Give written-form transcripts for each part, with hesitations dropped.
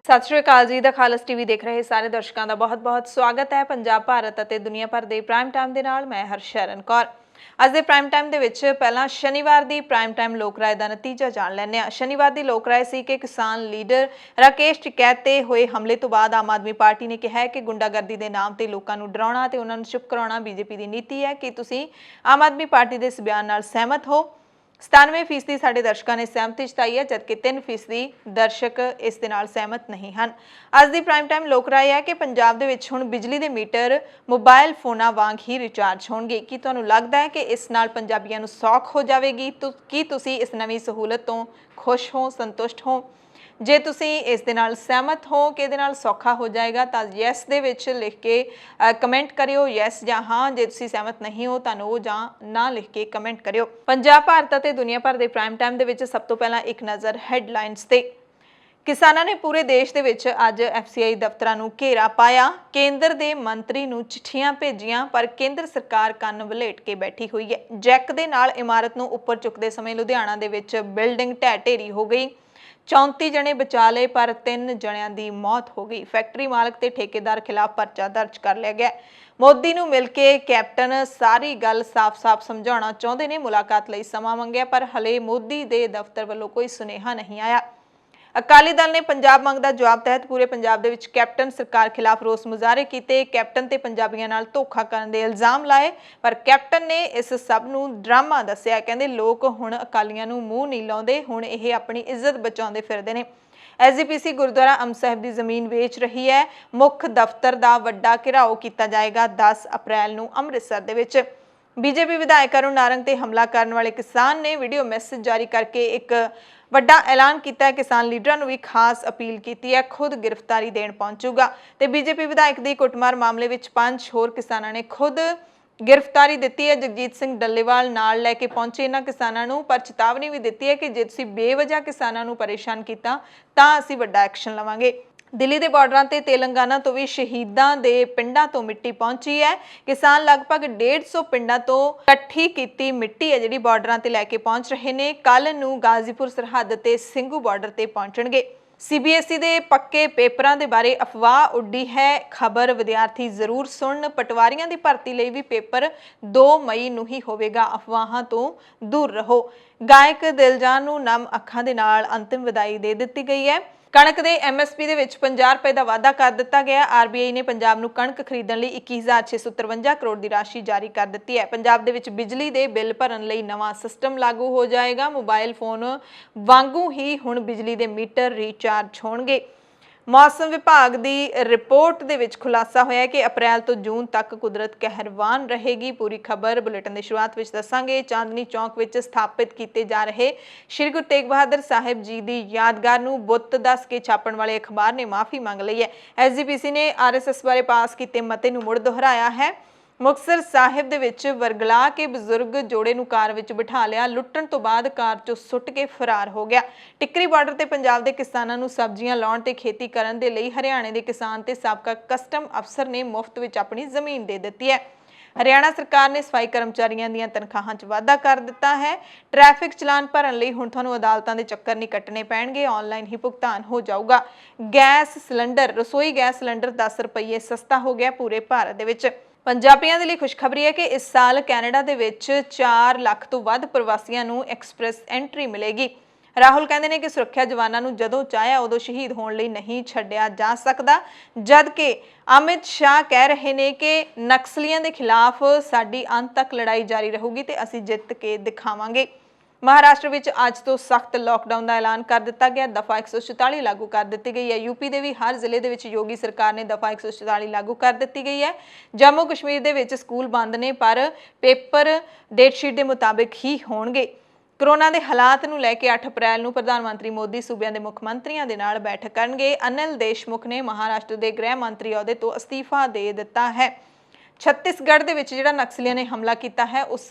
सत श्री अकाल जी। The खालस TV देख रहे सारे दर्शकों का बहुत बहुत स्वागत है। पंजाब भारत और दुनिया भर के प्राइम टाइम के नाल मैं हरशरण कौर। अज के प्राइम टाइम के पहला शनिवार की प्राइम टाइम लोक राय का नतीजा जान लैंदे हां। शनिवार की लोक राय सी कि किसान लीडर राकेश टिकैत ते होए हमले तो बाद आम आदमी पार्टी ने कहा है कि गुंडागर्दी के नाम पर लोगों को डराउणा ते उन्हां नूं चुप कराउणा बीजेपी की नीति है। कि तुसीं आम आदमी पार्टी के इस बयान नाल सहमत हो? 97% साडे दर्शकों ने सहमति जताई है, जबकि 3% दर्शक इस दे नाल सहमत नहीं हैं। अज की प्राइम टाइम लोक राय है कि पंजाब दे विच हुण बिजली के मीटर मोबाइल फोनां वांग ही रिचार्ज होणगे। कि तुहानूं लगदा है कि इस नाल पंजाबियां नूं सौख हो जाएगी? तो की तुसीं इस नवीं सहूलत तो खुश हो, संतुष्ट हो? जे तुसीं इस दे नाल सहमत हो कि इहदे नाल सौखा हो जाएगा तो यस दे विच लिख के कमेंट करियो यस जां हाँ। जे तुसीं सहमत नहीं हो तो नो जां ना लिख के कमेंट करियो। पंजाब भारत ते दुनिया भर के प्राइम टाइम दे विच सब तो पहला एक नज़र हैडलाइनस ते। किसानां ने पूरे देश दे विच अज FCI दफ्तरां नूं घेरा पाया। केंद्र दे मंत्री नूं चिट्ठियां भेजियां पर केंद्र सरकार कंन वलेट के बैठी हुई है। जैक दे नाल इमारत नूं उपर चुकदे समय लुधियाना दे विच बिल्डिंग ढह ढेरी हो गई। 34 जने बचा ले पर 3 जणियां दी मौत हो गई। फैक्टरी मालक ते ठेकेदार खिलाफ परचा दर्ज कर लिया गया। मोदी नूं मिल के कैप्टन सारी गल साफ-साफ समझाउणा चाहुंदे ने। मुलाकात लई समा मंगिया पर हले मोदी दे दफ्तर वल्लों कोई सुनेहा नहीं आया। अकाली दल ने पंजाब मंग दा जवाब तहत पूरे पंजाब दे विच कैप्टन सरकार खिलाफ रोस मुजाहरे कीते। कैप्टन ते पंजाबियां नाल धोखा करन दे इल्जाम लाए पर कैप्टन ने इस सब नूं ड्रामा दस्सिया। कहंदे लोक हुण अकालियां नूं मूंह नहीं लाउंदे, हुण इह अपनी इज्जत बचाउंदे फिरदे ने। SGPC गुरुद्वारा अंब साहिब की जमीन वेच रही है। मुख दफ्तर का वड्डा घेराव किया जाएगा 10 अप्रैल नूं अमृतसर दे विच। बीजेपी विधायक अरुण नारंग ते हमला करने वाले किसान ने वीडियो मैसेज जारी करके एक वड्डा ऐलान किया है। किसान लीडरां नूं भी खास अपील की है, खुद गिरफ्तारी देण पहुंचूगा। ते बीजेपी विधायक की कुटमार मामले विच 5 होर किसानां ने खुद गिरफ्तारी दी है। जगजीत सिंह डल्लेवाल नाल लैके पहुंचे इन्हां किसानां नूं पर चेतावनी भी दी है कि जे तुसीं बेवजह किसानां नूं परेशान कीता तां असीं वड्डा एक्शन लवांगे। दिल्ली के बॉर्डर से तेलंगाना तो भी शहीदों के पिंडों तो मिट्टी पहुंची है। किसान लगभग 150 पिंडों तो इकट्ठी की मिट्टी है जी बॉर्डर से लैके पहुंच रहे हैं। कल नूं गाजीपुर सरहद ते सिंघू बॉर्डर से पहुंचणगे। CBSE के पक्के पेपरों के बारे अफवाह उड्डी है। खबर विद्यार्थी जरूर सुन। पटवारियों की भर्ती लिए भी पेपर 2 मई नूं ही होवेगा। अफवाहां तो दूर रहो। गायक दिलजान नूं नम अखां दे नाल अंतिम विदाई दे दित्ती गई है। कणक के MSP दे विच 50 रुपए का वाधा कर दिता गया। RBI ने पंजाब नूं कणक खरीदण लई 21,653 करोड़ की राशि जारी कर दी है। पंजाब दे विच बिजली के बिल भरन लई नवां सिस्टम लागू हो जाएगा। मोबाइल फोन वांगू ही हुण बिजली के मीटर रिचार्ज होणगे। मौसम विभाग की रिपोर्ट दे विच खुलासा होया कि अप्रैल तो जून तक कुदरत कहरवान रहेगी। पूरी खबर बुलेटिन की शुरुआत में दसांगे। चांदनी चौक विच स्थापित किए जा रहे श्री गुरु तेग बहादुर साहिब जी की यादगार नूं बुत दस के छापण वाले अखबार ने माफ़ी मंग लई है। SGPC ने RSS बारे पास किए मते नूं मुड़ दोहराया है। मुक्तसर साहिब दे विच वरगला के बजुर्ग जोड़े नूं कार विच बिठा लिया। लुट्टण तो बाद कार चों सुੱਟ के फरार हो गया। टिकरी बॉर्डर ते पंजाब दे किसानां नूं सब्जियां लाउण ते खेती करन दे लई हरियाणे दे किसान ते साबका कस्टम अफसर ने मुफ्त विच अपनी जमीन दे दित्ती है। हरियाणा सरकार ने सफाई कर्मचारियों दी तनखाहां 'च वाधा कर दिता है। ट्रैफिक चलान भरन लई हुण तुहानूं अदालतां दे चक्कर नहीं कट्टने पैणगे, ऑनलाइन ही भुगतान हो जाऊगा। गैस सिलेंडर रसोई गैस सिलेंडर 10 रुपये सस्ता हो गया पूरे भारत दे विच। पंजाबियों के लिए खुशखबरी है कि इस साल कैनेडा दे विच 4 लाख तो वध प्रवासियों नूं एक्सप्रैस एंट्री मिलेगी। राहुल कहते हैं कि सुरक्षा जवानों नूं जदों चाहे उदों शहीद होने लई नहीं छड्डिया जा सकता, जबकि अमित शाह कह रहे हैं कि नक्सलियों के खिलाफ साडी अंत तक लड़ाई जारी रहूगी ते असीं जित के दिखावांगे। महाराष्ट्र में अज तो सख्त लॉकडाउन का ऐलान कर दिता गया। दफा 144 लागू कर दी गई है। यूपी के भी हर जिले में योगी सरकार ने दफा 144 लागू कर दी गई है। जम्मू कश्मीर के स्कूल बंद ने पर पेपर डेटशीट के मुताबिक ही होणगे। कोरोना के हालात नूं लैके 8 अप्रैल नूं प्रधानमंत्री मोदी सूबियां के मुख मंत्रियों के नाल बैठक करनगे। अनिल देशमुख ने महाराष्ट्र के गृह मंत्री अहुदे तो अस्तीफा दे दिता है। छत्तीसगढ़ ਦੇ ਵਿੱਚ ਜਿਹੜਾ ਨਕਸਲੀਆਂ ਨੇ ਹਮਲਾ ਕੀਤਾ ਹੈ ਉਸ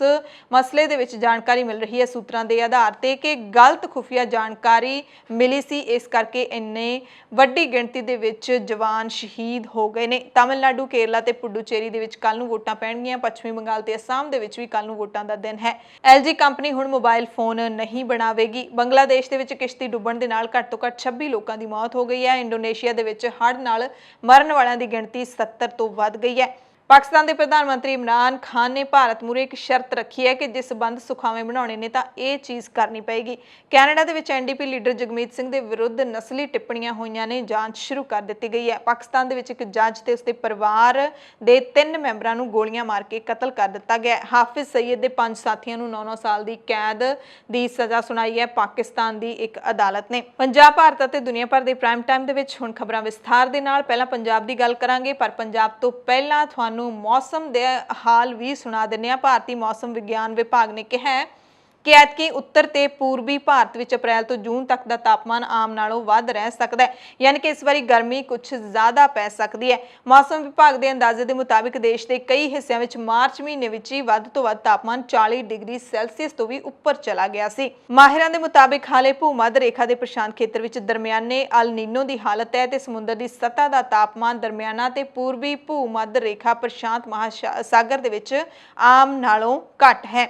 ਮਸਲੇ ਦੇ ਵਿੱਚ ਜਾਣਕਾਰੀ ਮਿਲ ਰਹੀ ਹੈ ਸੂਤਰਾਂ ਦੇ ਆਧਾਰ ਤੇ ਕਿ ਗਲਤ ਖੁਫੀਆ ਜਾਣਕਾਰੀ ਮਿਲੀ ਸੀ, ਇਸ ਕਰਕੇ ਇੰਨੇ ਵੱਡੀ ਗਿਣਤੀ ਦੇ ਵਿੱਚ ਜਵਾਨ ਸ਼ਹੀਦ ਹੋ ਗਏ ਨੇ। ਤਾਮਿਲਨਾਡੂ, ਕੇਰਲਾ ਤੇ ਪੁਡੂਚੇਰੀ ਦੇ ਵਿੱਚ ਕੱਲ ਨੂੰ ਵੋਟਾਂ ਪੈਣਗੀਆਂ। ਪੱਛਮੀ ਬੰਗਾਲ ਤੇ ਅਸਾਮ ਦੇ ਵਿੱਚ ਵੀ ਕੱਲ ਨੂੰ ਵੋਟਾਂ ਦਾ ਦਿਨ ਹੈ। LG ਕੰਪਨੀ ਹੁਣ ਮੋਬਾਈਲ ਫੋਨ ਨਹੀਂ ਬਣਾਵੇਗੀ। ਬੰਗਲਾਦੇਸ਼ ਦੇ ਵਿੱਚ ਕਿਸ਼ਤੀ ਡੁੱਬਣ ਦੇ ਨਾਲ ਘੱਟ ਤੋਂ ਘੱਟ 26 ਲੋਕਾਂ ਦੀ ਮੌਤ ਹੋ ਗਈ ਹੈ। ਇੰਡੋਨੇਸ਼ੀਆ ਦੇ ਵਿੱਚ ਹੜ੍ਹ ਨਾਲ ਮਰਨ ਵਾਲਿਆਂ ਦੀ ਗਿਣਤੀ 70 ਤੋਂ ਵੱਧ ਗਈ ਹੈ। पाकिस्तान के प्रधानमंत्री इमरान खान ने भारत मूहरे एक शर्त रखी है कि जिस संबंध सुखावे बनाने ने तो यह चीज़ करनी पेगी। कैनेडा दे विच NDP लीडर जगमीत सिंह के विरुद्ध नस्ली टिप्पणियां हुई ने जांच शुरू कर दी गई है। पाकिस्तान दे विच एक जज ते उसके परिवार के 3 मैंबरां नूं गोलियां मार के कतल कर दिता गया। हाफिज सईद के 5 साथियों नूं 9-9 साल की कैद की सज़ा सुनाई है पाकिस्तान की एक अदालत ने। पंजाब, भारत और दुनिया भर के प्राइम टाइम दे विच हुण खबरां विस्तार दे नाल। पहलां पंजाब की गल करांगे, पर पंजाब तो पहलां तुहानूं मौसम दे हाल भी सुना दिंदे हां। भारतीय मौसम विग्यान विभाग ने कहा है कि ऐतकी उत्तर ते पूर्वी भारत विच अप्रैल तो जून तक का तापमान आम नालों वध रह सकता है, यानी कि इस बारी गर्मी कुछ ज़्यादा पै सकती है। मौसम विभाग के अंदाजे के मुताबिक देश के कई हिस्सों में मार्च महीने में ही वध तो वध तापमान 40 डिग्री सैल्सीयस तो भी उपर चला गया सी। माहिरां के मुताबिक हाले भूमध रेखा के प्रशांत खेत्र में दरमियाने अल नीनो की हालत है तो समुद्र की सतह का तापमान दरमियाना ते पूर्वी भूमध रेखा प्रशांत महासागर के विच आम नालों घट है।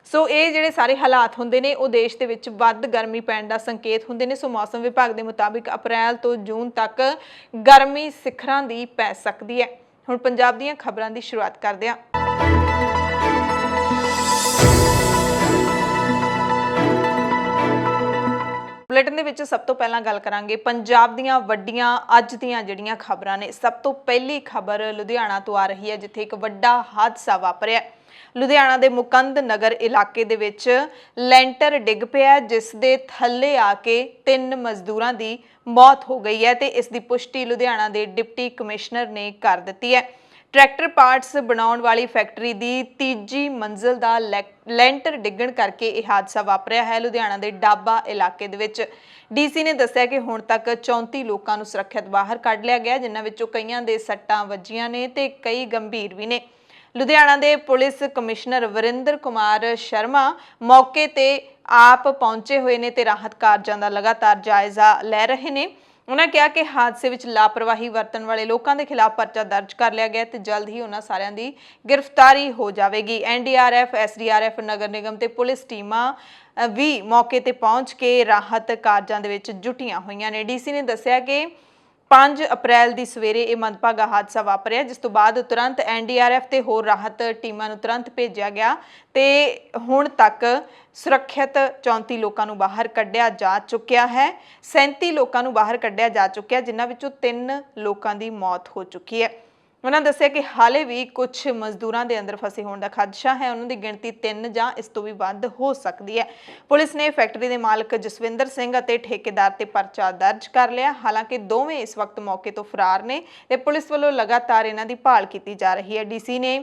सो ये ਜਿਹੜੇ ਸਾਰੇ ਹਾਲਾਤ ਹੁੰਦੇ ਨੇ ਉਹ ਦੇਸ਼ ਦੇ ਵਿੱਚ ਵੱਧ ਗਰਮੀ ਪੈਣ ਦਾ ਸੰਕੇਤ ਹੁੰਦੇ ਨੇ। ਸੋ ਮੌਸਮ ਵਿਭਾਗ ਦੇ ਮੁਤਾਬਿਕ ਅਪ੍ਰੈਲ ਤੋਂ ਜੂਨ ਤੱਕ ਗਰਮੀ ਸਿਖਰਾਂ ਦੀ ਪੈ ਸਕਦੀ ਹੈ। ਹੁਣ ਪੰਜਾਬ ਦੀਆਂ ਖਬਰਾਂ ਦੀ ਸ਼ੁਰੂਆਤ ਕਰਦੇ ਹਾਂ। बुलेटिन ਦੇ ਵਿੱਚ ਸਭ ਤੋਂ ਪਹਿਲਾਂ ਗੱਲ ਕਰਾਂਗੇ ਪੰਜਾਬ ਦੀਆਂ ਵੱਡੀਆਂ ਅੱਜ ਦੀਆਂ ਜਿਹੜੀਆਂ ਖਬਰਾਂ ਨੇ। ਸਭ ਤੋਂ ਪਹਿਲੀ ਖਬਰ ਲੁਧਿਆਣਾ ਤੋਂ ਆ ਰਹੀ ਹੈ, ਜਿੱਥੇ ਇੱਕ ਵੱਡਾ ਹਾਦਸਾ ਵਾਪਰਿਆ। ਲੁਧਿਆਣਾ ਦੇ ਮੁਕੰਦ ਨਗਰ ਇਲਾਕੇ ਦੇ ਵਿੱਚ ਲੈਂਟਰ ਡਿੱਗ ਪਿਆ, ਜਿਸ ਦੇ ਥੱਲੇ ਆ ਕੇ 3 ਮਜ਼ਦੂਰਾਂ ਦੀ ਮੌਤ ਹੋ ਗਈ ਹੈ ਤੇ ਇਸ ਦੀ ਪੁਸ਼ਟੀ ਲੁਧਿਆਣਾ ਦੇ ਡਿਪਟੀ ਕਮਿਸ਼ਨਰ ਨੇ ਕਰ ਦਿੱਤੀ ਹੈ। ट्रैक्टर पार्ट्स बनाउण वाली फैक्ट्री की 3जी मंजिल का ਲੈਂਟਰ डिगण करके यह हादसा वापरिया है लुधियाना के डाबा इलाके दे विच। DC ने दस्सिया कि हुण तक 34 लोगों को सुरक्षित बाहर कढ लिया गया, जिन्हां विचों कईयां दे सट्टां वजीआं ने ते कई गंभीर भी ने। लुधियाना के पुलिस कमिश्नर वरिंदर कुमार शर्मा मौके ते आप पहुंचे हुए ने ते राहत कार्यां दा लगातार जायजा लै रहे ने। उन्होंने कहा कि हादसे में लापरवाही वरतन वाले लोगों के खिलाफ परचा दर्ज कर लिया गया तो जल्द ही उन्होंने सारिਆਂ की गिरफ्तारी हो जाएगी। NDRF, SDRF, नगर निगम ते पुलिस टीमां भी मौके ते पहुंच के राहत कार्यां दे विच जुटियां होईयां ने। DC ने दस्सिया कि 5 अप्रैल की सवेरे यह मंदभागा हादसा वापरिया, जिस तो बाद तुरंत NDRF ते होर राहत टीमां नूं तुरंत भेजा गया ते हुण तक सुरक्षित 34 लोगों को बाहर कढ़िया जा चुकिया है। 37 लोगों को बाहर कढ़िया जा चुकिया, जिन्हां विचों 3 लोगों की मौत हो चुकी है। उन्होंने दस्सिया कि हाले भी कुछ मजदूरों के अंदर फसे होने का खदशा है, उन्होंने गिणती 3 ਜਾਂ इस तो भी वध हो सकती है। पुलिस ने फैक्ट्री के मालक जसविंदर सिंह और ठेकेदार ते परचा दर्ज कर लिया। हालांकि दोवें इस वक्त मौके तो फरार ने ते पुलिस वालों लगातार इन्हां दी भाल की जा रही है। DC ने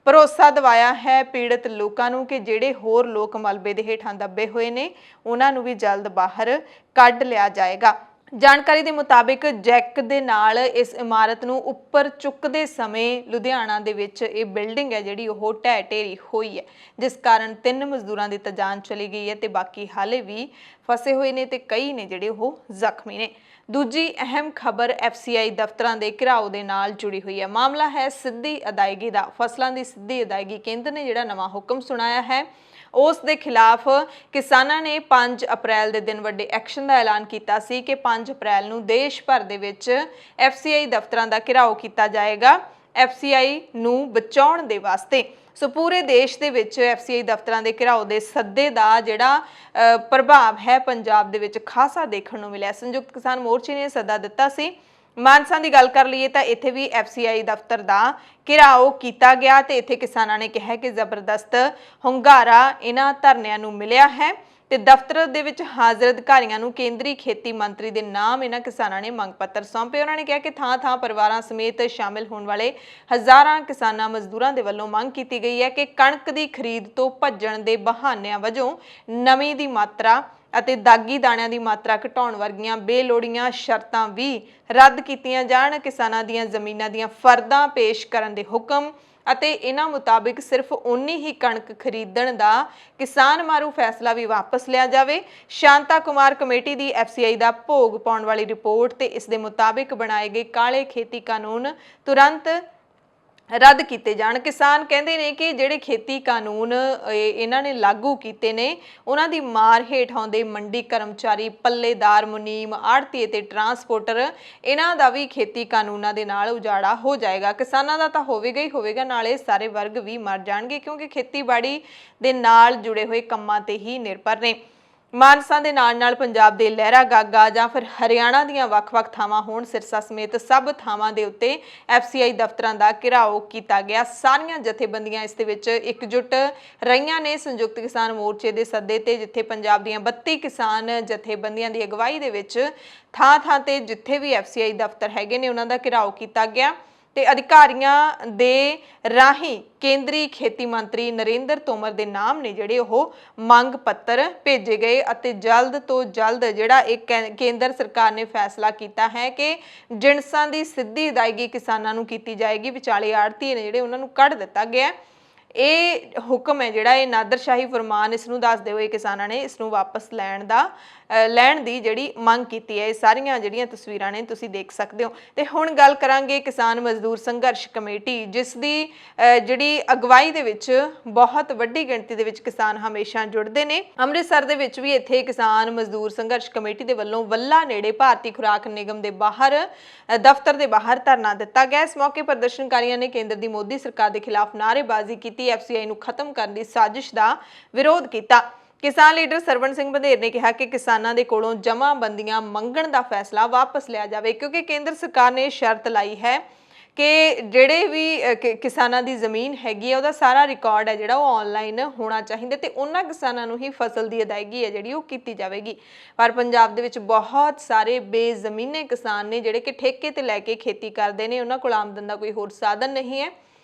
भरोसा दवाया है पीड़ित लोगों को कि ਜਿਹੜੇ होर लोग मलबे के हेठां दबे हुए ने उन्हां नूं भी जल्द बाहर कढ लिया जाएगा। जानकारी के मुताबिक जैक दे नाल इस इमारत नूं उपर चुकते समय लुधियाना दे विच ये बिल्डिंग है जिहड़ी ओह ढह ढेरी हुई है, जिस कारण 3 मजदूरां दी तां जान चली गई है ते बाकी हाले भी फसे हुए ने ते कई ने जिहड़े ओह जख्मी ने। दूजी अहम खबर FCI दफ्तरां दे घिराओ दे नाल जुड़ी हुई है। मामला है सिद्धी अदायगी दा। फसलों की सिद्धी अदायगी केंद्र ने जिहड़ा नवां हुक्म सुनाया है उस दे खिलाफ किसानां ने 5 अप्रैल के दिन वड्डे एक्शन का ऐलान किया सी कि 5 अप्रैल नूं देश भर दे विच FCI दफ्तरां दा घिराओ किया जाएगा FCI नूं बचाउण दे वास्ते। सो पूरे देश दे विच FCI दफ्तरां दे घिराओ दे सद्दे दा जिहड़ा प्रभाव है पंजाब दे विच खासा देखण नूं मिलिਆ। संयुक्त किसान मोर्चे ने सद्दा दिता सी। मानसा की गल कर लीए तो इत्थे भी FCI दफ्तर का घिराओ किया गया तो इत्थे किसानां ने कहा कि जबरदस्त हुंगारा इन्हां धरनिਆਂ नूं मिलिਆ है ਤੇ ਦਫ਼ਤਰ ਦੇ ਵਿੱਚ ਹਾਜ਼ਰ ਅਧਿਕਾਰੀਆਂ ਨੂੰ ਕੇਂਦਰੀ ਖੇਤੀ ਮੰਤਰੀ ਦੇ ਨਾਮ ਇਹਨਾਂ ਕਿਸਾਨਾਂ ਨੇ ਮੰਗ ਪੱਤਰ ਸੌਂਪੇ। ਉਹਨਾਂ ਨੇ ਕਿਹਾ ਕਿ ਥਾਂ-ਥਾਂ ਪਰਿਵਾਰਾਂ ਸਮੇਤ ਸ਼ਾਮਿਲ ਹੋਣ ਵਾਲੇ ਹਜ਼ਾਰਾਂ ਕਿਸਾਨਾਂ ਮਜ਼ਦੂਰਾਂ ਦੇ ਵੱਲੋਂ ਮੰਗ ਕੀਤੀ ਗਈ ਹੈ ਕਿ ਕਣਕ ਦੀ ਖਰੀਦ ਤੋਂ ਭੱਜਣ ਦੇ ਬਹਾਨਿਆਂ ਵਜੋਂ ਨਮੀ ਦੀ ਮਾਤਰਾ ਅਤੇ ਦਾਗੀ ਦਾਣਿਆਂ ਦੀ ਮਾਤਰਾ ਘਟਾਉਣ ਵਰਗੀਆਂ ਬੇਲੋੜੀਆਂ ਸ਼ਰਤਾਂ ਵੀ ਰੱਦ ਕੀਤੀਆਂ ਜਾਣ। ਕਿਸਾਨਾਂ ਦੀਆਂ ਜ਼ਮੀਨਾਂ ਦੀਆਂ ਫਰਦਾਂ ਪੇਸ਼ ਕਰਨ ਦੇ ਹੁਕਮ ਅਤੇ ਇਹਨਾਂ ਮੁਤਾਬਿਕ ਸਿਰਫ ਉਨੀ ਹੀ ਕਣਕ ਖਰੀਦਣ ਦਾ ਕਿਸਾਨ ਮਾਰੂ ਫੈਸਲਾ ਵੀ ਵਾਪਸ ਲਿਆ ਜਾਵੇ। ਸ਼ਾਂਤਾ ਕੁਮਾਰ ਕਮੇਟੀ ਦੀ FCI ਦਾ ਭੋਗ ਪਾਉਣ ਵਾਲੀ ਰਿਪੋਰਟ ਤੇ ਇਸ ਦੇ ਮੁਤਾਬਿਕ ਬਣਾਏ ਗਏ ਕਾਲੇ ਖੇਤੀ ਕਾਨੂੰਨ ਤੁਰੰਤ ਰੱਦ ਕੀਤੇ ਜਾਣ। ਕਿਸਾਨ ਕਹਿੰਦੇ ਨੇ ਕਿ ਜਿਹੜੇ ਖੇਤੀ ਕਾਨੂੰਨ ਇਹਨਾਂ ਨੇ ਲਾਗੂ ਕੀਤੇ ਨੇ ਉਹਨਾਂ ਦੀ ਮਾਰ ਹੇਠ ਆਉਂਦੇ ਮੰਡੀ ਕਰਮਚਾਰੀ, ਪੱਲੇਦਾਰ, ਮੁਨੀਮ, ਆੜ੍ਹਤੀਏ ਤੇ ਟਰਾਂਸਪੋਰਟਰ ਇਹਨਾਂ ਦਾ ਵੀ ਖੇਤੀ ਕਾਨੂੰਨਾਂ ਦੇ ਨਾਲ ਉਜਾੜਾ ਹੋ ਜਾਏਗਾ। ਕਿਸਾਨਾਂ ਦਾ ਤਾਂ ਹੋਵੇਗਾ ਹੀ ਹੋਵੇਗਾ, ਨਾਲੇ ਸਾਰੇ ਵਰਗ ਵੀ ਮਰ ਜਾਣਗੇ ਕਿਉਂਕਿ ਖੇਤੀਬਾੜੀ ਦੇ ਨਾਲ ਜੁੜੇ ਹੋਏ ਕੰਮਾਂ ਤੇ ਹੀ ਨਿਰਭਰ ਨੇ। ਮਾਨਸਾ ਦੇ ਨਾਲ ਪੰਜਾਬ ਦੇ ਲਹਿਰਾ ਗਾਗਾ ਜਾਂ ਫਿਰ ਹਰਿਆਣਾ ਦੀਆਂ ਵੱਖ-ਵੱਖ ਥਾਵਾਂ ਹੋਣ, ਸਿਰਸਾ ਸਮੇਤ ਸਭ ਥਾਵਾਂ ਦੇ ਉੱਤੇ FCI ਦਫ਼ਤਰਾਂ ਦਾ ਘਿਰਾਓ ਕੀਤਾ ਗਿਆ। ਸਾਰੀਆਂ ਜਥੇਬੰਦੀਆਂ ਇਸ ਦੇ ਵਿੱਚ ਇਕਜੁੱਟ ਰਹੀਆਂ ਨੇ। ਸੰਯੁਕਤ ਕਿਸਾਨ ਮੋਰਚੇ ਦੇ ਸੱਦੇ ਤੇ ਜਿੱਥੇ ਪੰਜਾਬ ਦੀਆਂ 32 ਕਿਸਾਨ ਜਥੇਬੰਦੀਆਂ ਦੀ ਅਗਵਾਈ ਦੇ ਵਿੱਚ ਥਾਂ-ਥਾਂ ਤੇ ਜਿੱਥੇ ਵੀ FCI ਦਫ਼ਤਰ ਹੈਗੇ ਨੇ ਉਹਨਾਂ ਦਾ ਘਿਰਾਓ ਕੀਤਾ ਗਿਆ ਤੇ ਅਧਿਕਾਰੀਆਂ ਦੇ ਰਾਹੀਂ ਕੇਂਦਰੀ ਖੇਤੀ ਮੰਤਰੀ ਨਰਿੰਦਰ ਤੋਮਰ ਦੇ ਨਾਮ ਨੇ ਜਿਹੜੇ ਉਹ ਮੰਗ ਪੱਤਰ ਭੇਜੇ ਗਏ ਅਤੇ ਜਲਦ ਤੋਂ ਜਲਦ ਜਿਹੜਾ ਇੱਕ ਕੇਂਦਰ ਸਰਕਾਰ ਨੇ ਫੈਸਲਾ ਕੀਤਾ ਹੈ ਕਿ ਜਿਣਸਾਂ ਦੀ ਸਿੱਧੀ ਅਦਾਇਗੀ ਕਿਸਾਨਾਂ ਨੂੰ ਕੀਤੀ ਜਾਏਗੀ। ਵਿਚਾਲੇ ਆੜ੍ਹਤੀਏ ਨੇ ਜਿਹੜੇ ਉਹਨਾਂ ਨੂੰ ਕੱਢ ਦਿੱਤਾ ਗਿਆ। ਇਹ ਹੁਕਮ ਹੈ ਜਿਹੜਾ ਇਹ ਨਾਦਰਸ਼ਾਹੀ ਫਰਮਾਨ, ਇਸ ਨੂੰ ਦੱਸਦੇ ਹੋਏ ਕਿਸਾਨਾਂ ਨੇ ਇਸ ਨੂੰ ਵਾਪਸ ਲੈਣ ਦੀ ਜਿਹੜੀ ਮੰਗ ਕੀਤੀ ਹੈ। ਇਹ ਸਾਰੀਆਂ ਜਿਹੜੀਆਂ ਤਸਵੀਰਾਂ ਨੇ ਤੁਸੀਂ ਦੇਖ ਸਕਦੇ ਹੋ। ਤੇ ਹੁਣ ਗੱਲ ਕਰਾਂਗੇ ਕਿਸਾਨ ਮਜ਼ਦੂਰ ਸੰਘਰਸ਼ ਕਮੇਟੀ, ਜਿਸ ਦੀ ਜਿਹੜੀ ਅਗਵਾਈ ਦੇ ਵਿੱਚ ਬਹੁਤ ਵੱਡੀ ਗਿਣਤੀ ਦੇ ਵਿੱਚ ਕਿਸਾਨ ਹਮੇਸ਼ਾ ਜੁੜਦੇ ਨੇ। ਅੰਮ੍ਰਿਤਸਰ ਦੇ ਵਿੱਚ ਵੀ ਇੱਥੇ ਕਿਸਾਨ ਮਜ਼ਦੂਰ ਸੰਘਰਸ਼ ਕਮੇਟੀ ਦੇ ਵੱਲੋਂ ਵੱਲਾ ਨੇੜੇ ਭਾਰਤੀ ਖੁਰਾਕ ਨਿਗਮ ਦੇ ਬਾਹਰ ਦਫ਼ਤਰ ਦੇ ਬਾਹਰ ਧਰਨਾ ਦਿੱਤਾ ਗਿਆ। ਇਸ ਮੌਕੇ ਪ੍ਰਦਰਸ਼ਨਕਾਰੀਆਂ ਨੇ ਕੇਂਦਰ ਦੀ ਮੋਦੀ ਸਰਕਾਰ ਦੇ ਖਿਲਾਫ ਨਾਅਰੇਬਾਜ਼ੀ ਕੀਤੀ, FCI ਨੂੰ ਖਤਮ ਕਰਨ ਦੀ ਸਾਜ਼ਿਸ਼ ਦਾ ਵਿਰੋਧ ਕੀਤਾ। ਕਿਸਾਨ ਲੀਡਰ ਸਰਵਣ ਸਿੰਘ ਬੰਧੇਰ ਨੇ ਕਿਹਾ ਕਿ ਕਿਸਾਨਾਂ ਦੇ ਕੋਲੋਂ ਜਮ੍ਹਾਂਬੰਦੀਆਂ ਮੰਗਣ ਦਾ ਫੈਸਲਾ ਵਾਪਸ ਲਿਆ ਜਾਵੇ ਕਿਉਂਕਿ ਕੇਂਦਰ ਸਰਕਾਰ ਨੇ ਸ਼ਰਤ ਲਾਈ ਹੈ ਕਿ ਜਿਹੜੇ ਵੀ ਕਿਸਾਨਾਂ ਦੀ ਜ਼ਮੀਨ ਹੈਗੀ ਹੈ ਉਹਦਾ ਸਾਰਾ ਰਿਕਾਰਡ ਹੈ ਜਿਹੜਾ ਉਹ ਆਨਲਾਈਨ ਹੋਣਾ ਚਾਹੀਦਾ ਤੇ ਉਹਨਾਂ ਕਿਸਾਨਾਂ ਨੂੰ ਹੀ ਫਸਲ ਦੀ ਅਦਾਇਗੀ ਹੈ ਜਿਹੜੀ ਉਹ ਕੀਤੀ ਜਾਵੇਗੀ। ਪਰ ਪੰਜਾਬ ਦੇ ਵਿੱਚ ਬਹੁਤ ਸਾਰੇ ਬੇਜ਼ਮੀਨੇ ਕਿਸਾਨ ਨੇ ਜਿਹੜੇ ਕਿ ਠੇਕੇ ਤੇ ਲੈ ਕੇ ਖੇਤੀ ਕਰਦੇ ਨੇ, ਉਹਨਾਂ ਕੋਲ ਆਮਦਨ ਦਾ ਕੋਈ ਹੋਰ ਸਾਧਨ ਨਹੀਂ ਹੈ।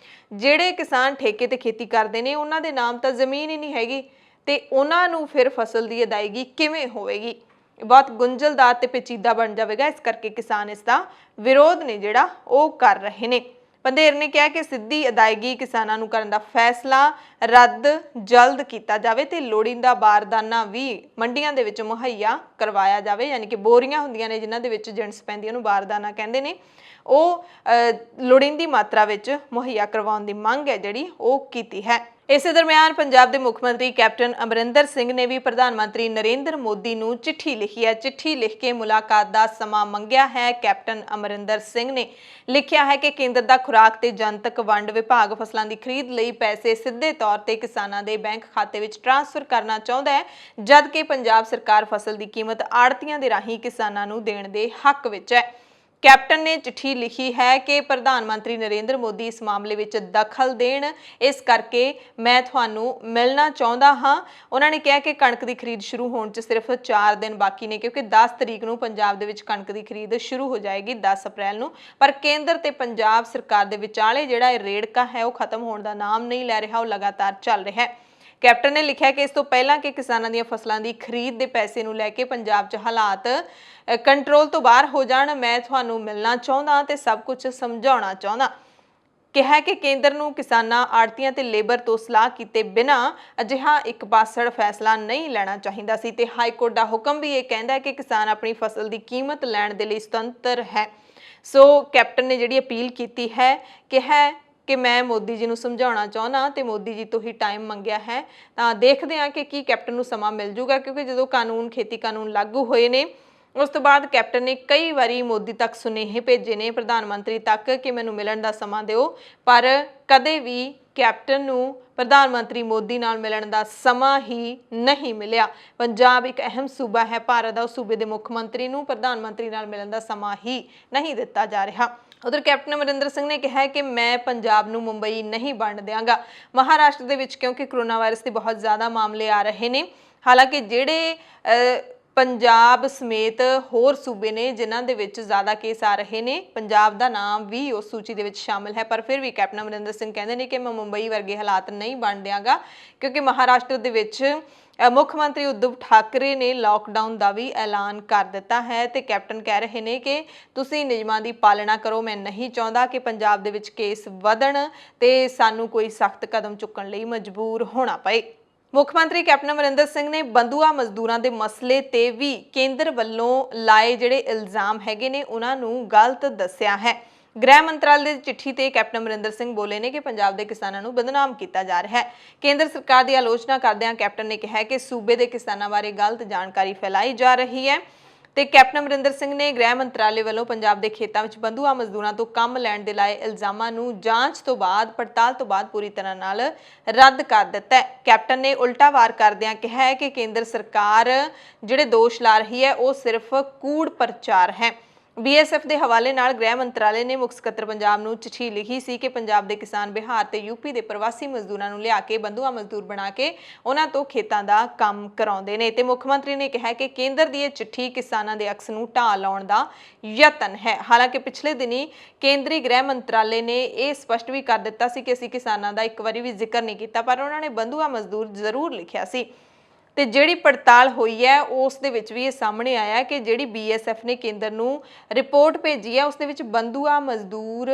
ਜਿਹੜੇ ਕਿਸਾਨ ਠੇਕੇ ਤੇ ਖੇਤੀ ਕਰਦੇ ਨੇ ਉਹਨਾਂ ਦੇ ਨਾਮ ਤਾਂ ਜ਼ਮੀਨ ਹੀ ਨਹੀਂ ਹੈਗੀ ਤੇ ਉਹਨਾਂ ਨੂੰ ਫਿਰ ਫਸਲ ਦੀ ਅਦਾਇਗੀ ਕਿਵੇਂ ਹੋਵੇਗੀ? ਬਹੁਤ ਗੁੰਝਲਦਾਰ ਤੇ ਪੇਚੀਦਾ ਬਣ ਜਾਵੇਗਾ। ਇਸ ਕਰਕੇ ਕਿਸਾਨ ਇਸ ਦਾ ਵਿਰੋਧ ਨੇ ਜਿਹੜਾ ਉਹ ਕਰ ਰਹੇ ਨੇ। ਬੰਧੇਰ ਨੇ ਕਿਹਾ ਕਿ ਸਿੱਧੀ ਅਦਾਇਗੀ ਕਿਸਾਨਾਂ ਨੂੰ ਕਰਨ ਦਾ ਫੈਸਲਾ ਰੱਦ ਜਲਦ ਕੀਤਾ ਜਾਵੇ ਤੇ ਲੋੜੀਂਦਾ ਬਾਰਦਾਨਾ ਵੀ ਮੰਡੀਆਂ ਦੇ ਵਿੱਚ ਮੁਹੱਈਆ ਕਰਵਾਇਆ ਜਾਵੇ, ਯਾਨੀ ਕਿ ਬੋਰੀਆਂ ਹੁੰਦੀਆਂ ਨੇ ਜਿਨ੍ਹਾਂ ਦੇ ਵਿੱਚ ਜਿਣਸ ਪੈਂਦੀ, ਉਹਨੂੰ ਬਾਰਦਾਨਾ ਕਹਿੰਦੇ ਨੇ, ਉਹ ਲੋੜੀਂਦੀ ਮਾਤਰਾ ਵਿੱਚ ਮੁਹੱਈਆ ਕਰਵਾਉਣ ਦੀ ਮੰਗ ਹੈ ਜਿਹੜੀ ਉਹ ਕੀਤੀ ਹੈ। ਇਸੇ ਦਰਮਿਆਨ ਪੰਜਾਬ ਦੇ ਮੁੱਖ ਮੰਤਰੀ ਕੈਪਟਨ ਅਮਰਿੰਦਰ ਸਿੰਘ ਨੇ ਵੀ ਪ੍ਰਧਾਨ ਮੰਤਰੀ ਨਰਿੰਦਰ ਮੋਦੀ ਨੂੰ ਚਿੱਠੀ ਲਿਖੀ ਹੈ। ਚਿੱਠੀ ਲਿਖ ਕੇ ਮੁਲਾਕਾਤ ਦਾ ਸਮਾਂ ਮੰਗਿਆ ਹੈ। ਕੈਪਟਨ ਅਮਰਿੰਦਰ ਸਿੰਘ ਨੇ ਲਿਖਿਆ ਹੈ ਕਿ ਕੇਂਦਰ ਦਾ ਖੁਰਾਕ ਤੇ ਜਨਤਕ ਵੰਡ ਵਿਭਾਗ ਫਸਲਾਂ ਦੀ ਖਰੀਦ ਲਈ ਪੈਸੇ ਸਿੱਧੇ ਤੌਰ ਤੇ ਕਿਸਾਨਾਂ ਦੇ ਬੈਂਕ ਖਾਤੇ ਵਿੱਚ ਟ੍ਰਾਂਸਫਰ ਕਰਨਾ ਚਾਹੁੰਦਾ ਹੈ, ਜਦਕਿ ਪੰਜਾਬ ਸਰਕਾਰ ਫਸਲ ਦੀ ਕੀਮਤ ਆੜ੍ਹਤੀਆਂ ਦੇ ਰਾਹੀਂ ਕਿਸਾਨਾਂ ਨੂੰ ਦੇਣ ਦੇ ਹੱਕ ਵਿੱਚ ਹੈ। ਕੈਪਟਨ ਨੇ ਚਿੱਠੀ ਲਿਖੀ ਹੈ ਕਿ ਪ੍ਰਧਾਨ ਮੰਤਰੀ ਨਰਿੰਦਰ ਮੋਦੀ ਇਸ ਮਾਮਲੇ ਵਿੱਚ ਦਖਲ ਦੇਣ, ਇਸ ਕਰਕੇ ਮੈਂ ਤੁਹਾਨੂੰ ਮਿਲਣਾ ਚਾਹੁੰਦਾ ਹਾਂ। ਉਹਨਾਂ ਨੇ ਕਿਹਾ ਕਿ ਕਣਕ ਦੀ ਖਰੀਦ ਸ਼ੁਰੂ ਹੋਣ 'ਚ ਸਿਰਫ 4 ਦਿਨ ਬਾਕੀ ਨੇ ਕਿਉਂਕਿ 10 ਤਰੀਕ ਨੂੰ ਪੰਜਾਬ ਦੇ ਵਿੱਚ ਕਣਕ ਦੀ ਖਰੀਦ ਸ਼ੁਰੂ ਹੋ ਜਾਏਗੀ, 10 ਅਪ੍ਰੈਲ ਨੂੰ। ਪਰ ਕੇਂਦਰ ਤੇ ਪੰਜਾਬ ਸਰਕਾਰ ਦੇ ਵਿਚਾਲੇ ਜਿਹੜਾ ਇਹ ਰੇੜਕਾ ਹੈ ਉਹ ਖਤਮ ਹੋਣ ਦਾ ਨਾਮ ਨਹੀਂ ਲੈ ਰਿਹਾ, ਉਹ ਲਗਾਤਾਰ ਚੱਲ ਰਿਹਾ ਹੈ। ਕੈਪਟਨ ਨੇ ਲਿਖਿਆ ਕਿ ਇਸ ਤੋਂ ਪਹਿਲਾਂ ਕਿ ਕਿਸਾਨਾਂ ਦੀਆਂ ਫਸਲਾਂ ਦੀ ਖਰੀਦ ਦੇ ਪੈਸੇ ਨੂੰ ਲੈ ਕੇ ਪੰਜਾਬ 'ਚ ਹਾਲਾਤ ਕੰਟਰੋਲ ਤੋਂ ਬਾਹਰ ਹੋ ਜਾਣ, ਮੈਂ ਤੁਹਾਨੂੰ ਮਿਲਣਾ ਚਾਹੁੰਦਾ ਤੇ ਸਭ ਕੁਝ ਸਮਝਾਉਣਾ ਚਾਹੁੰਦਾ। ਕਿਹਾ ਕਿ ਕੇਂਦਰ ਨੂੰ ਕਿਸਾਨਾਂ, ਆੜ੍ਹਤੀਆਂ ਤੇ ਲੇਬਰ ਤੋਂ ਸਲਾਹ ਕੀਤੇ ਬਿਨਾਂ ਅਜਿਹਾ ਇੱਕ ਪਾਸੜ ਫੈਸਲਾ ਨਹੀਂ ਲੈਣਾ ਚਾਹੀਦਾ ਸੀ ਤੇ ਹਾਈ ਕੋਰਟ ਦਾ ਹੁਕਮ ਵੀ ਇਹ ਕਹਿੰਦਾ ਹੈ ਕਿ ਕਿਸਾਨ ਆਪਣੀ ਫਸਲ ਦੀ ਕੀਮਤ ਲੈਣ ਦੇ ਲਈ ਸੁਤੰਤਰ ਹੈ। ਸੋ ਕੈਪਟਨ ਨੇ ਜਿਹੜੀ ਅਪੀਲ ਕੀਤੀ ਹੈ ਕਿ ਮੈਂ ਮੋਦੀ ਜੀ ਨੂੰ ਸਮਝਾਉਣਾ ਚਾਹੁੰਦਾ ਤੇ ਮੋਦੀ ਜੀ ਤੋਂ ਹੀ ਟਾਈਮ ਮੰਗਿਆ ਹੈ। ਤਾਂ ਦੇਖਦੇ ਹਾਂ ਕਿ ਕੀ ਕੈਪਟਨ ਨੂੰ ਸਮਾਂ ਮਿਲ ਜੂਗਾ ਕਿਉਂਕਿ ਜਦੋਂ ਖੇਤੀ ਕਾਨੂੰਨ ਲਾਗੂ ਹੋਏ ਨੇ ਉਸ ਤੋਂ ਬਾਅਦ ਕੈਪਟਨ ਨੇ ਕਈ ਵਾਰੀ ਮੋਦੀ ਤੱਕ ਸੁਨੇਹੇ ਭੇਜੇ ਨੇ, ਪ੍ਰਧਾਨ ਮੰਤਰੀ ਤੱਕ, ਕਿ ਮੈਨੂੰ ਮਿਲਣ ਦਾ ਸਮਾਂ ਦਿਓ, ਪਰ ਕਦੇ ਵੀ ਕੈਪਟਨ ਨੂੰ ਪ੍ਰਧਾਨ ਮੰਤਰੀ ਮੋਦੀ ਨਾਲ ਮਿਲਣ ਦਾ ਸਮਾਂ ਹੀ ਨਹੀਂ ਮਿਲਿਆ। ਪੰਜਾਬ ਇੱਕ ਅਹਿਮ ਸੂਬਾ ਹੈ ਭਾਰਤ ਦਾ, ਉਸ ਸੂਬੇ ਦੇ ਮੁੱਖ ਮੰਤਰੀ ਨੂੰ ਪ੍ਰਧਾਨ ਮੰਤਰੀ ਨਾਲ ਮਿਲਣ ਦਾ ਸਮਾਂ ਹੀ ਨਹੀਂ ਦਿੱਤਾ ਜਾ ਰਿਹਾ। ਉਧਰ ਕੈਪਟਨ ਅਮਰਿੰਦਰ ਸਿੰਘ ਨੇ ਕਿਹਾ ਕਿ ਮੈਂ ਪੰਜਾਬ ਨੂੰ ਮੁੰਬਈ ਨਹੀਂ ਬਣ ਦਿਆਂਗਾ। ਮਹਾਰਾਸ਼ਟਰ ਦੇ ਵਿੱਚ ਕਿਉਂਕਿ ਕਰੋਨਾ ਵਾਇਰਸ ਦੇ ਬਹੁਤ ਜ਼ਿਆਦਾ ਮਾਮਲੇ ਆ ਰਹੇ ਨੇ, ਹਾਲਾਂਕਿ ਜਿਹੜੇ ਪੰਜਾਬ ਸਮੇਤ ਹੋਰ ਸੂਬੇ ਨੇ ਜਿਨ੍ਹਾਂ ਦੇ ਵਿੱਚ ਜ਼ਿਆਦਾ ਕੇਸ ਆ ਰਹੇ ਨੇ, ਪੰਜਾਬ ਦਾ ਨਾਮ ਵੀ ਉਸ ਸੂਚੀ ਦੇ ਵਿੱਚ ਸ਼ਾਮਿਲ ਹੈ, ਪਰ ਫਿਰ ਵੀ ਕੈਪਟਨ ਅਮਰਿੰਦਰ ਸਿੰਘ ਕਹਿੰਦੇ ਨੇ ਕਿ ਮੈਂ ਮੁੰਬਈ ਵਰਗੇ ਹਾਲਾਤ ਨਹੀਂ ਬਣ ਦਿਆਂਗਾ ਕਿਉਂਕਿ ਮਹਾਰਾਸ਼ਟਰ ਦੇ ਵਿੱਚ ਮੁੱਖ ਮੰਤਰੀ ਉद्धਵ ਠਾਕਰੇ ਨੇ ਲਾਕਡਾਊਨ ਦਾ ਵੀ ਐਲਾਨ ਕਰ ਦਿੱਤਾ ਹੈ ਤੇ ਕੈਪਟਨ ਕਹਿ ਰਹੇ ਨੇ ਕਿ ਤੁਸੀਂ ਨਿਯਮਾਂ ਦੀ ਪਾਲਣਾ ਕਰੋ। ਮੈਂ ਨਹੀਂ ਚਾਹੁੰਦਾ ਕਿ ਪੰਜਾਬ ਦੇ ਵਿੱਚ ਕੇਸ ਵਧਣ ਤੇ ਸਾਨੂੰ ਕੋਈ ਸਖਤ ਕਦਮ ਚੁੱਕਣ ਲਈ ਮਜਬੂਰ ਹੋਣਾ ਪਏ। ਮੁੱਖ ਮੰਤਰੀ ਕੈਪਟਨ ਅਮਰਿੰਦਰ ਸਿੰਘ ਨੇ ਬੰਧੂਆ ਮਜ਼ਦੂਰਾਂ ਦੇ ਮਸਲੇ ਤੇ ਵੀ ਕੇਂਦਰ ਵੱਲੋਂ ਲਾਏ ਜਿਹੜੇ ਇਲਜ਼ਾਮ ਹੈਗੇ ਨੇ ਉਹਨਾਂ ਨੂੰ ਗਲਤ ਦੱਸਿਆ ਹੈ। ਗ੍ਰਹਿ ਮੰਤਰਾਲੇ ਦੀ ਚਿੱਠੀ ਤੇ ਕੈਪਟਨ ਅਮਰਿੰਦਰ ਸਿੰਘ ਬੋਲੇ ਨੇ ਕਿ ਪੰਜਾਬ ਦੇ ਕਿਸਾਨਾਂ ਨੂੰ ਬਦਨਾਮ ਕੀਤਾ ਜਾ ਰਿਹਾ ਹੈ। ਕੇਂਦਰ ਸਰਕਾਰ ਦੀ ਆਲੋਚਨਾ ਕਰਦਿਆਂ ਕੈਪਟਨ ਨੇ ਕਿਹਾ ਕਿ ਸੂਬੇ ਦੇ ਕਿਸਾਨਾਂ ਬਾਰੇ ਗਲਤ ਜਾਣਕਾਰੀ ਫੈਲਾਈ ਜਾ ਰਹੀ ਹੈ ਤੇ ਕੈਪਟਨ ਅਮਰਿੰਦਰ ਸਿੰਘ ਨੇ ਗ੍ਰਹਿ ਮੰਤਰਾਲੇ ਵੱਲੋਂ ਪੰਜਾਬ ਦੇ ਖੇਤਾਂ ਵਿੱਚ ਬੰਧੂਆ ਮਜ਼ਦੂਰਾਂ ਤੋਂ ਕੰਮ ਲੈਣ ਦੇ ਲਾਏ ਇਲਜ਼ਾਮਾਂ ਨੂੰ ਜਾਂਚ ਤੋਂ ਬਾਅਦ ਪੜਤਾਲ ਤੋਂ ਬਾਅਦ ਪੂਰੀ ਤਰ੍ਹਾਂ ਨਾਲ ਰੱਦ ਕਰ ਦਿੱਤਾ ਹੈ। ਕੈਪਟਨ ਨੇ ਉਲਟਾ ਵਾਰ ਕਰਦਿਆਂ ਕਿਹਾ ਹੈ ਕਿ ਕੇਂਦਰ ਸਰਕਾਰ ਜਿਹੜੇ ਦੋਸ਼ ਲਾ ਰਹੀ ਹੈ ਉਹ ਸਿਰਫ ਕੂੜ ਪ੍ਰਚਾਰ ਹੈ। BSF ਦੇ ਹਵਾਲੇ ਨਾਲ ਗ੍ਰਹਿ ਮੰਤਰਾਲੇ ਨੇ ਮੁੱਖ ਸਕੱਤਰ ਪੰਜਾਬ ਨੂੰ ਚਿੱਠੀ ਲਿਖੀ ਸੀ ਕਿ ਪੰਜਾਬ ਦੇ ਕਿਸਾਨ ਬਿਹਾਰ ਤੇ ਯੂਪੀ ਦੇ ਪ੍ਰਵਾਸੀ ਮਜ਼ਦੂਰਾਂ ਨੂੰ ਲਿਆ ਕੇ ਬੰਧੂਆ ਮਜ਼ਦੂਰ ਬਣਾ ਕੇ ਉਹਨਾਂ ਤੋਂ ਖੇਤਾਂ ਦਾ ਕੰਮ ਕਰਾਉਂਦੇ ਨੇ ਤੇ ਮੁੱਖ ਮੰਤਰੀ ਨੇ ਕਿਹਾ ਕਿ ਕੇਂਦਰ ਦੀ ਇਹ ਚਿੱਠੀ ਕਿਸਾਨਾਂ ਦੇ ਅਕਸ ਨੂੰ ਢਾਹ ਲਾਉਣ ਦਾ ਯਤਨ ਹੈ। ਹਾਲਾਂਕਿ ਪਿਛਲੇ ਦਿਨੀ ਕੇਂਦਰੀ ਗ੍ਰਹਿ ਮੰਤਰਾਲੇ ਨੇ ਇਹ ਸਪਸ਼ਟ ਵੀ ਕਰ ਦਿੱਤਾ ਸੀ ਕਿ ਅਸੀਂ ਕਿਸਾਨਾਂ ਦਾ ਇੱਕ ਵਾਰੀ ਵੀ ਜ਼ਿਕਰ ਨਹੀਂ ਕੀਤਾ, ਪਰ ਉਹਨਾਂ ਨੇ ਬੰਧੂਆ ਮਜ਼ਦੂਰ ਜ਼ਰੂਰ ਲਿਖਿਆ ਸੀ ਤੇ ਜਿਹੜੀ ਪੜਤਾਲ ਹੋਈ ਹੈ ਉਸ ਦੇ ਵਿੱਚ ਵੀ ਇਹ ਸਾਹਮਣੇ ਆਇਆ ਕਿ ਜਿਹੜੀ BSF ਨੇ ਕੇਂਦਰ ਨੂੰ ਰਿਪੋਰਟ ਭੇਜੀ ਹੈ ਉਸ ਦੇ ਵਿੱਚ ਬੰਧੂਆ ਮਜ਼ਦੂਰ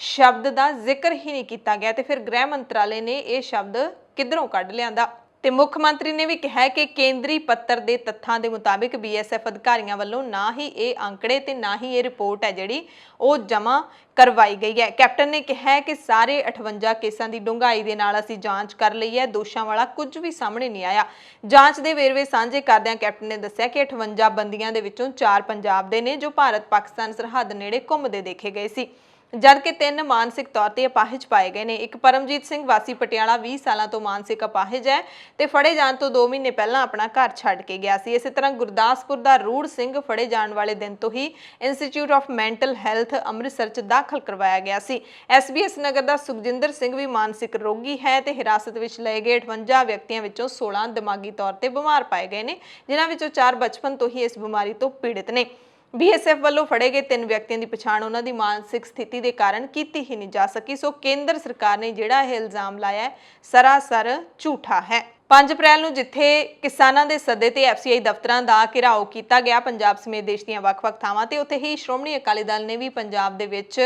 ਸ਼ਬਦ ਦਾ ਜ਼ਿਕਰ ਹੀ ਨਹੀਂ ਕੀਤਾ ਗਿਆ ਤੇ ਫਿਰ ਗ੍ਰਹਿ ਮੰਤਰਾਲੇ ਨੇ ਇਹ ਸ਼ਬਦ ਕਿੱਧਰੋਂ ਕੱਢ ਲਿਆਂਦਾ। ਤੇ ਮੁੱਖ ਮੰਤਰੀ ਨੇ ਵੀ ਕਿਹਾ ਕਿ ਕੇਂਦਰੀ ਪੱਤਰ ਦੇ ਤੱਥਾਂ ਦੇ ਮੁਤਾਬਿਕ BSF ਅਧਿਕਾਰੀਆਂ ਵੱਲੋਂ ਨਾ ਹੀ ਇਹ ਅੰਕੜੇ ਤੇ ਨਾ ਹੀ ਇਹ ਰਿਪੋਰਟ ਹੈ ਜਿਹੜੀ ਉਹ ਜਮ੍ਹਾਂ ਕਰਵਾਈ ਗਈ ਹੈ। ਕੈਪਟਨ ਨੇ ਕਿਹਾ ਕਿ ਸਾਰੇ 58 ਕੇਸਾਂ ਦੀ ਡੂੰਘਾਈ ਦੇ ਨਾਲ ਅਸੀਂ ਜਾਂਚ ਕਰ ਲਈ ਹੈ, ਦੋਸ਼ਾਂ ਵਾਲਾ ਕੁਝ ਵੀ ਸਾਹਮਣੇ ਨਹੀਂ ਆਇਆ। ਜਾਂਚ ਦੇ ਵੇਰਵੇ ਸਾਂਝੇ ਕਰਦਿਆਂ ਕੈਪਟਨ ਨੇ ਦੱਸਿਆ ਕਿ 58 ਬੰਦੀਆਂ ਦੇ ਵਿੱਚੋਂ 4 ਪੰਜਾਬ ਦੇ ਨੇ ਜੋ ਭਾਰਤ ਪਾਕਿਸਤਾਨ ਸਰਹੱਦ ਨੇੜੇ ਘੁੰਮਦੇ ਦੇਖੇ ਗਏ ਸੀ, ਜਦਕਿ 3 ਮਾਨਸਿਕ ਤੌਰ ਤੇ ਅਪਾਹਿਜ ਪਾਏ ਗਏ ਨੇ। ਇੱਕ ਪਰਮਜੀਤ ਸਿੰਘ ਵਾਸੀ ਪਟਿਆਲਾ 20 ਸਾਲਾਂ ਤੋਂ ਮਾਨਸਿਕ ਅਪਾਹਿਜ ਹੈ ਤੇ ਫੜੇ ਜਾਣ ਤੋਂ 2 ਮਹੀਨੇ ਪਹਿਲਾਂ ਆਪਣਾ ਘਰ ਛੱਡ ਕੇ ਗਿਆ ਸੀ। ਇਸੇ ਤਰ੍ਹਾਂ ਗੁਰਦਾਸਪੁਰ ਦਾ ਰੂੜ ਸਿੰਘ ਫੜੇ ਜਾਣ ਵਾਲੇ ਦਿਨ ਤੋਂ ਹੀ institute of mental health Amritsar 'ਚ ਦਾਖਲ ਕਰਵਾਇਆ ਗਿਆ ਸੀ। SBS ਨਗਰ ਦਾ ਸੁਖਜਿੰਦਰ ਸਿੰਘ ਵੀ ਮਾਨਸਿਕ ਰੋਗੀ ਹੈ ਤੇ ਹਿਰਾਸਤ ਵਿੱਚ ਲਏ ਗਏ 58 ਵਿਅਕਤੀਆਂ ਵਿੱਚੋਂ 16 ਦਿਮਾਗੀ ਤੌਰ ਤੇ ਬਿਮਾਰ ਪਾਏ ਗਏ ਨੇ, ਜਿਨ੍ਹਾਂ ਵਿੱਚੋਂ 4 ਬਚਪਨ ਤੋਂ ਹੀ ਇਸ ਬਿਮਾਰੀ ਤੋਂ ਪੀੜਿਤ ਨੇ। BSF ਵੱਲੋਂ ਫੜੇ ਗਏ 3 ਵਿਅਕਤੀਆਂ ਦੀ ਪਛਾਣ ਉਹਨਾਂ ਦੀ ਮਾਨਸਿਕ ਸਥਿਤੀ ਦੇ ਕਾਰਨ ਕੀਤੀ ਹੀ ਨਹੀਂ ਜਾ ਸਕੀ। ਸੋ ਕੇਂਦਰ ਸਰਕਾਰ ਨੇ ਜਿਹੜਾ ਇਹ ਇਲਜ਼ਾਮ ਲਾਇਆ ਹੈ ਸਰਾਸਰ ਝੂਠਾ ਹੈ। 5 ਅਪ੍ਰੈਲ ਨੂੰ ਜਿੱਥੇ ਕਿਸਾਨਾਂ ਦੇ ਸੱਦੇ ਤੇ FCI ਦਫ਼ਤਰਾਂ ਦਾ ਘਿਰਾਓ ਕੀਤਾ ਗਿਆ ਪੰਜਾਬ ਸਮੇਤ ਦੇਸ਼ ਦੀਆਂ ਵੱਖ-ਵੱਖ ਥਾਵਾਂ ਤੇ, ਉੱਥੇ ਹੀ ਸ਼੍ਰੋਮਣੀ ਅਕਾਲੀ ਦਲ ਨੇ ਵੀ ਪੰਜਾਬ ਦੇ ਵਿੱਚ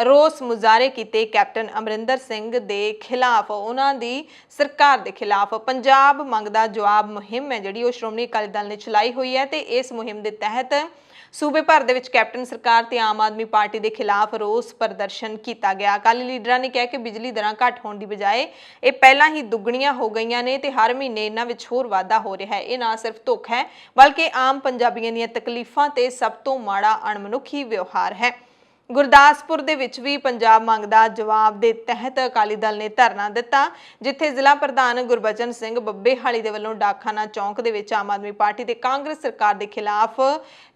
ਰੋਸ ਮੁਜ਼ਾਹਰੇ ਕੀਤੇ ਕੈਪਟਨ ਅਮਰਿੰਦਰ ਸਿੰਘ ਦੇ ਖਿਲਾਫ, ਉਹਨਾਂ ਦੀ ਸਰਕਾਰ ਦੇ ਖਿਲਾਫ। ਪੰਜਾਬ ਮੰਗਦਾ ਜਵਾਬ ਮੁਹਿੰਮ ਹੈ ਜਿਹੜੀ ਉਹ ਸ਼੍ਰੋਮਣੀ ਅਕਾਲੀ ਦਲ ਨੇ ਚਲਾਈ ਹੋਈ ਹੈ ਤੇ ਇਸ ਮੁਹਿੰਮ ਦੇ ਤਹਿਤ ਸੂਬੇ ਭਰ ਦੇ ਵਿੱਚ ਕੈਪਟਨ ਸਰਕਾਰ ਤੇ ਆਮ ਆਦਮੀ ਪਾਰਟੀ ਦੇ ਖਿਲਾਫ ਰੋਸ ਪ੍ਰਦਰਸ਼ਨ ਕੀਤਾ ਗਿਆ। ਅਕਾਲੀ ਲੀਡਰਾਂ ਨੇ ਕਿਹਾ ਕਿ ਬਿਜਲੀ ਦਰਾਂ ਘੱਟ ਹੋਣ ਦੀ ਬਜਾਏ ਇਹ ਪਹਿਲਾਂ ਹੀ ਦੁੱਗਣੀਆਂ ਹੋ ਗਈਆਂ ਨੇ ਤੇ ਹਰ ਮਹੀਨੇ ਇਹਨਾਂ ਵਿੱਚ ਹੋਰ ਵਾਧਾ ਹੋ ਰਿਹਾ ਹੈ। ਇਹ ਨਾ ਸਿਰਫ ਧੋਖਾ ਹੈ ਬਲਕਿ ਆਮ ਪੰਜਾਬੀਆਂ ਦੀਆਂ ਤਕਲੀਫਾਂ ਤੇ ਸਭ ਤੋਂ ਮਾੜਾ ਅਣਮਨੁੱਖੀ ਵਿਵਹਾਰ ਹੈ। ਗੁਰਦਾਸਪੁਰ ਦੇ ਵਿੱਚ ਵੀ ਪੰਜਾਬ ਮੰਗਦਾ ਜਵਾਬ ਦੇ ਤਹਿਤ ਅਕਾਲੀ ਦਲ ਨੇ ਧਰਨਾ ਦਿੱਤਾ, ਜਿੱਥੇ ਜ਼ਿਲ੍ਹਾ ਪ੍ਰਧਾਨ ਗੁਰਬਚਨ ਸਿੰਘ ਬੱਬੇਹਾਲੀ ਦੇ ਵੱਲੋਂ ਡਾਕਖਾਨਾ ਚੌਂਕ ਦੇ ਵਿੱਚ ਆਮ ਆਦਮੀ ਪਾਰਟੀ ਤੇ ਕਾਂਗਰਸ ਸਰਕਾਰ ਦੇ ਖਿਲਾਫ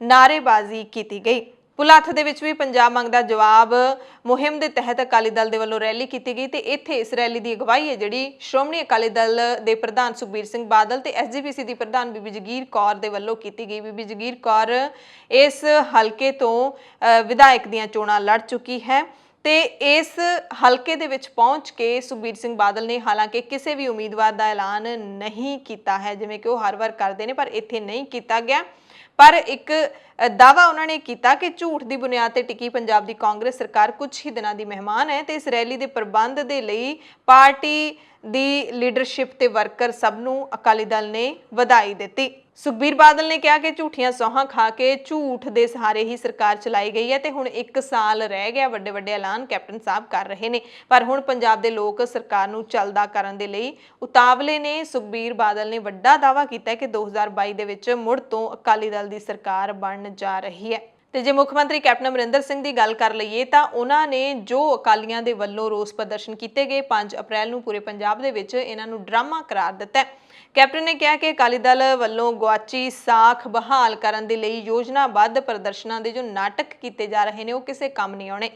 ਨਾਅਰੇਬਾਜ਼ੀ ਕੀਤੀ ਗਈ। ਪੁਲਾਥ ਦੇ ਵਿੱਚ ਵੀ ਪੰਜਾਬ ਮੰਗਦਾ ਜਵਾਬ ਮੁਹਿੰਮ ਦੇ ਤਹਿਤ ਅਕਾਲੀ ਦਲ ਦੇ ਵੱਲੋਂ ਰੈਲੀ ਕੀਤੀ ਗਈ ਤੇ ਇੱਥੇ ਇਸ ਰੈਲੀ ਦੀ ਅਗਵਾਈ ਹੈ ਜਿਹੜੀ ਸ਼੍ਰੋਮਣੀ ਅਕਾਲੀ ਦਲ ਦੇ ਪ੍ਰਧਾਨ ਸੁਖਬੀਰ ਸਿੰਘ ਬਾਦਲ ਤੇ SGPC ਦੀ ਪ੍ਰਧਾਨ ਬੀਬੀ ਜਗੀਰ ਕੌਰ ਦੇ ਵੱਲੋਂ ਕੀਤੀ ਗਈ। ਬੀਬੀ ਜਗੀਰ ਕੌਰ ਇਸ ਹਲਕੇ ਤੋਂ ਵਿਧਾਇਕ ਦੀਆਂ ਚੋਣਾਂ ਲੜ ਚੁੱਕੀ ਹੈ ਤੇ ਇਸ ਹਲਕੇ ਦੇ ਵਿੱਚ ਪਹੁੰਚ ਕੇ ਸੁਖਬੀਰ ਸਿੰਘ ਬਾਦਲ ਨੇ ਹਾਲਾਂਕਿ ਕਿਸੇ ਵੀ ਉਮੀਦਵਾਰ ਦਾ ਐਲਾਨ ਨਹੀਂ ਕੀਤਾ ਹੈ ਜਿਵੇਂ ਕਿ ਉਹ ਹਰ ਵਾਰ ਕਰਦੇ ਨੇ, ਪਰ ਇੱਥੇ ਨਹੀਂ ਕੀਤਾ ਗਿਆ। ਪਰ ਇੱਕ ਦਾਅਵਾ ਉਹਨਾਂ ਨੇ ਕੀਤਾ ਕਿ ਝੂਠ ਦੀ ਬੁਨਿਆਦ ਤੇ ਟਿਕੀ ਪੰਜਾਬ ਦੀ ਕਾਂਗਰਸ ਸਰਕਾਰ ਕੁਝ ਹੀ ਦਿਨਾਂ ਦੀ ਮਹਿਮਾਨ ਹੈ ਤੇ ਇਸ ਰੈਲੀ ਦੇ ਪ੍ਰਬੰਧ ਦੇ ਲਈ ਪਾਰਟੀ ਦੀ ਲੀਡਰਸ਼ਿਪ ਤੇ ਵਰਕਰ ਸਭ ਨੂੰ ਅਕਾਲੀ ਦਲ ਨੇ ਵਧਾਈ ਦਿੱਤੀ। ਸੁਖਬੀਰ ਬਾਦਲ ਨੇ ਕਿਹਾ ਕਿ ਝੂਠੀਆਂ ਸੌਹਾਂ ਖਾ ਕੇ ਝੂਠ ਦੇ ਸਹਾਰੇ ਹੀ ਸਰਕਾਰ ਚਲਾਈ ਗਈ ਹੈ ਤੇ ਹੁਣ 1 ਸਾਲ ਰਹਿ ਗਿਆ, ਵੱਡੇ ਵੱਡੇ ਐਲਾਨ ਕੈਪਟਨ ਸਾਹਿਬ ਕਰ ਰਹੇ ਨੇ, ਪਰ ਹੁਣ ਪੰਜਾਬ ਦੇ ਲੋਕ ਸਰਕਾਰ ਨੂੰ ਚੱਲਦਾ ਕਰਨ ਦੇ ਲਈ ਉਤਾਵਲੇ ਨੇ। ਸੁਖਬੀਰ ਬਾਦਲ ਨੇ ਵੱਡਾ ਦਾਅਵਾ ਕੀਤਾ ਕਿ 2022 ਦੇ ਵਿੱਚ ਮੁੜ ਤੋਂ ਅਕਾਲੀ ਦਲ ਦੀ ਸਰਕਾਰ ਬਣਨ ਜਾ ਰਹੀ ਹੈ। ਤੇ ਜੇ ਮੁੱਖ ਮੰਤਰੀ ਕੈਪਟਨ ਅਮਰਿੰਦਰ ਸਿੰਘ ਦੀ ਗੱਲ ਕਰ ਲਈਏ ਤਾਂ ਉਹਨਾਂ ਨੇ ਜੋ ਅਕਾਲੀਆਂ ਦੇ ਵੱਲੋਂ ਰੋਸ ਪ੍ਰਦਰਸ਼ਨ ਕੀਤੇ ਗਏ 5 ਅਪ੍ਰੈਲ ਨੂੰ ਪੂਰੇ ਪੰਜਾਬ ਦੇ ਵਿੱਚ ਇਹਨਾਂ ਨੂੰ ਡਰਾਮਾ ਕਰਾਰ ਦਿੱਤਾ। ਕੈਪਟਨ ਨੇ ਕਿਹਾ ਕਿ ਅਕਾਲੀ ਦਲ ਵੱਲੋਂ ਗੁਆਚੀ ਸਾਖ ਬਹਾਲ ਕਰਨ ਦੇ ਲਈ ਯੋਜਨਾਬੱਧ ਪ੍ਰਦਰਸ਼ਨਾਂ ਦੇ ਜੋ ਨਾਟਕ ਕੀਤੇ ਜਾ ਰਹੇ ਨੇ ਉਹ ਕਿਸੇ ਕੰਮ ਨਹੀਂ ਆਉਣੇ।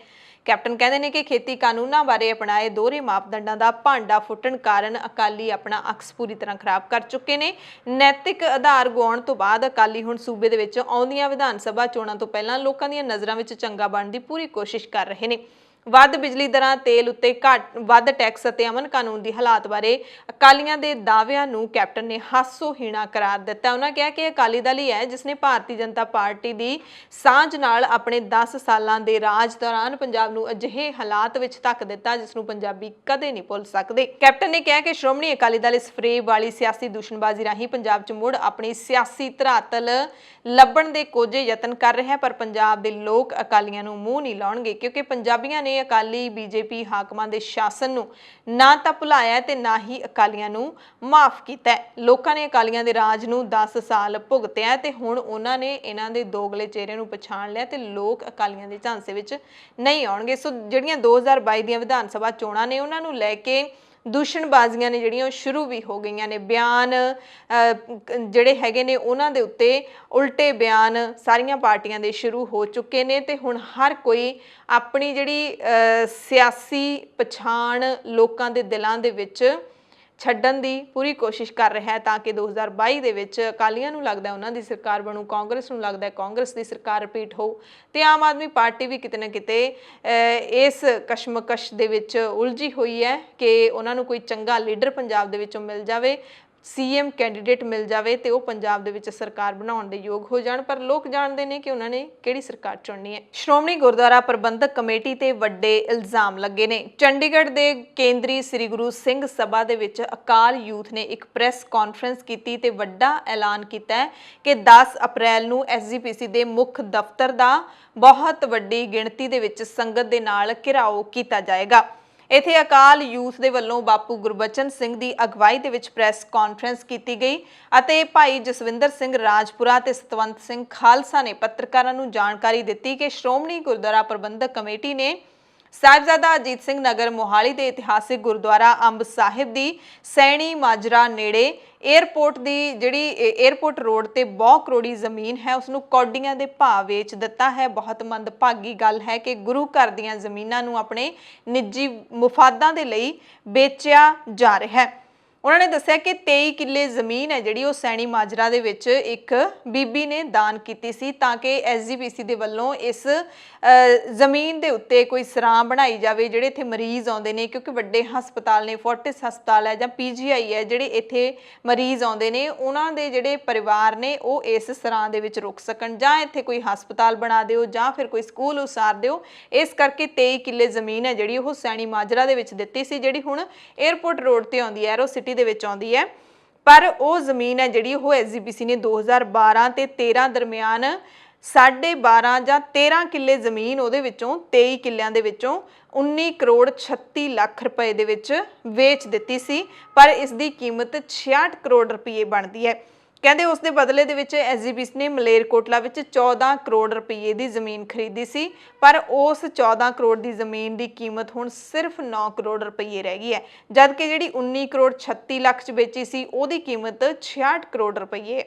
ਕੈਪਟਨ ਕਹਿੰਦੇ ਨੇ ਕਿ ਖੇਤੀ ਕਾਨੂੰਨਾਂ ਬਾਰੇ ਅਪਣਾਏ ਦੋਹਰੇ ਮਾਪਦੰਡਾਂ ਦਾ ਭਾਂਡਾ ਫੁੱਟਣ ਕਾਰਨ ਅਕਾਲੀ ਆਪਣਾ ਅਕਸ ਪੂਰੀ ਤਰ੍ਹਾਂ ਖਰਾਬ ਕਰ ਚੁੱਕੇ ਨੇ। ਨੈਤਿਕ ਆਧਾਰ ਗੁਆਉਣ ਤੋਂ ਬਾਅਦ ਅਕਾਲੀ ਹੁਣ ਸੂਬੇ ਦੇ ਵਿੱਚ ਆਉਂਦੀਆਂ ਵਿਧਾਨ ਸਭਾ ਚੋਣਾਂ ਤੋਂ ਪਹਿਲਾਂ ਲੋਕਾਂ ਦੀਆਂ ਨਜ਼ਰਾਂ ਵਿੱਚ ਚੰਗਾ ਬਣਨ ਦੀ ਪੂਰੀ ਕੋਸ਼ਿਸ਼ ਕਰ ਰਹੇ ਨੇ। ਵੱਧ ਬਿਜਲੀ ਦਰਾਂ, ਤੇਲ ਉੱਤੇ ਵੱਧ ਟੈਕਸ ਅਤੇ ਅਮਨ ਕਾਨੂੰਨ ਦੀ ਹਾਲਾਤ ਬਾਰੇ ਅਕਾਲੀਆਂ ਦੇ ਦਾਅਵਿਆਂ ਨੂੰ ਕੈਪਟਨ ਨੇ ਹਾਸੋਹੀਣਾ ਕਰਾਰ ਦਿੱਤਾ। ਉਹਨਾਂ ਕਿਹਾ ਕਿ ਅਕਾਲੀ ਦਲ ਹੀ ਹੈ ਜਿਸ ਨੇ ਭਾਰਤੀ ਜਨਤਾ ਪਾਰਟੀ ਦੀ ਸਾਂਝ ਨਾਲ ਆਪਣੇ 10 ਸਾਲਾਂ ਦੇ ਰਾਜ ਦੌਰਾਨ ਪੰਜਾਬ ਨੂੰ ਅਜਿਹੇ ਹਾਲਾਤ ਵਿੱਚ ਧੱਕ ਦਿੱਤਾ ਜਿਸ ਨੂੰ ਪੰਜਾਬੀ ਕਦੇ ਨਹੀਂ ਭੁੱਲ ਸਕਦੇ। ਕੈਪਟਨ ਨੇ ਕਿਹਾ ਕਿ ਸ਼੍ਰੋਮਣੀ ਅਕਾਲੀ ਦਲ ਇਸ ਫਰੇਬ ਵਾਲੀ ਸਿਆਸੀ ਦੂਸ਼ਣਬਾਜ਼ੀ ਰਾਹੀਂ ਪੰਜਾਬ 'ਚ ਮੁੜ ਆਪਣੀ ਸਿਆਸੀ ਧਰਾਤਲ ਲੱਭਣ ਦੇ ਕੋਝੇ ਯਤਨ ਕਰ ਰਿਹਾ ਹੈ, ਪਰ ਪੰਜਾਬ ਦੇ ਲੋਕ ਅਕਾਲੀਆਂ ਨੂੰ ਮੂੰਹ ਨਹੀਂ ਲਾਉਣਗੇ ਕਿਉਂਕਿ ਪੰਜਾਬੀਆਂ ਨੇ ਅਕਾਲੀ ਬੀਜੇਪੀ ਹਾਕਮਾਂ ਦੇ ਸ਼ਾਸਨ ਨੂੰ ਨਾ ਤਾਂ ਭੁਲਾਇਆ ਤੇ ਨਾ ਹੀ ਅਕਾਲੀਆਂ ਨੂੰ ਮਾਫ ਕੀਤਾ। ਲੋਕਾਂ ਨੇ ਅਕਾਲੀਆਂ ਦੇ ਰਾਜ ਨੂੰ 10 ਸਾਲ ਭੁਗਤਿਆ ਤੇ ਹੁਣ ਉਹਨਾਂ ਨੇ ਇਹਨਾਂ ਦੇ ਦੋਗਲੇ ਚਿਹਰੇ ਨੂੰ ਪਛਾਣ ਲਿਆ ਤੇ ਲੋਕ ਅਕਾਲੀਆਂ ਦੇ ਝਾਂਸੇ ਵਿੱਚ ਨਹੀਂ ਆਉਣਗੇ। ਸੋ ਜਿਹੜੀਆਂ 2022 ਦੀਆਂ ਵਿਧਾਨ ਸਭਾ ਚੋਣਾਂ ਨੇ ਉਹਨਾਂ ਨੂੰ ਲੈ ਕੇ ਦੂਸ਼ਣਬਾਜ਼ੀਆਂ ਨੇ ਜਿਹੜੀਆਂ ਉਹ ਸ਼ੁਰੂ ਵੀ ਹੋ ਗਈਆਂ ਨੇ। ਬਿਆਨ ਜਿਹੜੇ ਹੈਗੇ ਨੇ ਉਹਨਾਂ ਦੇ ਉੱਤੇ ਉਲਟੇ ਬਿਆਨ ਸਾਰੀਆਂ ਪਾਰਟੀਆਂ ਦੇ ਸ਼ੁਰੂ ਹੋ ਚੁੱਕੇ ਨੇ ਤੇ ਹੁਣ ਹਰ ਕੋਈ ਆਪਣੀ ਜਿਹੜੀ ਸਿਆਸੀ ਪਛਾਣ ਲੋਕਾਂ ਦੇ ਦਿਲਾਂ ਦੇ ਵਿੱਚ ਛੱਡਣ ਦੀ ਪੂਰੀ ਕੋਸ਼ਿਸ਼ ਕਰ ਰਿਹਾ ਹੈ ਤਾਂ ਕਿ 2022 ਦੇ ਵਿੱਚ ਅਕਾਲੀਆਂ ਨੂੰ ਲੱਗਦਾ ਉਹਨਾਂ ਦੀ ਸਰਕਾਰ ਬਣੂ, ਕਾਂਗਰਸ ਨੂੰ ਲੱਗਦਾ ਕਾਂਗਰਸ ਦੀ ਸਰਕਾਰ ਰਿਪੀਟ ਹੋਊ ਤੇ ਆਮ ਆਦਮੀ ਪਾਰਟੀ ਵੀ ਕਿਤੇ ਨਾ ਕਿਤੇ ਇਸ ਕਸ਼ਮਕਸ਼ ਦੇ ਵਿੱਚ ਉਲਝੀ ਹੋਈ ਹੈ ਕਿ ਉਹਨਾਂ ਨੂੰ ਕੋਈ ਚੰਗਾ ਲੀਡਰ ਪੰਜਾਬ ਦੇ ਵਿੱਚੋਂ ਮਿਲ ਜਾਵੇ, ਸੀਐਮ ਕੈਂਡੀਡੇਟ ਮਿਲ ਜਾਵੇ ਤੇ ਉਹ ਪੰਜਾਬ ਦੇ ਵਿੱਚ ਸਰਕਾਰ ਬਣਾਉਣ ਦੇ ਯੋਗ ਹੋ ਜਾਣ, ਪਰ ਲੋਕ ਜਾਣਦੇ ਨੇ ਕਿ ਉਹਨਾਂ ਨੇ ਕਿਹੜੀ ਸਰਕਾਰ ਚੁਣਨੀ ਹੈ। ਸ਼੍ਰੋਮਣੀ ਗੁਰਦੁਆਰਾ ਪ੍ਰਬੰਧਕ ਕਮੇਟੀ ਤੇ ਵੱਡੇ ਇਲਜ਼ਾਮ ਲੱਗੇ ਨੇ। ਚੰਡੀਗੜ੍ਹ ਦੇ ਕੇਂਦਰੀ ਸ੍ਰੀ ਗੁਰੂ ਸਿੰਘ ਸਭਾ ਦੇ ਵਿੱਚ ਅਕਾਲ ਯੂਥ ਨੇ ਇੱਕ ਪ੍ਰੈਸ ਕਾਨਫਰੰਸ ਕੀਤੀ ਤੇ ਵੱਡਾ ਐਲਾਨ ਕੀਤਾ ਹੈ ਕਿ 10 ਅਪ੍ਰੈਲ ਨੂੰ ਐਸਜੀਪੀਸੀ ਦੇ ਮੁੱਖ ਦਫ਼ਤਰ ਦਾ ਬਹੁਤ ਵੱਡੀ ਗਿਣਤੀ ਦੇ ਵਿੱਚ ਸੰਗਤ ਦੇ ਨਾਲ ਘਿਰਾਓ ਕੀਤਾ ਜਾਏਗਾ। ਇੱਥੇ ਅਕਾਲ ਯੂਥ ਦੇ ਵੱਲੋਂ ਬਾਪੂ ਗੁਰਬਚਨ ਸਿੰਘ ਦੀ ਅਗਵਾਈ ਦੇ ਵਿੱਚ ਪ੍ਰੈਸ ਕਾਨਫਰੰਸ ਕੀਤੀ ਗਈ ਅਤੇ ਭਾਈ ਜਸਵਿੰਦਰ ਸਿੰਘ ਰਾਜਪੁਰਾ ਤੇ ਸਤਵੰਤ ਸਿੰਘ ਖਾਲਸਾ ਨੇ ਪੱਤਰਕਾਰਾਂ ਨੂੰ ਜਾਣਕਾਰੀ ਦਿੱਤੀ ਕਿ ਸ਼੍ਰੋਮਣੀ ਗੁਰਦੁਆਰਾ ਪ੍ਰਬੰਧਕ ਕਮੇਟੀ ਨੇ ਸਾਹਿਬਜ਼ਾਦਾ ਅਜੀਤ ਸਿੰਘ ਨਗਰ ਮੋਹਾਲੀ ਦੇ ਇਤਿਹਾਸਿਕ ਗੁਰਦੁਆਰਾ ਅੰਬ ਸਾਹਿਬ ਦੀ ਸੈਣੀ ਮਾਜਰਾ ਨੇੜੇ ਏਅਰਪੋਰਟ ਰੋਡ ਤੇ ਬਹੁ ਕਰੋੜੀ ਜ਼ਮੀਨ ਹੈ ਉਸ ਨੂੰ ਕੌਡੀਆਂ ਦੇ ਭਾਅ ਵੇਚ ਦਿੱਤਾ ਹੈ। ਬਹੁਤ ਮੰਦਭਾਗੀ ਗੱਲ ਹੈ ਕਿ ਗੁਰੂ ਘਰ ਦੀਆਂ ਜ਼ਮੀਨਾਂ ਨੂੰ ਆਪਣੇ ਨਿੱਜੀ ਮੁਫਾਦਾਂ ਦੇ ਲਈ ਵੇਚਿਆ ਜਾ ਰਿਹਾ ਹੈ। ਉਹਨਾਂ ਨੇ ਦੱਸਿਆ ਕਿ 23 ਕਿੱਲੇ ਜ਼ਮੀਨ ਹੈ ਜਿਹੜੀ ਉਹ ਸੈਣੀ ਮਾਜਰਾ ਦੇ ਵਿੱਚ ਇੱਕ ਬੀਬੀ ਨੇ ਦਾਨ ਕੀਤੀ ਸੀ ਤਾਂ ਕਿ ਐਸਜੀਪੀਸੀ ਦੇ ਵੱਲੋਂ ਇਸ ਜ਼ਮੀਨ ਦੇ ਉੱਤੇ ਕੋਈ ਸਰਾਂ ਬਣਾਈ ਜਾਵੇ। ਜਿਹੜੇ ਇੱਥੇ ਮਰੀਜ਼ ਆਉਂਦੇ ਨੇ ਕਿਉਂਕਿ ਵੱਡੇ ਹਸਪਤਾਲ ਨੇ, ਫੋਰਟਿਸ ਹਸਪਤਾਲ ਹੈ ਜਾਂ ਪੀਜੀਆਈ ਹੈ, ਜਿਹੜੇ ਇੱਥੇ ਮਰੀਜ਼ ਆਉਂਦੇ ਨੇ ਉਹਨਾਂ ਦੇ ਜਿਹੜੇ ਪਰਿਵਾਰ ਨੇ ਉਹ ਇਸ ਸਰਾਂ ਦੇ ਵਿੱਚ ਰੁਕ ਸਕਣ ਜਾਂ ਇੱਥੇ ਕੋਈ ਹਸਪਤਾਲ ਬਣਾ ਦਿਓ ਜਾਂ ਫਿਰ ਕੋਈ ਸਕੂਲ ਉਸਾਰ ਦਿਓ। ਇਸ ਕਰਕੇ 23 ਕਿੱਲੇ ਜ਼ਮੀਨ ਹੈ ਜਿਹੜੀ ਉਹ ਸੈਣੀ ਮਾਜਰਾ ਦੇ ਵਿੱਚ ਦਿੱਤੀ ਸੀ, ਜਿਹੜੀ ਹੁਣ ਏਅਰਪੋਰਟ ਰੋਡ ਤੇ ਆਉਂਦੀ ਹੈ, ਐਰੋ ਸਿਟੀ ਦੇ ਵਿੱਚ ਆਉਂਦੀ ਹੈ। ਪਰ ਉਹ ਜ਼ਮੀਨ ਹੈ ਜਿਹੜੀ ਉਹ ਐਸਜੀਪੀਸੀ ਨੇ 2012 ਤੇ 13 ਦਰਮਿਆਨ 12.5 ਜਾਂ 13 ਕਿੱਲੇ ਜ਼ਮੀਨ ਉਹਦੇ ਵਿੱਚੋਂ 23 ਕਿੱਲਿਆਂ ਦੇ ਵਿੱਚੋਂ 19 ਕਰੋੜ 36 ਲੱਖ ਰੁਪਏ ਦੇ ਵਿੱਚ ਵੇਚ ਦਿੱਤੀ ਸੀ, ਪਰ ਇਸ ਦੀ ਕੀਮਤ 66 ਕਰੋੜ ਰੁਪਏ ਬਣਦੀ ਹੈ। ਕਹਿੰਦੇ ਉਸ ਦੇ ਬਦਲੇ ਦੇ ਵਿੱਚ ਐਸਜੀਪੀਸੀ ਨੇ ਮਲੇਰਕੋਟਲਾ ਵਿੱਚ 14 ਕਰੋੜ ਰੁਪਏ ਦੀ ਜ਼ਮੀਨ ਖਰੀਦੀ ਸੀ, ਪਰ ਉਸ 14 ਕਰੋੜ ਦੀ ਜ਼ਮੀਨ ਦੀ ਕੀਮਤ ਹੁਣ ਸਿਰਫ 9 ਕਰੋੜ ਰੁਪਏ ਰਹਿ ਗਈ ਹੈ, ਜਦਕਿ ਜਿਹੜੀ 19 ਕਰੋੜ 36 ਲੱਖ 'ਚ ਵੇਚੀ ਸੀ ਉਹਦੀ ਕੀਮਤ 66 ਕਰੋੜ ਰੁਪਏ ਹੈ।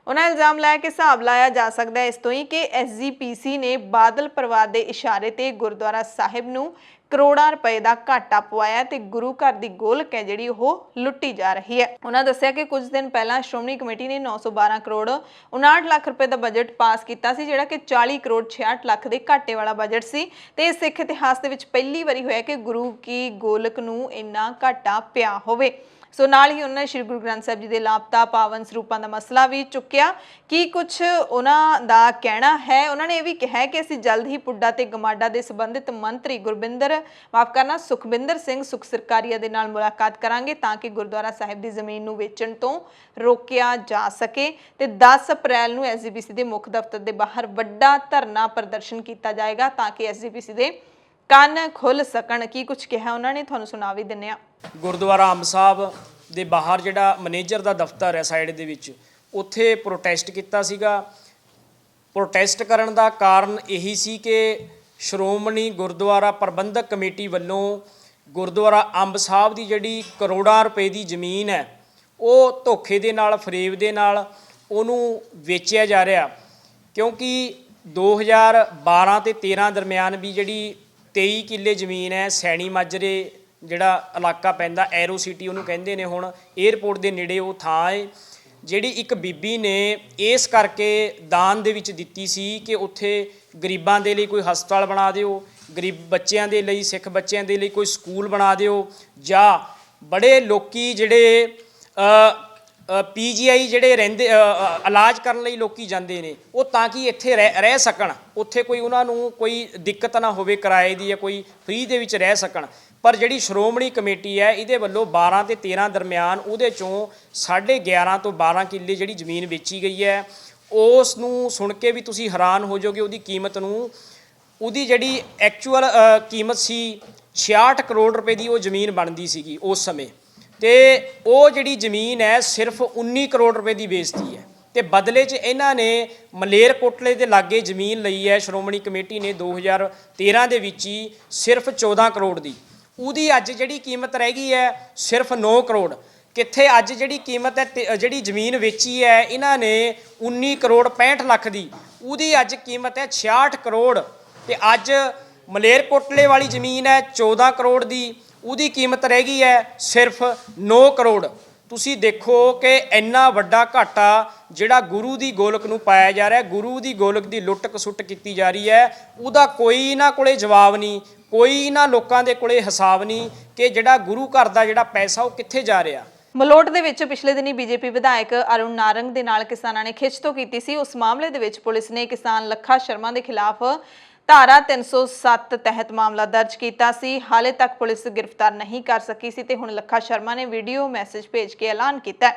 ਉਹਨਾਂ ਇਲਜ਼ਾਮ ਲਾਇਆ ਕਿ ਹਿਸਾਬ ਲਾਇਆ ਜਾ ਸਕਦਾ ਹੈ ਇਸ ਤੋਂ ਹੀ ਕਿ ਐਸਜੀਪੀਸੀ ਨੇ ਬਾਦਲ ਪਰਿਵਾਰ ਦੇ ਇਸ਼ਾਰੇ ਤੇ ਗੁਰਦੁਆਰਾ ਸਾਹਿਬ ਨੂੰ ਕਰੋੜਾਂ ਰੁਪਏ ਦਾ ਘਾਟਾ ਪਵਾਇਆ ਤੇ ਗੁਰੂ ਘਰ ਦੀ ਗੋਲਕ ਹੈ ਜਿਹੜੀ ਉਹ ਲੁੱਟੀ ਜਾ ਰਹੀ ਹੈ। ਉਹਨਾਂ ਦੱਸਿਆ ਕਿ ਕੁਝ ਦਿਨ ਪਹਿਲਾਂ ਸ਼੍ਰੋਮਣੀ ਕਮੇਟੀ ਨੇ 912 ਕਰੋੜ 59 ਲੱਖ ਰੁਪਏ ਦਾ ਬਜਟ ਪਾਸ ਕੀਤਾ ਸੀ, ਜਿਹੜਾ ਕਿ 40 ਕਰੋੜ 66 ਲੱਖ ਦੇ ਘਾਟੇ ਵਾਲਾ ਬਜਟ ਸੀ ਤੇ ਇਸ ਸਿੱਖ ਇਤਿਹਾਸ ਦੇ ਵਿੱਚ ਪਹਿਲੀ ਵਾਰੀ ਹੋਇਆ ਕਿ ਗੁਰੂ ਕੀ ਗੋਲਕ ਨੂੰ ਇੰਨਾ ਘਾਟਾ ਪਿਆ ਹੋਵੇ। ਸੋ ਨਾਲ ਹੀ ਉਹਨਾਂ ਨੇ ਸ਼੍ਰੀ ਗੁਰੂ ਗ੍ਰੰਥ ਸਾਹਿਬ ਜੀ ਦੇ ਲਾਪਤਾ ਪਾਵਨ ਸਰੂਪਾਂ ਦਾ ਮਸਲਾ ਵੀ ਚੁੱਕਿਆ। ਕੀ ਕੁਝ ਉਹਨਾਂ ਦਾ ਕਹਿਣਾ ਹੈ, ਉਹਨਾਂ ਨੇ ਇਹ ਵੀ ਕਿਹਾ ਕਿ ਅਸੀਂ ਜਲਦ ਹੀ ਪੁੱਡਾ ਤੇ ਗਮਾਡਾ ਦੇ ਸੰਬੰਧਿਤ ਮੰਤਰੀ ਸੁਖਬਿੰਦਰ ਸਿੰਘ ਸੁਖ ਸਰਕਾਰੀਆ ਦੇ ਨਾਲ ਮੁਲਾਕਾਤ ਕਰਾਂਗੇ ਤਾਂ ਕਿ ਗੁਰਦੁਆਰਾ ਸਾਹਿਬ ਦੀ ਜ਼ਮੀਨ ਨੂੰ ਵੇਚਣ ਤੋਂ ਰੋਕਿਆ ਜਾ ਸਕੇ ਤੇ 10 ਅਪ੍ਰੈਲ ਨੂੰ ਐਸਜੀਪੀਸੀ ਦੇ ਮੁੱਖ ਦਫ਼ਤਰ ਦੇ ਬਾਹਰ ਵੱਡਾ ਧਰਨਾ ਪ੍ਰਦਰਸ਼ਨ ਕੀਤਾ ਜਾਏਗਾ ਤਾਂ ਕਿ ਐਸਜੀਪੀਸੀ ਦੇ ਕੰਨ ਖੁੱਲ ਸਕਣ। ਕੀ ਕੁਝ ਕਿਹਾ ਉਹਨਾਂ ਨੇ ਤੁਹਾਨੂੰ ਸੁਣਾ ਵੀ ਦਿੰਨੇ ਆ। ਗੁਰਦੁਆਰਾ ਅੰਬ ਸਾਹਿਬ ਦੇ ਬਾਹਰ ਜਿਹੜਾ ਮੈਨੇਜਰ ਦਾ ਦਫ਼ਤਰ ਹੈ ਸਾਈਡ ਦੇ ਵਿੱਚ, ਉੱਥੇ ਪ੍ਰੋਟੈਸਟ ਕੀਤਾ ਸੀਗਾ। ਪ੍ਰੋਟੈਸਟ ਕਰਨ ਦਾ ਕਾਰਨ ਇਹੀ ਸੀ ਕਿ ਸ਼੍ਰੋਮਣੀ ਗੁਰਦੁਆਰਾ ਪ੍ਰਬੰਧਕ ਕਮੇਟੀ ਵੱਲੋਂ ਗੁਰਦੁਆਰਾ ਅੰਬ ਸਾਹਿਬ ਦੀ ਜਿਹੜੀ ਕਰੋੜਾਂ ਰੁਪਏ ਦੀ ਜ਼ਮੀਨ ਹੈ ਉਹ ਧੋਖੇ ਦੇ ਨਾਲ, ਫਰੇਬ ਦੇ ਨਾਲ ਉਹਨੂੰ ਵੇਚਿਆ ਜਾ ਰਿਹਾ, ਕਿਉਂਕਿ 2012 ਤੇ 13 ਦਰਮਿਆਨ ਵੀ ਜਿਹੜੀ 23 ਕਿੱਲੇ ਜ਼ਮੀਨ ਹੈ ਸੈਣੀ ਮਾਜਰੇ ਜਿਹੜਾ ਇਲਾਕਾ ਪੈਂਦਾ, ਐਰੋ ਸਿਟੀ ਉਹਨੂੰ ਕਹਿੰਦੇ ਨੇ, ਹੁਣ ਏਅਰਪੋਰਟ ਦੇ ਨੇੜੇ ਉਹ ਥਾਂ ਹੈ ਜਿਹੜੀ ਇੱਕ ਬੀਬੀ ਨੇ ਇਸ ਕਰਕੇ ਦਾਨ ਦੇ ਵਿੱਚ ਦਿੱਤੀ ਸੀ ਕਿ ਉੱਥੇ ਗਰੀਬਾਂ ਦੇ ਲਈ ਕੋਈ ਹਸਪਤਾਲ ਬਣਾ ਦਿਓ, ਗਰੀਬ ਬੱਚਿਆਂ ਦੇ ਲਈ, ਸਿੱਖ ਬੱਚਿਆਂ ਦੇ ਲਈ ਕੋਈ ਸਕੂਲ ਬਣਾ ਦਿਓ, ਜਾਂ ਬੜੇ ਲੋਕੀ ਜਿਹੜੇ PGI ਜਿਹੜੇ ਰਹਿੰਦੇ ਇਲਾਜ ਕਰਨ ਲਈ ਲੋਕੀ ਜਾਂਦੇ ਨੇ, ਉਹ ਤਾਂ ਕਿ ਇੱਥੇ ਰਹਿ ਸਕਣ, ਉੱਥੇ ਕੋਈ ਉਹਨਾਂ ਨੂੰ ਕੋਈ ਦਿੱਕਤ ਨਾ ਹੋਵੇ ਕਿਰਾਏ ਦੀ, ਜਾਂ ਕੋਈ ਫ੍ਰੀ ਦੇ ਵਿੱਚ ਰਹਿ ਸਕਣ। ਪਰ ਜਿਹੜੀ ਸ਼੍ਰੋਮਣੀ ਕਮੇਟੀ ਹੈ ਇਹਦੇ ਵੱਲੋਂ 12 ਤੇ 13 ਦਰਮਿਆਨ ਉਹਦੇ ਚੋਂ 11.5 ਤੋਂ 12 ਕਿੱਲੇ ਜਿਹੜੀ ਜ਼ਮੀਨ ਵੇਚੀ ਗਈ ਹੈ। ਉਸ ਨੂੰ ਸੁਣ ਕੇ ਵੀ ਤੁਸੀਂ ਹੈਰਾਨ ਹੋ ਜਾਓਗੇ, ਉਹਦੀ ਕੀਮਤ ਨੂੰ, ਉਹਦੀ ਜਿਹੜੀ ਐਕਚੁਅਲ ਕੀਮਤ ਸੀ 66 ਕਰੋੜ ਰੁਪਏ ਦੀ ਉਹ ਜ਼ਮੀਨ ਬਣਦੀ ਸੀਗੀ ਉਸ ਸਮੇਂ, ਤੇ ਉਹ ਜਿਹੜੀ ਜ਼ਮੀਨ ਹੈ ਸਿਰਫ 19 ਕਰੋੜ ਰੁਪਏ ਦੀ ਵੇਚਦੀ ਹੈ। ਤੇ ਬਦਲੇ 'ਚ ਇਹਨਾਂ ਨੇ ਮਲੇਰਕੋਟਲੇ ਦੇ ਲਾਗੇ ਜ਼ਮੀਨ ਲਈ ਹੈ ਸ਼੍ਰੋਮਣੀ ਕਮੇਟੀ ਨੇ 2013 ਦੇ ਵਿੱਚ ਹੀ ਸਿਰਫ 14 ਕਰੋੜ ਦੀ। ਉਹਦੀ ਅੱਜ ਜਿਹੜੀ ਕੀਮਤ ਰਹਿ ਗਈ ਹੈ ਸਿਰਫ 9 ਕਰੋੜ। ਕਿੱਥੇ ਅੱਜ ਜਿਹੜੀ ਕੀਮਤ ਹੈ, ਜਿਹੜੀ ਜ਼ਮੀਨ ਵੇਚੀ ਹੈ ਇਹਨਾਂ ਨੇ 19 ਕਰੋੜ 65 ਲੱਖ ਦੀ, ਉਹਦੀ ਅੱਜ ਕੀਮਤ ਹੈ 66 ਕਰੋੜ। ਤੇ ਅੱਜ ਮਲੇਰਕੋਟਲੇ ਵਾਲੀ ਜ਼ਮੀਨ ਹੈ 14 ਕਰੋੜ ਦੀ, ਉਹਦੀ ਕੀਮਤ ਰਹਿ ਗਈ ਹੈ ਸਿਰਫ 9 ਕਰੋੜ। ਤੁਸੀਂ ਦੇਖੋ ਕਿ ਇੰਨਾ ਵੱਡਾ ਘਾਟਾ ਜਿਹੜਾ ਗੁਰੂ ਦੀ ਗੋਲਕ ਨੂੰ ਪਾਇਆ ਜਾ ਰਿਹਾ, ਗੁਰੂ ਦੀ ਗੋਲਕ ਦੀ ਲੁੱਟ ਖਸੁੱਟ ਕੀਤੀ ਜਾ ਰਹੀ ਹੈ, ਉਹਦਾ ਕੋਈ ਇਹਨਾਂ ਕੋਲੇ ਜਵਾਬ ਨਹੀਂ, ਕੋਈ ਇਹਨਾਂ ਲੋਕਾਂ ਦੇ ਕੋਲੇ ਹਿਸਾਬ ਨਹੀਂ ਕਿ ਜਿਹੜਾ ਗੁਰੂ ਘਰ ਦਾ ਜਿਹੜਾ ਪੈਸਾ ਉਹ ਕਿੱਥੇ ਜਾ ਰਿਹਾ। ਮਲੋਟ ਦੇ ਵਿੱਚ ਪਿਛਲੇ ਦਿਨੀ ਬੀਜੇਪੀ ਵਿਧਾਇਕ ਅਰੁਣ ਨਾਰੰਗ ਦੇ ਨਾਲ ਕਿਸਾਨਾਂ ਨੇ ਖਿੱਚਤੋਂ ਕੀਤੀ ਸੀ। ਉਸ ਮਾਮਲੇ ਦੇ ਵਿੱਚ ਪੁਲਿਸ ਨੇ ਕਿਸਾਨ ਲੱਖਾ ਸ਼ਰਮਾ ਦੇ ਖਿਲਾਫ ਧਾਰਾ 307 ਤਹਿਤ ਮਾਮਲਾ ਦਰਜ ਕੀਤਾ ਸੀ। ਹਾਲੇ ਤੱਕ ਪੁਲਿਸ ਗ੍ਰਿਫਤਾਰ ਨਹੀਂ ਕਰ ਸਕੀ ਸੀ ਤੇ ਹੁਣ ਲੱਖਾ ਸ਼ਰਮਾ ਨੇ ਵੀਡੀਓ ਮੈਸੇਜ ਭੇਜ ਕੇ ਐਲਾਨ ਕੀਤਾ।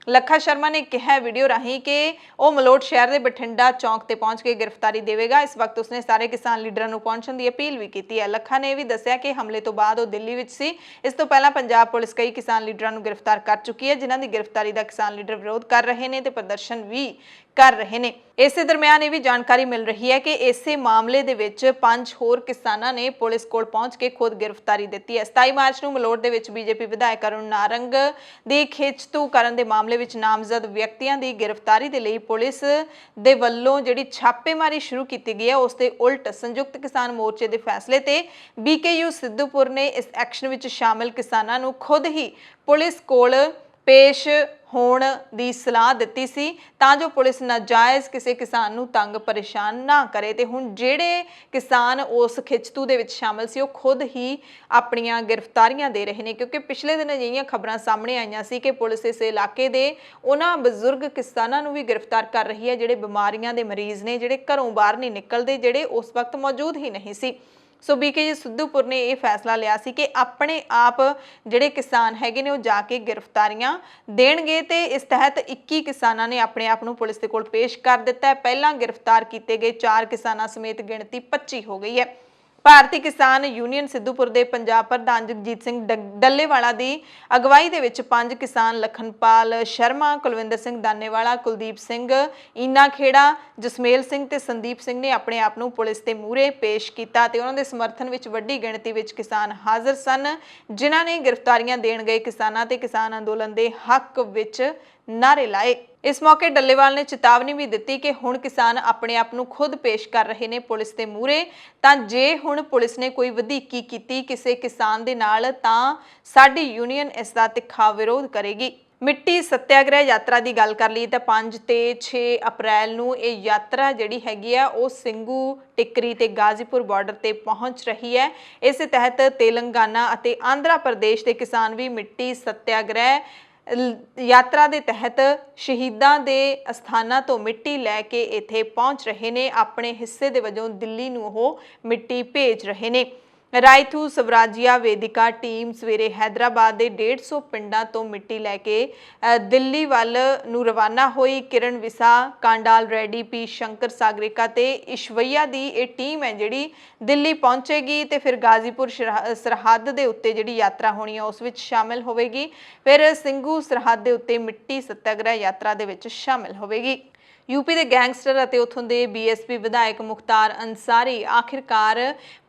ਲੱਖਾ ਸ਼ਰਮਾ ਨੇ ਕਿਹਾ ਵੀਡੀਓ ਰਾਹੀਂ ਕਿ ਉਹ ਮਲੋਟ ਸ਼ਹਿਰ ਦੇ ਬਠਿੰਡਾ ਚੌਂਕ ਤੇ ਪਹੁੰਚ ਕੇ ਗ੍ਰਿਫਤਾਰੀ ਦੇਵੇਗਾ। ਇਸ ਵਕਤ ਉਸਨੇ ਸਾਰੇ ਕਿਸਾਨ ਲੀਡਰਾਂ ਨੂੰ ਪਹੁੰਚਣ ਦੀ ਅਪੀਲ ਵੀ ਕੀਤੀ ਹੈ। ਲੱਖਾ ਨੇ ਇਹ ਵੀ ਦੱਸਿਆ ਕਿ ਹਮਲੇ ਤੋਂ ਬਾਅਦ ਉਹ ਦਿੱਲੀ ਵਿੱਚ ਸੀ। ਇਸ ਤੋਂ ਪਹਿਲਾਂ ਪੰਜਾਬ ਪੁਲਿਸ ਕਈ ਕਿਸਾਨ ਲੀਡਰਾਂ ਨੂੰ ਗ੍ਰਿਫਤਾਰ ਕਰ ਚੁੱਕੀ ਹੈ, ਜਿਨ੍ਹਾਂ ਦੀ ਗ੍ਰਿਫਤਾਰੀ ਦਾ ਕਿਸਾਨ ਲੀਡਰ ਵਿਰੋਧ ਕਰ ਰਹੇ ਨੇ ਤੇ ਪ੍ਰਦਰਸ਼ਨ ਵੀ ਕਰ ਰਹੇ ਨੇ। ਇਸੇ ਦਰਮਿਆਨ ਇਹ ਵੀ ਜਾਣਕਾਰੀ ਮਿਲ ਰਹੀ ਹੈ ਕਿ ਇਸੇ ਮਾਮਲੇ ਦੇ ਵਿੱਚ 5 ਹੋਰ ਕਿਸਾਨਾਂ ਨੇ ਪੁਲਿਸ ਕੋਲ ਪਹੁੰਚ ਕੇ ਖੁਦ ਗ੍ਰਿਫਤਾਰੀ ਦਿੱਤੀ ਹੈ। 27 ਮਾਰਚ ਨੂੰ ਮਲੋਟ ਦੇ ਵਿੱਚ ਬੀਜੇਪੀ ਵਿਧਾਇਕ ਅਰੁਣ ਨਾਰੰਗ ਦੀ ਖਿੱਚਤੂ ਕਰਨ ਦੇ ਮਾਮਲੇ ਵਿੱਚ ਨਾਮਜ਼ਦ ਵਿਅਕਤੀਆਂ ਦੀ ਗ੍ਰਿਫਤਾਰੀ ਦੇ ਲਈ ਪੁਲਿਸ ਦੇ ਵੱਲੋਂ ਜਿਹੜੀ ਛਾਪੇਮਾਰੀ ਸ਼ੁਰੂ ਕੀਤੀ ਗਈ ਹੈ, ਉਸ ਦੇ ਉਲਟ ਸੰਯੁਕਤ ਕਿਸਾਨ ਮੋਰਚੇ ਦੇ ਫੈਸਲੇ ਤੇ BKU ਸਿੱਧੂਪੁਰ ਨੇ ਇਸ ਐਕਸ਼ਨ ਵਿੱਚ ਸ਼ਾਮਲ ਕਿਸਾਨਾਂ ਨੂੰ ਖੁਦ ਹੀ ਪੁਲਿਸ ਕੋਲ ਪੇਸ਼ ਹੋਣ ਦੀ ਸਲਾਹ ਦਿੱਤੀ ਸੀ ਤਾਂ ਜੋ ਪੁਲਿਸ ਨਾਜਾਇਜ਼ ਕਿਸੇ ਕਿਸਾਨ ਨੂੰ ਤੰਗ ਪਰੇਸ਼ਾਨ ਨਾ ਕਰੇ। ਤੇ ਹੁਣ ਜਿਹੜੇ ਕਿਸਾਨ ਉਸ ਖਿੱਚਤੂ ਦੇ ਵਿੱਚ ਸ਼ਾਮਲ ਸੀ ਉਹ ਖੁਦ ਹੀ ਆਪਣੀਆਂ ਗ੍ਰਿਫਤਾਰੀਆਂ ਦੇ ਰਹੇ ਨੇ, ਕਿਉਂਕਿ ਪਿਛਲੇ ਦਿਨ ਅਜਿਹੀਆਂ ਖਬਰਾਂ ਸਾਹਮਣੇ ਆਈਆਂ ਸੀ ਕਿ ਪੁਲਿਸ ਇਸ ਇਲਾਕੇ ਦੇ ਉਹਨਾਂ ਬਜ਼ੁਰਗ ਕਿਸਾਨਾਂ ਨੂੰ ਵੀ ਗ੍ਰਿਫਤਾਰ ਕਰ ਰਹੀ ਹੈ ਜਿਹੜੇ ਬਿਮਾਰੀਆਂ ਦੇ ਮਰੀਜ਼ ਨੇ, ਜਿਹੜੇ ਘਰੋਂ ਬਾਹਰ ਨਹੀਂ ਨਿਕਲਦੇ, ਜਿਹੜੇ ਉਸ ਵਕਤ ਮੌਜੂਦ ਹੀ ਨਹੀਂ ਸੀ। ਸੋ BKU ਸਿੱਧੂਪੁਰ ਨੇ ਇਹ ਫੈਸਲਾ ਲਿਆ ਸੀ ਕਿ ਆਪਣੇ ਆਪ ਜਿਹੜੇ ਕਿਸਾਨ ਹੈਗੇ ਨੇ ਉਹ ਜਾ ਕੇ ਗ੍ਰਿਫਤਾਰੀਆਂ ਦੇਣਗੇ ਤੇ ਇਸ ਤਹਿਤ 21 ਕਿਸਾਨਾਂ ਨੇ ਆਪਣੇ ਆਪ ਨੂੰ ਪੁਲਿਸ ਦੇ ਕੋਲ ਪੇਸ਼ ਕਰ ਦਿੱਤਾ ਹੈ। ਪਹਿਲਾਂ ਗ੍ਰਿਫਤਾਰ ਕੀਤੇ ਗਏ 4 ਕਿਸਾਨਾਂ ਸਮੇਤ ਗਿਣਤੀ 25 ਹੋ ਗਈ ਹੈ। ਭਾਰਤੀ ਕਿਸਾਨ ਯੂਨੀਅਨ ਸਿੱਧੂਪੁਰ ਦੇ ਪੰਜਾਬ ਪ੍ਰਧਾਨ ਜਗਜੀਤ ਸਿੰਘ ਡੱਲੇਵਾਲਾ ਦੀ ਅਗਵਾਈ ਦੇ ਵਿੱਚ 5 ਕਿਸਾਨ ਲਖਨਪਾਲ ਸ਼ਰਮਾ, ਕੁਲਵਿੰਦਰ ਸਿੰਘ ਦਾਨੇਵਾਲਾ, ਕੁਲਦੀਪ ਸਿੰਘ ਈਨਾ ਖੇੜਾ, ਜਸਮੇਲ ਸਿੰਘ ਤੇ ਸੰਦੀਪ ਸਿੰਘ ਨੇ ਆਪਣੇ ਆਪ ਨੂੰ ਪੁਲਿਸ ਦੇ ਮੂਹਰੇ ਪੇਸ਼ ਕੀਤਾ ਤੇ ਉਹਨਾਂ ਦੇ ਸਮਰਥਨ ਵਿੱਚ ਵੱਡੀ ਗਿਣਤੀ ਵਿੱਚ ਕਿਸਾਨ ਹਾਜ਼ਰ ਸਨ, ਜਿਨ੍ਹਾਂ ਨੇ ਗ੍ਰਿਫਤਾਰੀਆਂ ਦੇਣ ਗਏ ਕਿਸਾਨਾਂ ਤੇ ਕਿਸਾਨ ਅੰਦੋਲਨ ਦੇ ਹੱਕ ਵਿੱਚ ਨਾਰੇ ਲਾਏ। ਇਸ ਮੌਕੇ ਡੱਲੇਵਾਲ ਨੇ ਚੇਤਾਵਨੀ ਵੀ ਦਿੱਤੀ ਕਿ ਹੁਣ ਕਿਸਾਨ ਆਪਣੇ ਆਪ ਨੂੰ ਖੁਦ ਪੇਸ਼ ਕਰ ਰਹੇ ਨੇ ਪੁਲਿਸ ਦੇ ਮੂਹਰੇ, ਤਾਂ ਜੇ ਹੁਣ ਪੁਲਿਸ ਨੇ ਕੋਈ ਵਧੀਕੀ ਕੀਤੀ ਕਿਸੇ ਕਿਸਾਨ ਦੇ ਨਾਲ ਤਾਂ ਸਾਡੀ ਯੂਨੀਅਨ ਇਸ ਦਾ ਤਿੱਖਾ ਵਿਰੋਧ ਕਰੇਗੀ। ਮਿੱਟੀ ਸੱਤਿਆਗ੍ਰਹਿ ਯਾਤਰਾ ਦੀ ਗੱਲ ਕਰ ਲਈ ਤਾਂ 5 ਤੇ 6 ਅਪ੍ਰੈਲ ਨੂੰ ਇਹ ਯਾਤਰਾ ਜਿਹੜੀ ਹੈਗੀ ਆ ਉਹ ਸਿੰਘੂ, ਟਿੱਕਰੀ ਤੇ ਗਾਜ਼ੀਪੁਰ ਬਾਰਡਰ ਤੇ ਪਹੁੰਚ ਰਹੀ ਹੈ। ਇਸੇ ਤਹਿਤ ਤੇਲੰਗਾਨਾ ਅਤੇ ਆਂਧਰਾ ਪ੍ਰਦੇਸ਼ ਦੇ ਕਿਸਾਨ ਵੀ ਮਿੱਟੀ ਸੱਤਿਆਗ੍ਰਹਿ ਯਾਤਰਾ ਦੇ ਤਹਿਤ ਸ਼ਹੀਦਾਂ ਦੇ ਅਸਥਾਨਾਂ ਤੋਂ ਮਿੱਟੀ ਲੈ ਕੇ ਇੱਥੇ ਪਹੁੰਚ ਰਹੇ ਨੇ। ਆਪਣੇ ਹਿੱਸੇ ਦੇ ਵਜੋਂ ਦਿੱਲੀ ਨੂੰ ਉਹ ਮਿੱਟੀ ਭੇਜ ਰਹੇ ਨੇ। ਰਾਇਥੂ ਸਵਰਾਜੀਆ ਵੇਦਿਕਾ ਟੀਮ ਸਵੇਰੇ ਹੈਦਰਾਬਾਦ ਦੇ 150 ਪਿੰਡਾਂ ਤੋਂ ਮਿੱਟੀ ਲੈ ਕੇ ਦਿੱਲੀ ਵੱਲ ਨੂੰ ਰਵਾਨਾ ਹੋਈ। ਕਿਰਨ ਵਿਸਾ, ਕਾਂਡਾਲ ਰੈਡੀ, ਪੀ ਸ਼ੰਕਰ ਸਾਗਰਿਕਾ ਤੇ ਇਸ਼ਵਈਆ ਦੀ ਇਹ ਟੀਮ ਹੈ ਜਿਹੜੀ ਦਿੱਲੀ ਪਹੁੰਚੇਗੀ ਤੇ ਫਿਰ ਗਾਜ਼ੀਪੁਰ ਸਰਹੱਦ ਦੇ ਉੱਤੇ ਜਿਹੜੀ ਯਾਤਰਾ ਹੋਣੀ ਹੈ ਉਸ ਵਿੱਚ ਸ਼ਾਮਿਲ ਹੋਵੇਗੀ। ਫਿਰ ਸਿੰਘੂ ਸਰਹੱਦ ਦੇ ਉੱਤੇ ਮਿੱਟੀ ਸੱਤਿਆਗ੍ਰਹਿ ਯਾਤਰਾ ਦੇ ਵਿੱਚ ਸ਼ਾਮਿਲ ਹੋਵੇਗੀ। यूपी ਦੇ ਗੈਂਗਸਟਰ ਅਤੇ ਉਥੋਂ ਦੇ BSP ਵਿਧਾਇਕ ਮੁਖਤਾਰ ਅੰਸਾਰੀ ਆਖਿਰਕਾਰ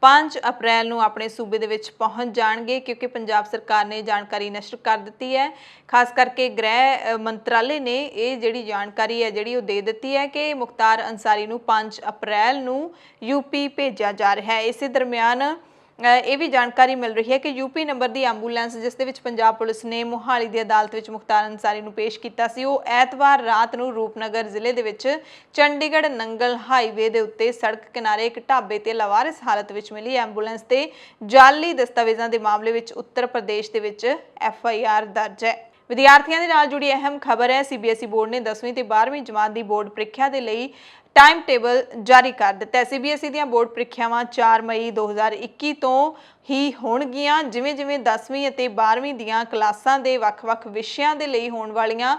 5 ਅਪ੍ਰੈਲ ਨੂੰ ਆਪਣੇ ਸੂਬੇ ਦੇ ਵਿੱਚ ਪਹੁੰਚ ਜਾਣਗੇ, ਕਿਉਂਕਿ ਪੰਜਾਬ ਸਰਕਾਰ ਨੇ ਜਾਣਕਾਰੀ ਨਸ਼ਰ ਕਰ ਦਿੱਤੀ ਹੈ। ਖਾਸ ਕਰਕੇ ਗ੍ਰਹਿ ਮੰਤਰਾਲੇ ਨੇ ਇਹ ਜਿਹੜੀ ਜਾਣਕਾਰੀ ਹੈ ਜਿਹੜੀ ਉਹ ਦੇ ਦਿੱਤੀ ਹੈ ਕਿ ਮੁਖਤਾਰ ਅੰਸਾਰੀ ਨੂੰ 5 ਅਪ੍ਰੈਲ ਨੂੰ UP ਭੇਜਿਆ ਜਾ ਰਿਹਾ ਹੈ। ਇਸੇ ਦਰਮਿਆਨ ਇਹ ਵੀ ਜਾਣਕਾਰੀ ਮਿਲ ਰਹੀ ਹੈ ਕਿ ਯੂਪੀ ਨੰਬਰ ਦੀ ਐਂਬੂਲੈਂਸ ਜਿਸ ਦੇ ਵਿੱਚ ਪੰਜਾਬ ਪੁਲਿਸ ਨੇ ਮੋਹਾਲੀ ਦੀ ਅਦਾਲਤ ਵਿੱਚ ਮੁਖਤਾਰ ਅੰਸਾਰੀ ਨੂੰ ਪੇਸ਼ ਕੀਤਾ ਸੀ, ਉਹ ਐਤਵਾਰ ਰਾਤ ਨੂੰ ਰੂਪਨਗਰ ਜ਼ਿਲ੍ਹੇ ਦੇ ਵਿੱਚ ਚੰਡੀਗੜ੍ਹ ਨੰਗਲ ਹਾਈਵੇ ਦੇ ਉੱਤੇ ਸੜਕ ਕਿਨਾਰੇ ਇੱਕ ਢਾਬੇ ਤੇ ਲਾਵਾਰਿਸ ਹਾਲਤ ਵਿੱਚ ਮਿਲੀ। ਐਂਬੂਲੈਂਸ ਤੇ ਜਾਲੀ ਦਸਤਾਵੇਜ਼ਾਂ ਦੇ ਮਾਮਲੇ ਵਿੱਚ ਉੱਤਰ ਪ੍ਰਦੇਸ਼ ਦੇ ਵਿੱਚ FIR ਦਰਜ ਹੈ। ਵਿਦਿਆਰਥੀਆਂ ਦੇ ਨਾਲ ਜੁੜੀ ਅਹਿਮ ਖਬਰ ਹੈ। CBSE ਬੋਰਡ ਨੇ 10ਵੀਂ ਤੇ 12ਵੀਂ ਜਮਾਤ ਦੀ ਬੋਰਡ ਪ੍ਰੀਖਿਆ ਦੇ ਲਈ ਟਾਈਮ ਟੇਬਲ ਜਾਰੀ ਕਰ ਦਿੱਤਾ ਹੈ। CBSE ਦੀਆਂ ਬੋਰਡ ਪ੍ਰੀਖਿਆਵਾਂ 4 ਮਈ 2021 ਤੋਂ ਹੀ ਹੋਣਗੀਆਂ। ਜਿਵੇਂ 10ਵੀਂ ਅਤੇ 12ਵੀਂ ਦੀਆਂ ਕਲਾਸਾਂ ਦੇ ਵੱਖ-ਵੱਖ ਵਿਸ਼ਿਆਂ ਦੇ ਲਈ ਹੋਣ ਵਾਲੀਆਂ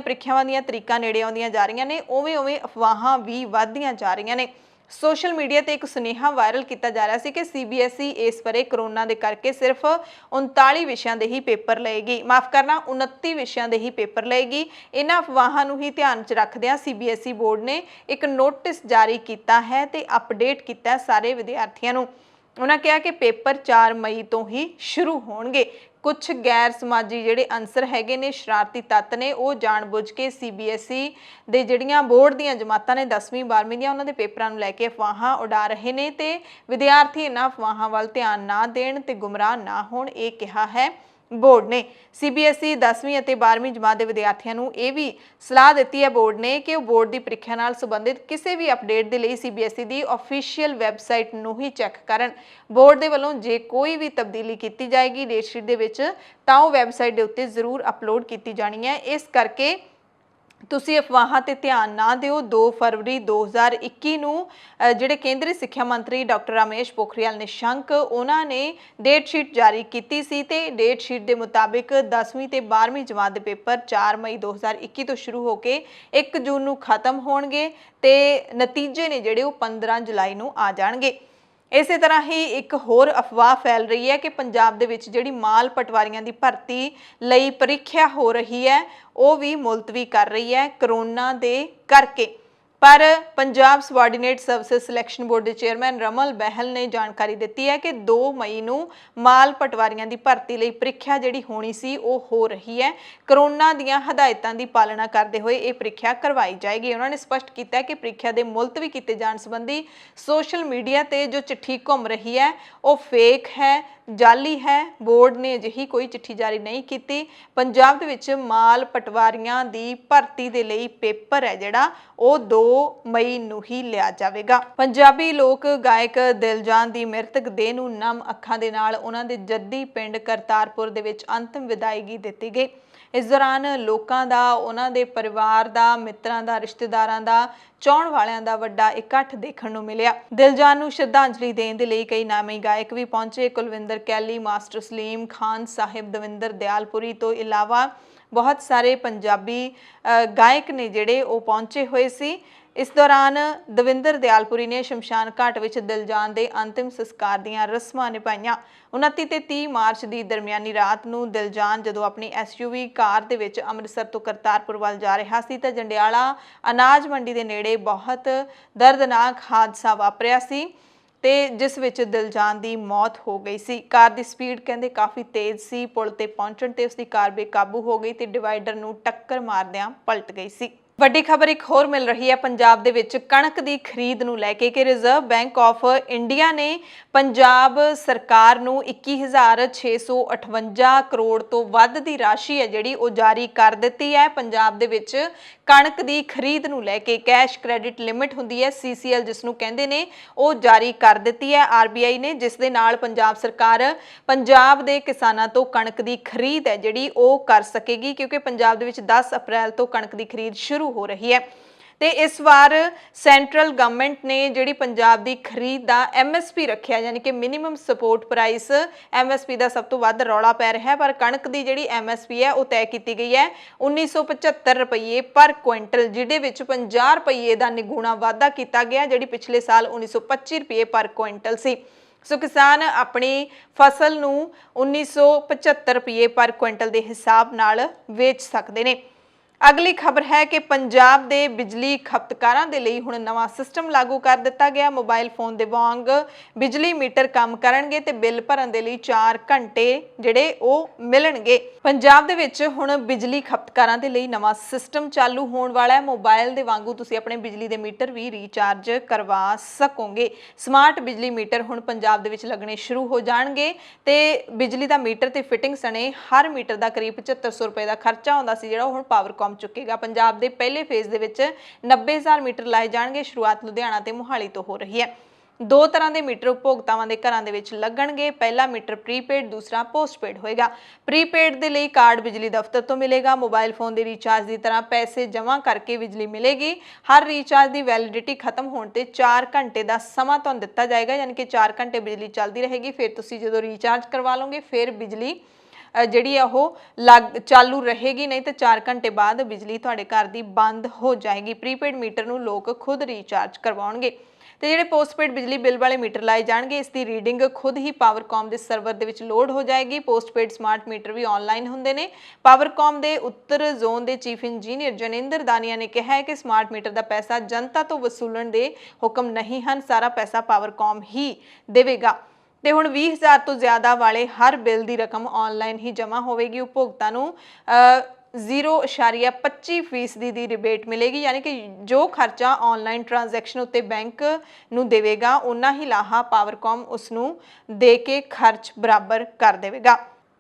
ਪ੍ਰੀਖਿਆਵਾਂ ਦੀਆਂ ਤਰੀਕਾਂ ਨੇੜੇ ਆਉਂਦੀਆਂ ਜਾ ਰਹੀਆਂ ਨੇ, ਉਵੇਂ ਅਫਵਾਹਾਂ ਵੀ ਵੱਧਦੀਆਂ ਜਾ ਰਹੀਆਂ ਨੇ। ਸੋਸ਼ਲ ਮੀਡੀਆ ਤੇ ਇੱਕ ਸੁਨੇਹਾ ਵਾਇਰਲ ਕੀਤਾ ਜਾ ਰਿਹਾ ਸੀ ਕਿ CBSE ਇਸ ਬਾਰੇ ਕਰੋਨਾ ਦੇ ਕਰਕੇ ਸਿਰਫ 39 ਵਿਸ਼ਿਆਂ ਦੇ ਹੀ ਪੇਪਰ ਲਏਗੀ, 29 ਵਿਸ਼ਿਆਂ ਦੇ ਹੀ ਪੇਪਰ ਲਏਗੀ। ਇਹਨਾਂ ਅਫਵਾਹਾਂ ਨੂੰ ਹੀ ਧਿਆਨ 'ਚ ਰੱਖਦਿਆਂ CBSE ਬੋਰਡ ਨੇ ਇੱਕ ਨੋਟਿਸ ਜਾਰੀ ਕੀਤਾ ਹੈ ਤੇ ਅਪਡੇਟ ਕੀਤਾ ਸਾਰੇ ਵਿਦਿਆਰਥੀਆਂ ਨੂੰ। ਉਹਨਾਂ ਕਿਹਾ ਕਿ ਪੇਪਰ 4 ਮਈ ਤੋਂ ਹੀ ਸ਼ੁਰੂ ਹੋਣਗੇ। ਕੁਝ ਗੈਰ ਸਮਾਜੀ ਜਿਹੜੇ ਅਨਸਰ ਹੈਗੇ ਨੇ, ਸ਼ਰਾਰਤੀ ਤੱਤ ਨੇ, ਉਹ ਜਾਣਬੁੱਝ ਕੇ CBSE ਦੇ ਜਿਹੜੀਆਂ ਬੋਰਡ ਦੀਆਂ ਜਮਾਤਾਂ ਨੇ 10ਵੀਂ 12ਵੀਂ ਦੀਆਂ, ਉਹਨਾਂ ਦੇ ਪੇਪਰਾਂ ਨੂੰ ਲੈ ਕੇ ਅਫਵਾਹਾਂ ਉਡਾ ਰਹੇ ਨੇ ਤੇ ਵਿਦਿਆਰਥੀ ਇਹਨਾਂ ਅਫਵਾਹਾਂ ਵੱਲ ਧਿਆਨ ਨਾ ਦੇਣ ਤੇ ਗੁੰਮਰਾਹ ਨਾ ਹੋਣ, ਇਹ ਕਿਹਾ ਹੈ ਬੋਰਡ ਨੇ। CBSE 10ਵੀਂ ਅਤੇ 12ਵੀਂ ਜਮਾਤ ਦੇ ਵਿਦਿਆਰਥੀਆਂ ਨੂੰ ਇਹ ਵੀ ਸਲਾਹ ਦਿੱਤੀ ਹੈ ਬੋਰਡ ਨੇ ਕਿ ਉਹ ਬੋਰਡ ਦੀ ਪ੍ਰੀਖਿਆ ਨਾਲ ਸੰਬੰਧਿਤ ਕਿਸੇ ਵੀ ਅਪਡੇਟ ਦੇ ਲਈ CBSE ਦੀ ਅਫੀਸ਼ੀਅਲ ਵੈਬਸਾਈਟ ਨੂੰ ਹੀ ਚੈੱਕ ਕਰਨ। ਬੋਰਡ ਦੇ ਵੱਲੋਂ ਜੇ ਕੋਈ ਵੀ ਤਬਦੀਲੀ ਕੀਤੀ ਜਾਏਗੀ ਡੇਟ ਸ਼ੀਟ ਦੇ ਵਿੱਚ ਤਾਂ ਉਹ ਵੈਬਸਾਈਟ ਦੇ ਉੱਤੇ ਜ਼ਰੂਰ ਅਪਲੋਡ ਕੀਤੀ ਜਾਣੀ ਹੈ। ਇਸ ਕਰਕੇ ਤੁਸੀਂ ਅਫਵਾਹਾਂ ਤੇ ਧਿਆਨ ਨਾ ਦਿਓ। 2 ਫਰਵਰੀ 2021 ਨੂੰ ਜਿਹੜੇ ਕੇਂਦਰੀ ਸਿੱਖਿਆ ਮੰਤਰੀ ਡਾਕਟਰ ਰਮੇਸ਼ ਪੋਖਰਿਆਲ ਨਿਸ਼ੰਕ, ਉਹਨਾਂ ਨੇ ਡੇਟ ਸ਼ੀਟ ਜਾਰੀ ਕੀਤੀ ਸੀ ਤੇ ਡੇਟ ਸ਼ੀਟ ਦੇ ਮੁਤਾਬਿਕ 10ਵੀਂ ਤੇ 12ਵੀਂ ਜਮਾਤ ਦੇ ਪੇਪਰ 4 ਮਈ 2021 ਤੋਂ ਸ਼ੁਰੂ ਹੋ ਕੇ 1 ਜੂਨ ਨੂੰ ਖਤਮ ਹੋਣਗੇ ਤੇ ਨਤੀਜੇ ਨੇ ਜਿਹੜੇ ਉਹ 15 ਜੁਲਾਈ ਨੂੰ ਆ ਜਾਣਗੇ। ਇਸੇ ਤਰ੍ਹਾਂ ਹੀ ਇੱਕ ਹੋਰ ਅਫਵਾਹ ਫੈਲ ਰਹੀ ਹੈ ਕਿ ਪੰਜਾਬ ਦੇ ਵਿੱਚ ਜਿਹੜੀ ਮਾਲ ਪਟਵਾਰੀਆਂ ਦੀ ਭਰਤੀ ਲਈ ਪ੍ਰੀਖਿਆ ਹੋ ਰਹੀ ਹੈ ਉਹ ਵੀ ਮੁਲਤਵੀ ਕਰ ਰਹੀ ਹੈ ਕਰੋਨਾ ਦੇ ਕਰਕੇ। ਪਰ Punjab subordinate services selection board ਦੇ ਚੇਅਰਮੈਨ ਰਮਲ ਬਹਿਲ ਨੇ ਜਾਣਕਾਰੀ ਦਿੱਤੀ ਹੈ ਕਿ 2 ਮਈ ਨੂੰ ਮਾਲ ਪਟਵਾਰੀਆਂ ਦੀ ਭਰਤੀ ਲਈ ਪ੍ਰੀਖਿਆ ਜਿਹੜੀ ਹੋਣੀ ਸੀ ਉਹ ਹੋ ਰਹੀ ਹੈ। ਕਰੋਨਾ ਦੀਆਂ ਹਦਾਇਤਾਂ ਦੀ ਪਾਲਣਾ ਕਰਦੇ ਹੋਏ ਇਹ ਪ੍ਰੀਖਿਆ ਕਰਵਾਈ ਜਾਏਗੀ। ਉਹਨਾਂ ਨੇ ਸਪਸ਼ਟ ਕੀਤਾ ਹੈ ਕਿ ਪ੍ਰੀਖਿਆ ਦੇ ਮੁਲਤਵੀ ਕੀਤੇ ਜਾਣ ਸੰਬੰਧੀ ਸੋਸ਼ਲ ਮੀਡੀਆ ਤੇ ਜੋ ਚਿੱਠੀ ਘੁੰਮ ਰਹੀ ਹੈ ਉਹ ਫੇਕ ਹੈ, ਜਾਲੀ ਹੈ। ਬੋਰਡ ਨੇ ਅਜਿਹੀ ਕੋਈ ਚਿੱਠੀ ਜਾਰੀ ਨਹੀਂ ਕੀਤੀ। ਪੰਜਾਬ ਦੇ ਵਿੱਚ ਮਾਲ ਪਟਵਾਰੀਆਂ ਦੀ ਭਰਤੀ ਦੇ ਲਈ ਪੇਪਰ ਹੈ ਜਿਹੜਾ ਉਹ 2 ਮਈ ਨੂੰ ਹੀ ਲਿਆ ਜਾਵੇਗਾ। ਪੰਜਾਬੀ ਲੋਕ ਗਾਇਕ ਦਿਲਜਾਨ ਦੀ ਮ੍ਰਿਤਕ ਦੇਹ ਨੂੰ ਨਮ ਅੱਖਾਂ ਦੇ ਨਾਲ ਉਹਨਾਂ ਦੇ ਜੱਦੀ ਪਿੰਡ ਕਰਤਾਰਪੁਰ ਦੇ ਵਿੱਚ ਅੰਤਿਮ ਵਿਦਾਇਗੀ ਦਿੱਤੀ ਗਈ। ਇਸ ਦੌਰਾਨ ਲੋਕਾਂ ਦਾ, ਉਹਨਾਂ ਦੇ ਪਰਿਵਾਰ ਦਾ, ਮਿੱਤਰਾਂ ਦਾ, ਰਿਸ਼ਤੇਦਾਰਾਂ ਦਾ, ਚਾਹਣ ਵਾਲਿਆਂ ਦਾ ਵੱਡਾ ਇਕੱਠ ਦੇਖਣ ਨੂੰ ਮਿਲਿਆ। ਦਿਲਜਾਨ ਨੂੰ ਸ਼ਰਧਾਂਜਲੀ ਦੇਣ ਦੇ ਲਈ ਕਈ ਨਾਮੀ ਗਾਇਕ ਵੀ ਪਹੁੰਚੇ। ਕੁਲਵਿੰਦਰ ਕੈਲੀ, ਮਾਸਟਰ ਸਲੀਮ ਖਾਨ ਸਾਹਿਬ, ਦਵਿੰਦਰ ਦਿਆਲਪੁਰੀ ਤੋਂ ਇਲਾਵਾ ਬਹੁਤ ਸਾਰੇ ਪੰਜਾਬੀ ਗਾਇਕ ਨੇ ਜਿਹੜੇ ਉਹ ਪਹੁੰਚੇ ਹੋਏ ਸੀ। ਇਸ ਦੌਰਾਨ ਦਵਿੰਦਰ ਦਿਆਲਪੁਰੀ ਨੇ ਸ਼ਮਸ਼ਾਨ ਘਾਟ ਵਿੱਚ ਦਿਲਜਾਨ ਦੇ ਅੰਤਿਮ ਸੰਸਕਾਰ ਦੀਆਂ ਰਸਮਾਂ ਨਿਭਾਈਆਂ। 29 ਤੇ 30 ਮਾਰਚ ਦੀ ਦਰਮਿਆਨੀ ਰਾਤ ਨੂੰ ਦਿਲਜਾਨ ਜਦੋਂ ਆਪਣੀ SUV ਕਾਰ ਦੇ ਵਿੱਚ ਅੰਮ੍ਰਿਤਸਰ ਤੋਂ ਕਰਤਾਰਪੁਰ ਵੱਲ ਜਾ ਰਿਹਾ ਸੀ ਤਾਂ ਜੰਡਿਆਲਾ ਅਨਾਜ ਮੰਡੀ ਦੇ ਨੇੜੇ ਬਹੁਤ ਦਰਦਨਾਕ ਹਾਦਸਾ ਵਾਪਰਿਆ ਸੀ ਤੇ ਜਿਸ ਵਿੱਚ ਦਿਲਜਾਨ ਦੀ ਮੌਤ ਹੋ ਗਈ ਸੀ। ਕਾਰ ਦੀ ਸਪੀਡ ਕਹਿੰਦੇ ਕਾਫੀ ਤੇਜ਼ ਸੀ। ਪੁਲ ਤੇ ਪਹੁੰਚਣ ਤੇ ਉਸਦੀ ਕਾਰ ਬੇਕਾਬੂ ਹੋ ਗਈ ਤੇ ਡਿਵਾਈਡਰ ਨੂੰ ਟੱਕਰ ਮਾਰਦਿਆਂ ਪਲਟ ਗਈ ਸੀ। ਵੱਡੀ ਖਬਰ ਇੱਕ ਹੋਰ ਮਿਲ ਰਹੀ ਹੈ ਪੰਜਾਬ ਦੇ ਵਿੱਚ ਕਣਕ ਦੀ ਖਰੀਦ ਨੂੰ ਲੈ ਕੇ ਕਿ ਰਿਜ਼ਰਵ ਬੈਂਕ ਆਫ ਇੰਡੀਆ ਨੇ ਪੰਜਾਬ ਸਰਕਾਰ ਨੂੰ 21,658 ਕਰੋੜ ਤੋਂ ਵੱਧ ਦੀ ਰਾਸ਼ੀ ਹੈ ਜਿਹੜੀ ਉਹ ਜਾਰੀ ਕਰ ਦਿੱਤੀ ਹੈ। ਪੰਜਾਬ ਦੇ ਵਿੱਚ ਕਣਕ ਦੀ ਖਰੀਦ ਨੂੰ ਲੈ ਕੇ ਕੈਸ਼ ਕ੍ਰੈਡਿਟ ਲਿਮਿਟ ਹੁੰਦੀ ਹੈ CCL ਜਿਸ ਨੂੰ ਕਹਿੰਦੇ ਨੇ, ਉਹ ਜਾਰੀ ਕਰ ਦਿੱਤੀ ਹੈ RBI ਨੇ, ਜਿਸ ਦੇ ਨਾਲ ਪੰਜਾਬ ਸਰਕਾਰ ਪੰਜਾਬ ਦੇ ਕਿਸਾਨਾਂ ਤੋਂ ਕਣਕ ਦੀ ਖਰੀਦ ਹੈ ਜਿਹੜੀ ਉਹ ਕਰ ਸਕੇਗੀ ਕਿਉਂਕਿ ਪੰਜਾਬ ਦੇ ਵਿੱਚ 10 ਅਪ੍ਰੈਲ ਤੋਂ ਕਣਕ ਦੀ ਖਰੀਦ ਸ਼ੁਰੂ ਹੋ ਰਹੀ ਹੈ। ਤੇ ਇਸ ਵਾਰ ਸੈਂਟਰਲ ਗਵਰਨਮੈਂਟ ਨੇ ਜਿਹੜੀ ਪੰਜਾਬ ਦੀ ਖਰੀਦ ਦਾ MSP ਰੱਖਿਆ, ਯਾਨੀ ਕਿ ਮਿਨੀਮਮ ਸਪੋਰਟ ਪ੍ਰਾਈਸ। MSP ਦਾ ਸਭ ਤੋਂ ਵੱਧ ਰੌਲਾ ਪੈ ਰਿਹਾ ਹੈ, ਪਰ ਕਣਕ ਦੀ ਜਿਹੜੀ MSP ਹੈ ਉਹ ਤੈਅ ਕੀਤੀ ਗਈ ਹੈ 1975 ਰੁਪਏ ਪਰ ਕੁਇੰਟਲ, ਜਿਹਦੇ ਵਿੱਚ 50 ਰੁਪਏ ਦਾ ਨਿਗੂਣਾ ਵਾਧਾ ਕੀਤਾ ਗਿਆ ਜਿਹੜੀ ਪਿਛਲੇ ਸਾਲ 1925 ਰੁਪਏ ਪਰ ਕੁਇੰਟਲ ਸੀ। ਸੋ ਕਿਸਾਨ ਆਪਣੀ ਫਸਲ ਨੂੰ 1975 ਰੁਪਏ ਪਰ ਕੁਇੰਟਲ ਦੇ ਹਿਸਾਬ ਨਾਲ ਵੇਚ ਸਕਦੇ ਨੇ। ਅਗਲੀ ਖਬਰ ਹੈ ਕਿ ਪੰਜਾਬ ਦੇ ਬਿਜਲੀ ਖਪਤਕਾਰਾਂ ਦੇ ਲਈ ਹੁਣ ਨਵਾਂ ਸਿਸਟਮ ਲਾਗੂ ਕਰ ਦਿੱਤਾ ਗਿਆ। ਮੋਬਾਈਲ ਫੋਨ ਦੇ ਵਾਂਗ ਬਿਜਲੀ ਮੀਟਰ ਕੰਮ ਕਰਨਗੇ ਤੇ ਬਿੱਲ ਭਰਨ ਦੇ ਲਈ 4 ਘੰਟੇ ਜਿਹੜੇ ਉਹ ਮਿਲਣਗੇ। ਪੰਜਾਬ ਦੇ ਵਿੱਚ ਹੁਣ ਬਿਜਲੀ ਖਪਤਕਾਰਾਂ ਦੇ ਲਈ ਨਵਾਂ ਸਿਸਟਮ ਚਾਲੂ ਹੋਣ ਵਾਲਾ ਹੈ। ਮੋਬਾਈਲ ਦੇ ਵਾਂਗੂ ਤੁਸੀਂ ਆਪਣੇ ਬਿਜਲੀ ਦੇ ਮੀਟਰ ਵੀ ਰੀਚਾਰਜ ਕਰਵਾ ਸਕੋਗੇ। ਸਮਾਰਟ ਬਿਜਲੀ ਮੀਟਰ ਹੁਣ ਪੰਜਾਬ ਦੇ ਵਿੱਚ ਲੱਗਣੇ ਸ਼ੁਰੂ ਹੋ ਜਾਣਗੇ ਤੇ ਬਿਜਲੀ ਦਾ ਮੀਟਰ ਤੇ ਫਿਟਿੰਗ ਸਣੇ ਹਰ ਮੀਟਰ ਦਾ ਕਰੀਬ 7500 ਰੁਪਏ ਦਾ ਖਰਚਾ ਆਉਂਦਾ ਸੀ, ਜਿਹੜਾ ਹੁਣ ਪਾਵਰਕਾਮ ਚੁੱਕੇਗਾ। ਪੰਜਾਬ ਦੇ ਪਹਿਲੇ ਫੇਜ਼ ਦੇ ਵਿੱਚ 90000 ਮੀਟਰ ਲਾਏ ਜਾਣਗੇ। ਸ਼ੁਰੂਆਤ ਲੁਧਿਆਣਾ ਤੇ ਮੋਹਾਲੀ ਤੋਂ ਹੋ ਰਹੀ ਹੈ। ਦੋ ਤਰ੍ਹਾਂ ਦੇ ਮੀਟਰ ਉਪਭੋਗਤਾਵਾਂ ਦੇ ਘਰਾਂ ਦੇ ਵਿੱਚ ਲੱਗਣਗੇ। ਪਹਿਲਾ ਮੀਟਰ ਪ੍ਰੀਪੇਡ, ਦੂਸਰਾ ਪੋਸਟਪੇਡ ਹੋਏਗਾ। ਪ੍ਰੀਪੇਡ ਦੇ ਲਈ ਕਾਰਡ ਬਿਜਲੀ ਦਫ਼ਤਰ ਤੋਂ ਮਿਲੇਗਾ। ਮੋਬਾਈਲ ਫੋਨ ਦੇ ਰੀਚਾਰਜ ਦੀ ਤਰ੍ਹਾਂ ਪੈਸੇ ਜਮ੍ਹਾਂ ਕਰਕੇ ਬਿਜਲੀ ਮਿਲੇਗੀ। ਹਰ ਰੀਚਾਰਜ ਦੀ ਵੈਲਿਡਿਟੀ ਖਤਮ ਹੋਣ ਤੇ 4 ਘੰਟੇ ਦਾ ਸਮਾਂ ਤੁਹਾਨੂੰ ਦਿੱਤਾ ਜਾਏਗਾ, ਯਾਨੀ ਕਿ 4 ਘੰਟੇ ਬਿਜਲੀ ਚੱਲਦੀ ਰਹੇਗੀ। ਫਿਰ ਤੁਸੀਂ ਜਦੋਂ ਰੀਚਾਰਜ ਕਰਵਾ ਲਓਗੇ ਫਿਰ ਬਿਜਲੀ ਜਿਹੜੀ ਆ ਉਹ ਚਾਲੂ ਰਹੇਗੀ, ਨਹੀਂ ਤਾਂ 4 ਘੰਟੇ ਬਾਅਦ ਬਿਜਲੀ ਤੁਹਾਡੇ ਘਰ ਦੀ ਬੰਦ ਹੋ ਜਾਏਗੀ। ਪ੍ਰੀਪੇਡ ਮੀਟਰ ਨੂੰ ਲੋਕ ਖੁਦ ਰੀਚਾਰਜ ਕਰਵਾਉਣਗੇ ਤੇ ਜਿਹੜੇ ਪੋਸਟਪੇਡ ਬਿਜਲੀ ਬਿੱਲ ਵਾਲੇ ਮੀਟਰ ਲਾਏ ਜਾਣਗੇ, ਇਸ ਦੀ ਰੀਡਿੰਗ ਖੁਦ ਹੀ ਪਾਵਰਕਾਮ ਦੇ ਸਰਵਰ ਦੇ ਵਿੱਚ ਲੋਡ ਹੋ ਜਾਏਗੀ। ਪੋਸਟਪੇਡ ਸਮਾਰਟ ਮੀਟਰ ਵੀ ਆਨਲਾਈਨ ਹੁੰਦੇ ਨੇ। ਪਾਵਰਕਾਮ ਦੇ ਉੱਤਰ ਜ਼ੋਨ ਦੇ ਚੀਫ ਇੰਜੀਨੀਅਰ ਜਨਿੰਦਰ ਦਾਨੀਆ ਨੇ ਕਿਹਾ ਹੈ ਕਿ ਸਮਾਰਟ ਮੀਟਰ ਦਾ ਪੈਸਾ ਜਨਤਾ ਤੋਂ ਵਸੂਲਣ ਦੇ ਹੁਕਮ ਨਹੀਂ ਹਨ, ਸਾਰਾ ਪੈਸਾ ਪਾਵਰਕਾਮ ਹੀ ਦੇਵੇਗਾ। ਤੇ ਹੁਣ 20000 ਤੋਂ ਜ਼ਿਆਦਾ ਵਾਲੇ ਹਰ ਬਿੱਲ ਦੀ ਰਕਮ ਆਨਲਾਈਨ ਹੀ ਜਮ੍ਹਾਂ ਹੋਵੇਗੀ। ਉਪਭੋਗਤਾ ਨੂੰ 0.25% ਦੀ ਰਿਬੇਟ ਮਿਲੇਗੀ, ਯਾਨੀ ਕਿ ਜੋ ਖਰਚਾ ਆਨਲਾਈਨ ਟ੍ਰਾਂਜੈਕਸ਼ਨ ਉੱਤੇ ਬੈਂਕ ਨੂੰ ਦੇਵੇਗਾ, ਉਨਾ ਹੀ ਲਾਹਾ ਪਾਵਰਕਾਮ ਉਸ ਨੂੰ ਦੇ ਕੇ ਖਰਚ ਬਰਾਬਰ ਕਰ ਦੇਵੇਗਾ।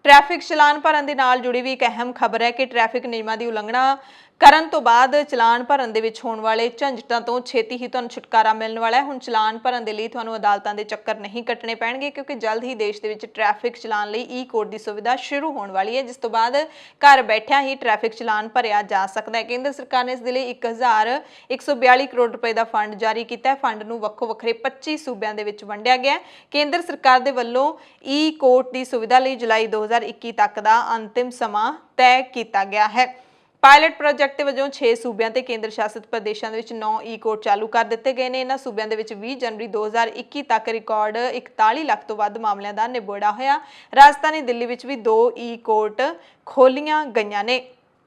ਟ੍ਰੈਫਿਕ ਚਲਾਨ ਭਰਨ ਦੇ ਨਾਲ ਜੁੜੀ ਵੀ ਇੱਕ ਅਹਿਮ ਖਬਰ ਹੈ ਕਿ ਟ੍ਰੈਫਿਕ ਨਿਯਮਾਂ ਦੀ ਉਲੰਘਣਾ ਕਰਨ ਤੋਂ ਬਾਅਦ ਚਲਾਨ ਭਰਨ ਦੇ ਵਿੱਚ ਹੋਣ ਵਾਲੇ ਝੰਜਟਾਂ ਤੋਂ ਛੇਤੀ ਹੀ ਤੁਹਾਨੂੰ ਛੁਟਕਾਰਾ ਮਿਲਣ ਵਾਲਾ ਹੈ। ਹੁਣ ਚਲਾਨ ਭਰਨ ਦੇ ਲਈ ਤੁਹਾਨੂੰ ਅਦਾਲਤਾਂ ਦੇ ਚੱਕਰ ਨਹੀਂ ਕੱਟਣੇ ਪੈਣਗੇ, ਕਿਉਂਕਿ ਜਲਦ ਹੀ ਦੇਸ਼ ਦੇ ਵਿੱਚ ਟ੍ਰੈਫਿਕ ਚਲਾਨ ਲਈ ਈ-ਕੋਡ ਦੀ ਸੁਵਿਧਾ ਸ਼ੁਰੂ ਹੋਣ ਵਾਲੀ ਹੈ, ਜਿਸ ਤੋਂ ਬਾਅਦ ਘਰ ਬੈਠਿਆਂ ਹੀ ਟ੍ਰੈਫਿਕ ਚਲਾਨ ਭਰਿਆ ਜਾ ਸਕਦਾ ਹੈ। ਕੇਂਦਰ ਸਰਕਾਰ ਨੇ ਇਸ ਦੇ ਲਈ 1142 ਕਰੋੜ ਰੁਪਏ ਦਾ ਫੰਡ ਜਾਰੀ ਕੀਤਾ ਹੈ। ਫੰਡ ਨੂੰ ਵੱਖੋ ਵੱਖਰੇ 25 ਸੂਬਿਆਂ ਦੇ ਵਿੱਚ ਵੰਡਿਆ ਗਿਆ ਹੈ। ਕੇਂਦਰ ਸਰਕਾਰ ਦੇ ਵੱਲੋਂ ਈ-ਕੋਡ ਦੀ ਸੁਵਿਧਾ ਲਈ ਜੁਲਾਈ 2021 ਤੱਕ ਦਾ ਅੰਤਿਮ ਸਮਾਂ ਤੈਅ ਕੀਤਾ ਗਿਆ ਹੈ। ਪਾਇਲਟ ਪ੍ਰੋਜੈਕਟ ਦੇ ਵਜੋਂ 6 ਸੂਬਿਆਂ ਤੇ ਕੇਂਦਰ ਸ਼ਾਸਿਤ ਪ੍ਰਦੇਸ਼ਾਂ ਦੇ ਵਿੱਚ 9 ਈ-ਕੋਡ ਚਾਲੂ ਕਰ ਦਿੱਤੇ ਗਏ ਨੇ। ਇਹਨਾਂ ਸੂਬਿਆਂ ਦੇ ਵਿੱਚ 20 ਜਨਵਰੀ 2021 ਤੱਕ ਰਿਕਾਰਡ 41 ਲੱਖ ਤੋਂ ਵੱਧ ਮਾਮਲਿਆਂ ਦਾ ਨਿਬੇੜਾ ਹੋਇਆ। ਰਾਜਧਾਨੀ ਦਿੱਲੀ ਵਿੱਚ ਵੀ 2 ਈ-ਕੋਰਟ ਖੋਲੀਆਂ ਗਈਆਂ ਨੇ।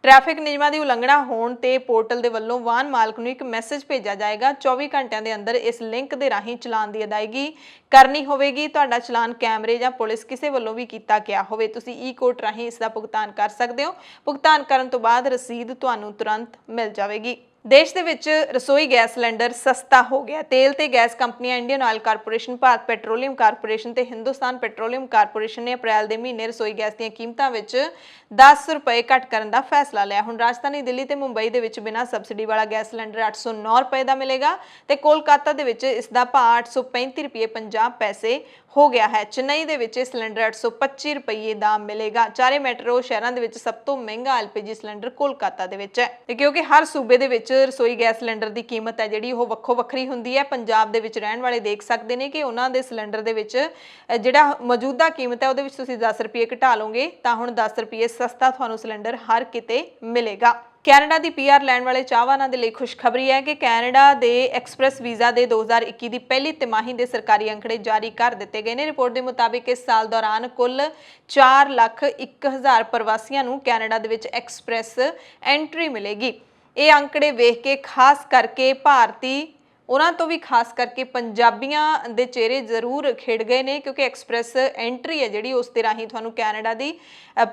ਟ੍ਰੈਫਿਕ ਨਿਯਮਾਂ ਦੀ ਉਲੰਘਣਾ ਹੋਣ ਤੇ ਪੋਰਟਲ ਦੇ ਵੱਲੋਂ ਵਾਹਨ ਮਾਲਕ ਨੂੰ ਇੱਕ ਮੈਸੇਜ ਭੇਜਿਆ ਜਾਏਗਾ। 24 ਘੰਟਿਆਂ ਦੇ ਅੰਦਰ ਇਸ ਲਿੰਕ ਦੇ ਰਾਹੀਂ ਚਲਾਨ ਦੀ ਅਦਾਇਗੀ ਕਰਨੀ ਹੋਵੇਗੀ। ਤੁਹਾਡਾ ਚਲਾਨ ਕੈਮਰੇ ਜਾਂ ਪੁਲਿਸ ਕਿਸੇ ਵੱਲੋਂ ਵੀ ਕੀਤਾ ਗਿਆ ਹੋਵੇ, ਤੁਸੀਂ ਈ-ਕੋਡ ਰਾਹੀਂ ਇਸ ਦਾ ਭੁਗਤਾਨ ਕਰ ਸਕਦੇ ਹੋ। ਭੁਗਤਾਨ ਕਰਨ ਤੋਂ ਬਾਅਦ ਰਸੀਦ ਤੁਹਾਨੂੰ ਤੁਰੰਤ ਮਿਲ ਜਾਵੇਗੀ। ਦੇਸ਼ ਦੇ ਵਿੱਚ ਰਸੋਈ ਗੈਸ ਸਿਲੰਡਰ ਸਸਤਾ ਹੋ ਗਿਆ। ਤੇਲ ਤੇ ਗੈਸ ਕੰਪਨੀਆਂ Indian oil corporation, Bharat petroleum corporation ਤੇ ਹਿੰਦੁਸਤਾਨ ਪੈਟਰੋਲੀਅਮ ਕਾਰਪੋਰੇਸ਼ਨ ਨੇ ਅਪ੍ਰੈਲ ਦੇ ਮਹੀਨੇ ਰਸੋਈ ਗੈਸ ਦੀਆਂ ਕੀਮਤਾਂ ਵਿੱਚ 10 ਰੁਪਏ ਘੱਟ ਕਰਨ ਦਾ ਫੈਸਲਾ ਲਿਆ। ਹੁਣ ਰਾਜਧਾਨੀ ਦਿੱਲੀ ਤੇ ਮੁੰਬਈ ਦੇ ਵਿੱਚ ਬਿਨਾਂ ਸਬਸਿਡੀ ਵਾਲਾ ਗੈਸ ਸਿਲੰਡਰ 809 ਰੁਪਏ ਦਾ ਮਿਲੇਗਾ ਤੇ ਕੋਲਕਾਤਾ ਦੇ ਵਿੱਚ ਇਸ ਦਾ ਭਾਅ 835 ਰੁਪਏ 50 ਪੈਸੇ ਹੋ ਗਿਆ ਹੈ। ਚੇਨਈ ਦੇ ਵਿੱਚ ਸਿਲੰਡਰ 825 ਰੁਪਏ ਦਾ ਮਿਲੇਗਾ। ਚਾਰੇ ਮੈਟਰੋ ਸ਼ਹਿਰਾਂ ਦੇ ਵਿੱਚ ਸਭ ਤੋਂ ਮਹਿੰਗਾ ਐਲਪੀਜੀ ਸਿਲੰਡਰ ਕੋਲਕਾਤਾ ਦੇ ਵਿੱਚ ਹੈ। ਤੇ ਕਿਉਂਕਿ ਹਰ ਸੂਬੇ ਦੇ ਵਿੱਚ ਰਸੋਈ ਗੈਸ ਸਿਲੰਡਰ ਦੀ ਕੀਮਤ ਹੈ ਜਿਹੜੀ ਉਹ ਵੱਖੋ ਵੱਖਰੀ ਹੁੰਦੀ ਹੈ। ਪੰਜਾਬ ਦੇ ਵਿੱਚ ਰਹਿਣ ਵਾਲੇ ਦੇਖ ਸਕਦੇ ਨੇ ਕਿ ਉਹਨਾਂ ਦੇ ਸਿਲੰਡਰ ਦੇ ਵਿੱਚ ਜਿਹੜਾ ਮੌਜੂਦਾ ਕੀਮਤ ਹੈ ਉਹਦੇ ਵਿੱਚ ਤੁਸੀਂ 10 ਰੁਪਏ ਘਟਾ ਲਓਗੇ ਤਾਂ ਹੁਣ 10 ਰੁਪਏ ਸਸਤਾ ਤੁਹਾਨੂੰ ਸਿਲੰਡਰ ਹਰ ਕਿਤੇ ਮਿਲੇਗਾ। ਕੈਨੇਡਾ ਦੀ ਪੀਆਰ ਲੈਣ ਵਾਲੇ ਚਾਹਵਾਨਾਂ ਦੇ ਲਈ ਖੁਸ਼ਖਬਰੀ ਹੈ ਕਿ ਕੈਨੇਡਾ ਦੇ ਐਕਸਪ੍ਰੈਸ ਵੀਜ਼ਾ ਦੇ 2021 ਦੀ ਪਹਿਲੀ ਤਿਮਾਹੀ ਦੇ ਸਰਕਾਰੀ ਅੰਕੜੇ ਜਾਰੀ ਕਰ ਦਿੱਤੇ ਗਏ ਨੇ। ਰਿਪੋਰਟ ਦੇ ਮੁਤਾਬਿਕ ਇਸ ਸਾਲ ਦੌਰਾਨ ਕੁੱਲ 4,01,000 ਪ੍ਰਵਾਸੀਆਂ ਨੂੰ ਕੈਨੇਡਾ ਦੇ ਵਿੱਚ ਐਕਸਪ੍ਰੈਸ ਐਂਟਰੀ ਮਿਲੇਗੀ। ਇਹ ਅੰਕੜੇ ਵੇਖ ਕੇ ਖਾਸ ਕਰਕੇ ਭਾਰਤੀ ਉਹਨਾਂ ਤੋਂ ਵੀ ਖਾਸ ਕਰਕੇ ਪੰਜਾਬੀਆਂ ਦੇ ਚਿਹਰੇ ਜ਼ਰੂਰ ਖਿੜ ਗਏ ਨੇ, ਕਿਉਂਕਿ ਐਕਸਪ੍ਰੈਸ ਐਂਟਰੀ ਹੈ ਜਿਹੜੀ ਉਸ ਦੇ ਰਾਹੀਂ ਤੁਹਾਨੂੰ ਕੈਨੇਡਾ ਦੀ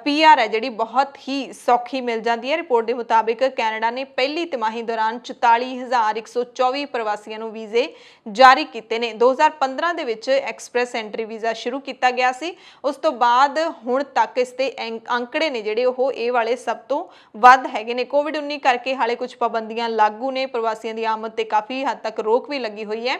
ਪੀਆਰ ਹੈ ਜਿਹੜੀ ਬਹੁਤ ਹੀ ਸੌਖੀ ਮਿਲ ਜਾਂਦੀ ਹੈ। ਰਿਪੋਰਟ ਦੇ ਮੁਤਾਬਿਕ ਕੈਨੇਡਾ ਨੇ ਪਹਿਲੀ ਤਿਮਾਹੀ ਦੌਰਾਨ 44,124 ਪ੍ਰਵਾਸੀਆਂ ਨੂੰ ਵੀਜ਼ੇ ਜਾਰੀ ਕੀਤੇ ਨੇ। 2015 ਦੇ ਵਿੱਚ ਐਕਸਪ੍ਰੈਸ ਐਂਟਰੀ ਵੀਜ਼ਾ ਸ਼ੁਰੂ ਕੀਤਾ ਗਿਆ ਸੀ। ਉਸ ਤੋਂ ਬਾਅਦ ਹੁਣ ਤੱਕ ਇਸ ਦੇ ਅੰਕੜੇ ਨੇ ਜਿਹੜੇ ਉਹ ਇਹ ਵਾਲੇ ਸਭ ਤੋਂ ਵੱਧ ਹੈਗੇ ਨੇ। ਕੋਵਿਡ-19 ਕਰਕੇ ਹਾਲੇ ਕੁਝ ਪਾਬੰਦੀਆਂ ਲਾਗੂ ਨੇ। ਪ੍ਰਵਾਸੀਆਂ ਦੀ ਆਮਦ ਤੇ ਕਾਫੀ ਹੱਦ ਤੱਕ ਰੋਕ ਵੀ ਲੱਗੀ ਹੋਈ ਹੈ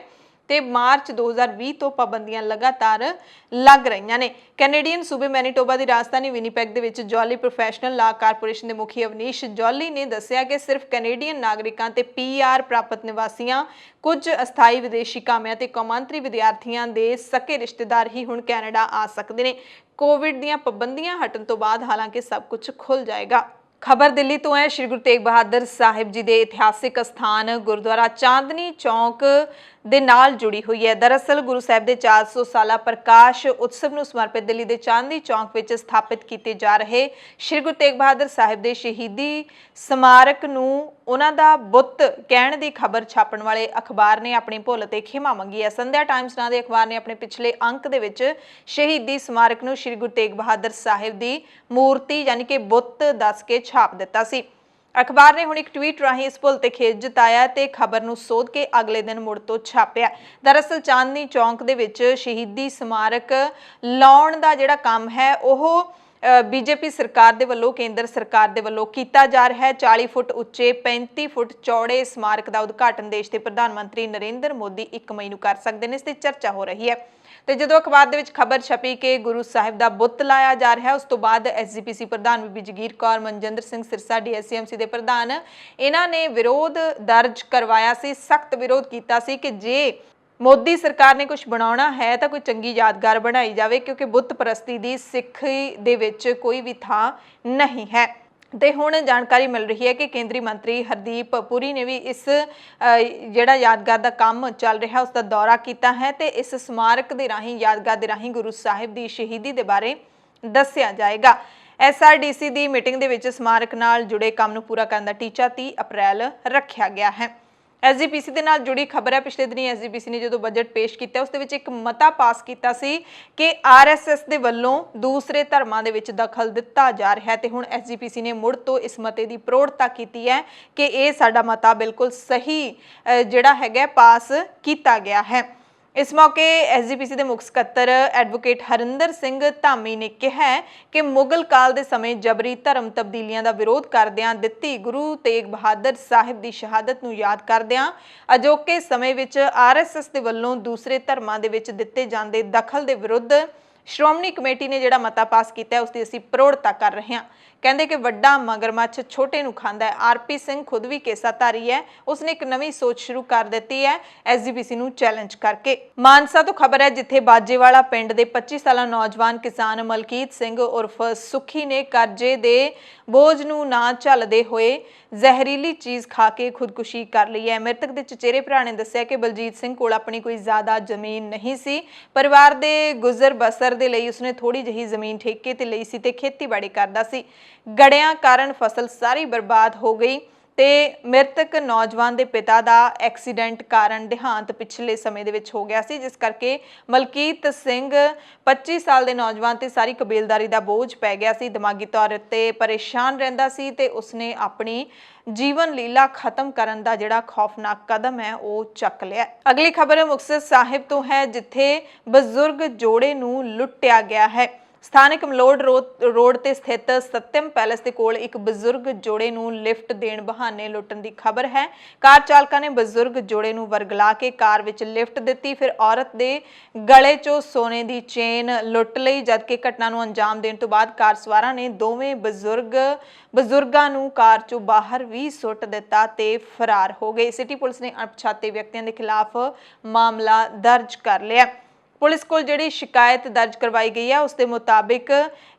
ਤੇ ਮਾਰਚ 2020 ਤੋਂ ਪਾਬੰਦੀਆਂ ਲਗਾਤਾਰ ਲੱਗ ਰਹੀਆਂ ਨੇ। ਕੈਨੇਡੀਅਨ ਸੂਬੇ ਮੈਨੀਟੋਬਾ ਦੀ ਰਾਜਧਾਨੀ ਵਿਨੀਪੈਗ ਦੇ ਵਿੱਚ ਜੌਲੀ ਪ੍ਰੋਫੈਸ਼ਨਲ ਲਾ ਕਾਰਪੋਰੇਸ਼ਨ ਦੇ ਮੁਖੀ ਅਵਨੀਸ਼ ਜੌਲੀ ਨੇ ਦੱਸਿਆ ਕਿ ਸਿਰਫ ਕੈਨੇਡੀਅਨ ਨਾਗਰਿਕਾਂ ਤੇ ਪੀਆਰ ਪ੍ਰਾਪਤ ਨਿਵਾਸੀਆਂ, ਕੁਝ ਅਸਥਾਈ ਵਿਦੇਸ਼ੀ ਕਾਮਿਆਂ ਤੇ ਕੌਮਾਂਤਰੀ ਵਿਦਿਆਰਥੀਆਂ ਦੇ ਸਕੇ ਰਿਸ਼ਤੇਦਾਰ ਹੀ ਹੁਣ ਕੈਨੇਡਾ ਆ ਸਕਦੇ ਨੇ। ਕੋਵਿਡ ਦੀਆਂ ਪਾਬੰਦੀਆਂ ਹਟਣ ਤੋਂ ਬਾਅਦ ਹਾਲਾਂਕਿ ਸਭ ਕੁਝ ਖੁੱਲ ਜਾਏਗਾ। ਖਬਰ ਦਿੱਲੀ ਤੋਂ ਹੈ। ਸ਼੍ਰੀ ਗੁਰੂ ਤੇਗ ਬਹਾਦਰ ਸਾਹਿਬ ਜੀ ਦੇ ਇਤਿਹਾਸਿਕ ਸਥਾਨ ਗੁਰਦੁਆਰਾ ਚਾਂਦਨੀ ਚੌਕ ਦੇ ਨਾਲ ਜੁੜੀ ਹੋਈ ਹੈ। ਦਰਅਸਲ ਗੁਰੂ ਸਾਹਿਬ ਦੇ 400 ਸਾਲਾ ਪ੍ਰਕਾਸ਼ ਉਤਸਵ ਨੂੰ ਸਮਰਪਿਤ ਦਿੱਲੀ ਦੇ ਚਾਂਦਨੀ ਚੌਕ ਵਿੱਚ ਸਥਾਪਿਤ ਕੀਤੇ ਜਾ ਰਹੇ ਸ਼੍ਰੀ ਗੁਰੂ ਤੇਗ ਬਹਾਦਰ ਸਾਹਿਬ ਦੇ ਸ਼ਹੀਦੀ ਸਮਾਰਕ ਨੂੰ ਉਹਨਾਂ ਦਾ ਬੁੱਤ ਕਹਿਣ ਦੀ ਖਬਰ ਛਾਪਣ ਵਾਲੇ ਅਖਬਾਰ ਨੇ ਆਪਣੀ ਭੁੱਲ ਤੇ ਖਿਮਾ ਮੰਗੀ ਹੈ। ਸੰਧਿਆ ਟਾਈਮਸ ਨਾਂ ਦੇ ਅਖਬਾਰ ਨੇ ਆਪਣੇ ਪਿਛਲੇ ਅੰਕ ਦੇ ਵਿੱਚ ਸ਼ਹੀਦੀ ਸਮਾਰਕ ਨੂੰ ਸ਼੍ਰੀ ਗੁਰੂ ਤੇਗ ਬਹਾਦਰ ਸਾਹਿਬ ਦੀ ਮੂਰਤੀ ਯਾਨੀ ਕਿ ਬੁੱਤ ਦੱਸ ਕੇ ਛਾਪ ਦਿੱਤਾ ਸੀ। ਅਖਬਾਰ ਨੇ ਹੁਣ ਇੱਕ ਟਵੀਟ ਰਾਹੀਂ ਇਸ ਭੁੱਲ ਤੇ ਖੇਦ ਜਤਾਇਆ ਤੇ ਖਬਰ ਨੂੰ ਸੋਧ ਕੇ ਅਗਲੇ ਦਿਨ ਮੁੜ ਤੋਂ ਛਾਪਿਆ। ਦਰਅਸਲ ਚਾਂਦਨੀ ਚੌਕ ਦੇ ਵਿੱਚ ਸ਼ਹੀਦੀ ਸਮਾਰਕ ਲਾਉਣ ਦਾ ਜਿਹੜਾ ਕੰਮ ਹੈ ਉਹ ਬੀਜੇਪੀ ਸਰਕਾਰ ਦੇ ਵੱਲੋਂ ਕੇਂਦਰ ਸਰਕਾਰ ਦੇ ਵੱਲੋਂ ਕੀਤਾ ਜਾ ਰਿਹਾ ਹੈ। 40 ਫੁੱਟ ਉੱਚੇ 35 ਫੁੱਟ ਚੌੜੇ ਸਮਾਰਕ ਦਾ ਉਦਘਾਟਨ ਦੇਸ਼ ਦੇ ਪ੍ਰਧਾਨ ਮੰਤਰੀ ਨਰਿੰਦਰ ਮੋਦੀ 1 ਮਈ ਨੂੰ ਕਰ ਸਕਦੇ ਨੇ। ਇਸ ਤੇ ਚਰਚਾ ਹੋ ਰਹੀ ਹੈ ਤੇ ਜਦੋਂ ਅਖਬਾਰ ਦੇ ਵਿੱਚ ਖਬਰ ਛਪੀ ਕਿ ਗੁਰੂ ਸਾਹਿਬ ਦਾ ਬੁੱਤ ਲਾਇਆ ਜਾ ਰਿਹਾ ਹੈ, ਉਸ ਤੋਂ ਬਾਅਦ ਐਸਜੀਪੀਸੀ ਪ੍ਰਧਾਨ ਬੀਬੀ ਜਗੀਰ ਕੌਰ, ਮਨਜਿੰਦਰ ਸਿੰਘ ਸਿਰਸਾ ਡੀਐਸਸੀਐਮਸੀ ਦੇ ਪ੍ਰਧਾਨ, ਇਹਨਾਂ ਨੇ ਵਿਰੋਧ ਦਰਜ ਕਰਵਾਇਆ ਸੀ, ਸਖਤ ਵਿਰੋਧ ਕੀਤਾ ਸੀ ਕਿ ਜੇ ਮੋਦੀ ਸਰਕਾਰ ਨੇ ਕੁਝ ਬਣਾਉਣਾ ਹੈ ਤਾਂ ਕੋਈ ਚੰਗੀ ਯਾਦਗਾਰ ਬਣਾਈ ਜਾਵੇ, ਕਿਉਂਕਿ ਬੁੱਤ ਪ੍ਰਸਤੀ ਦੀ ਸਿੱਖੀ ਦੇ ਵਿੱਚ ਕੋਈ ਵੀ ਥਾਂ ਨਹੀਂ ਹੈ। ਤੇ ਹੁਣ ਜਾਣਕਾਰੀ ਮਿਲ ਰਹੀ ਹੈ ਕਿ ਕੇਂਦਰੀ ਮੰਤਰੀ ਹਰਦੀਪ ਪੁਰੀ ਨੇ ਵੀ ਇਸ ਜਿਹੜਾ ਯਾਦਗਾਰ ਦਾ ਕੰਮ ਚੱਲ ਰਿਹਾ ਉਸ ਦਾ ਦੌਰਾ ਕੀਤਾ ਹੈ ਤੇ ਇਸ ਸਮਾਰਕ ਦੇ ਰਾਹੀਂ ਯਾਦਗਾਰ ਦੇ ਰਾਹੀਂ ਗੁਰੂ ਸਾਹਿਬ ਦੀ ਸ਼ਹੀਦੀ ਦੇ ਬਾਰੇ ਦੱਸਿਆ ਜਾਏਗਾ। ਐਸਆਰਡੀਸੀ ਦੀ ਮੀਟਿੰਗ ਦੇ ਵਿੱਚ ਸਮਾਰਕ ਨਾਲ ਜੁੜੇ ਕੰਮ ਨੂੰ ਪੂਰਾ ਕਰਨ ਦਾ ਟੀਚਾ 30 ਅਪ੍ਰੈਲ ਰੱਖਿਆ ਗਿਆ ਹੈ। ਐਸਜੀਪੀਸੀ ਦੇ ਨਾਲ ਜੁੜੀ ਖਬਰ ਹੈ। ਪਿਛਲੇ ਦਿਨੀ ਐਸਜੀਪੀਸੀ ਨੇ ਜਦੋਂ ਬਜਟ ਪੇਸ਼ ਕੀਤਾ ਉਸ ਦੇ ਵਿੱਚ ਇੱਕ ਮਤਾ ਪਾਸ ਕੀਤਾ ਸੀ ਕਿ ਆਰਐਸਐਸ ਦੇ ਵੱਲੋਂ ਦੂਸਰੇ ਧਰਮਾਂ ਦੇ ਵਿੱਚ ਦਖਲ ਦਿੱਤਾ ਜਾ ਰਿਹਾ ਹੈ ਤੇ ਹੁਣ ਐਸਜੀਪੀਸੀ ਨੇ ਮੁੜ ਤੋਂ ਇਸ ਮਤੇ ਦੀ ਪ੍ਰੋੜਤਾ ਕੀਤੀ ਹੈ ਕਿ ਇਹ ਸਾਡਾ ਮਤਾ ਬਿਲਕੁਲ ਸਹੀ ਜਿਹੜਾ ਹੈਗਾ ਪਾਸ ਕੀਤਾ ਗਿਆ ਹੈ। ਇਸ ਮੌਕੇ ਐਸਜੀਪੀਸੀ ਦੇ ਮੁੱਖ ਸਕੱਤਰ ਐਡਵੋਕੇਟ ਹਰਿੰਦਰ ਸਿੰਘ ਧਾਮੀ ਨੇ ਕਿਹਾ ਕਿ ਮੁਗਲ ਕਾਲ ਦੇ ਸਮੇਂ ਜਬਰੀ ਧਰਮ ਤਬਦੀਲੀਆਂ ਦਾ ਵਿਰੋਧ ਕਰਦਿਆਂ ਦਿੱਤੀ ਗੁਰੂ ਤੇਗ ਬਹਾਦਰ ਸਾਹਿਬ ਦੀ ਸ਼ਹਾਦਤ ਨੂੰ ਯਾਦ ਕਰਦਿਆਂ ਅਜੋਕੇ ਸਮੇਂ ਵਿੱਚ ਆਰਐਸਐਸ ਦੇ ਵੱਲੋਂ ਦੂਸਰੇ ਧਰਮਾਂ ਦੇ ਵਿੱਚ ਦਿੱਤੇ ਜਾਂਦੇ ਦਖਲ ਦੇ ਵਿਰੁੱਧ ਸ਼੍ਰੋਮਣੀ ਕਮੇਟੀ ਨੇ ਜਿਹੜਾ ਮਤਾ ਪਾਸ ਕੀਤਾ ਹੈ ਉਸ ਦੀ ਅਸੀਂ ਪ੍ਰੋੜਤਾ ਕਰ ਰਹੇ ਹਾਂ। ਕਹਿੰਦੇ ਕਿ ਵੱਡਾ ਮਗਰਮੱਛ ਛੋਟੇ ਨੂੰ ਖਾਂਦਾ ਹੈ। ਆਰਪੀ ਸਿੰਘ ਖੁਦ ਵੀ ਕੇਸਾਧਾਰੀ ਹੈ, ਉਸਨੇ ਇੱਕ ਨਵੀਂ ਸੋਚ ਸ਼ੁਰੂ ਕਰ ਦਿੱਤੀ ਹੈ ਐਸਜੀਪੀਸੀ ਨੂੰ ਚੈਲੰਜ ਕਰਕੇ। ਮਾਨਸਾ ਤੋਂ ਖਬਰ ਹੈ ਜਿੱਥੇ ਬਾਜੇਵਾਲਾ ਪਿੰਡ ਦੇ 25 ਸਾਲਾ ਨੌਜਵਾਨ ਕਿਸਾਨ ਮਲਕੀਤ ਸਿੰਘ ਉਰਫ ਸੁਖੀ ਨੇ ਕਰਜ਼ੇ ਦੇ ਬੋਝ ਨੂੰ ਨਾ ਝੱਲਦੇ ਹੋਏ ਜ਼ਹਿਰੀਲੀ ਚੀਜ਼ ਖਾ ਕੇ ਖੁਦਕੁਸ਼ੀ ਕਰ ਲਈ ਹੈ। ਮ੍ਰਿਤਕ ਦੇ ਚਚੇਰੇ ਭਰਾ ਨੇ ਦੱਸਿਆ ਕਿ ਬਲਜੀਤ ਸਿੰਘ ਕੋਲ ਆਪਣੀ ਕੋਈ ਜ਼ਿਆਦਾ ਜ਼ਮੀਨ ਨਹੀਂ ਸੀ। ਪਰਿਵਾਰ ਦੇ ਗੁਜ਼ਰ ਬਸਰ ਦੇ ਲਈ ਉਸਨੇ ਥੋੜੀ ਜਿਹੀ ਜ਼ਮੀਨ ਠੇਕੇ ਤੇ ਲਈ ਸੀ ਤੇ ਖੇਤੀਬਾੜੀ ਕਰਦਾ ਸੀ। ਗੜਿਆਂ ਕਾਰਨ ਫਸਲ ਸਾਰੀ ਬਰਬਾਦ ਹੋ ਗਈ ਤੇ ਮ੍ਰਿਤਕ ਨੌਜਵਾਨ ਦੇ ਪਿਤਾ ਦਾ ਐਕਸੀਡੈਂਟ ਕਾਰਨ ਦੇਹਾਂਤ ਪਿਛਲੇ ਸਮੇਂ ਦੇ ਵਿੱਚ ਹੋ ਗਿਆ ਸੀ, ਜਿਸ ਕਰਕੇ ਮਲਕੀਤ ਸਿੰਘ 25 ਸਾਲ ਦੇ ਨੌਜਵਾਨ ਤੇ ਸਾਰੀ ਕਬੀਲਦਾਰੀ ਦਾ ਬੋਝ ਪੈ ਗਿਆ ਸੀ। ਦਿਮਾਗੀ ਤੌਰ ਤੇ ਪਰੇਸ਼ਾਨ ਰਹਿੰਦਾ ਸੀ ਤੇ ਉਸਨੇ ਆਪਣੀ ਜੀਵਨ ਲੀਲਾ ਖਤਮ ਕਰਨ ਦਾ ਜਿਹੜਾ ਖੌਫਨਾਕ ਕਦਮ ਹੈ ਉਹ ਚੱਕ ਲਿਆ। ਅਗਲੀ ਖਬਰ ਮੁਕਤਸਰ ਸਾਹਿਬ ਤੋਂ ਹੈ ਜਿੱਥੇ ਬਜ਼ੁਰਗ ਜੋੜੇ ਨੂੰ ਲੁੱਟਿਆ ਗਿਆ ਹੈ। ਸਥਾਨਕ ਮਲੋੜ ਰੋਡ ਤੇ ਸਥਿਤ ਸਤਿਅਮ ਪੈਲੇਸ ਦੇ ਕੋਲ ਇੱਕ ਬਜ਼ੁਰਗ ਜੋੜੇ ਨੂੰ ਲਿਫਟ ਦੇਣ ਬਹਾਨੇ ਲੁੱਟਣ ਦੀ ਖਬਰ ਹੈ। ਕਾਰ ਚਾਲਕਾਂ ਨੇ ਬਜ਼ੁਰਗ ਜੋੜੇ ਨੂੰ ਵਰਗਲਾ ਕੇ ਕਾਰ ਵਿੱਚ ਲਿਫਟ ਦਿੱਤੀ, ਫਿਰ ਔਰਤ ਦੇ ਗਲੇ 'ਚੋਂ ਸੋਨੇ ਦੀ ਚੇਨ ਲੁੱਟ ਲਈ। ਜਦਕਿ ਘਟਨਾ ਨੂੰ ਅੰਜਾਮ ਦੇਣ ਤੋਂ ਬਾਅਦ ਕਾਰ ਸਵਾਰਾਂ ਨੇ ਦੋਵੇਂ ਬਜ਼ੁਰਗਾਂ ਨੂੰ ਕਾਰ 'ਚੋਂ ਬਾਹਰ ਵੀ ਸੁੱਟ ਦਿੱਤਾ ਤੇ ਫਰਾਰ ਹੋ ਗਏ। ਸਿਟੀ ਪੁਲਿਸ ਨੇ ਅਣਪਛਾਤੇ ਵਿਅਕਤੀਆਂ ਦੇ ਖਿਲਾਫ ਮਾਮਲਾ ਦਰਜ ਕਰ ਲਿਆ। ਪੁਲਿਸ ਕੋਲ ਜਿਹੜੀ ਸ਼ਿਕਾਇਤ ਦਰਜ ਕਰਵਾਈ ਗਈ ਹੈ ਉਸ ਦੇ ਮੁਤਾਬਿਕ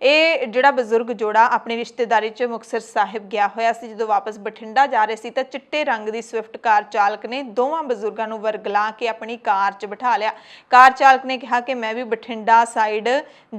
ਇਹ ਜਿਹੜਾ ਬਜ਼ੁਰਗ ਜੋੜਾ ਆਪਣੀ ਰਿਸ਼ਤੇਦਾਰੀ 'ਚ ਮੁਕਤਸਰ ਸਾਹਿਬ ਗਿਆ ਹੋਇਆ ਸੀ। ਜਦੋਂ ਵਾਪਸ ਬਠਿੰਡਾ ਜਾ ਰਹੇ ਸੀ ਤਾਂ ਚਿੱਟੇ ਰੰਗ ਦੀ ਸਵਿਫਟ ਕਾਰ ਚਾਲਕ ਨੇ ਦੋਵਾਂ ਬਜ਼ੁਰਗਾਂ ਨੂੰ ਵਰਗਲਾ ਕੇ ਆਪਣੀ ਕਾਰ 'ਚ ਬਿਠਾ ਲਿਆ। ਕਾਰ ਚਾਲਕ ਨੇ ਕਿਹਾ ਕਿ ਮੈਂ ਵੀ ਬਠਿੰਡਾ ਸਾਈਡ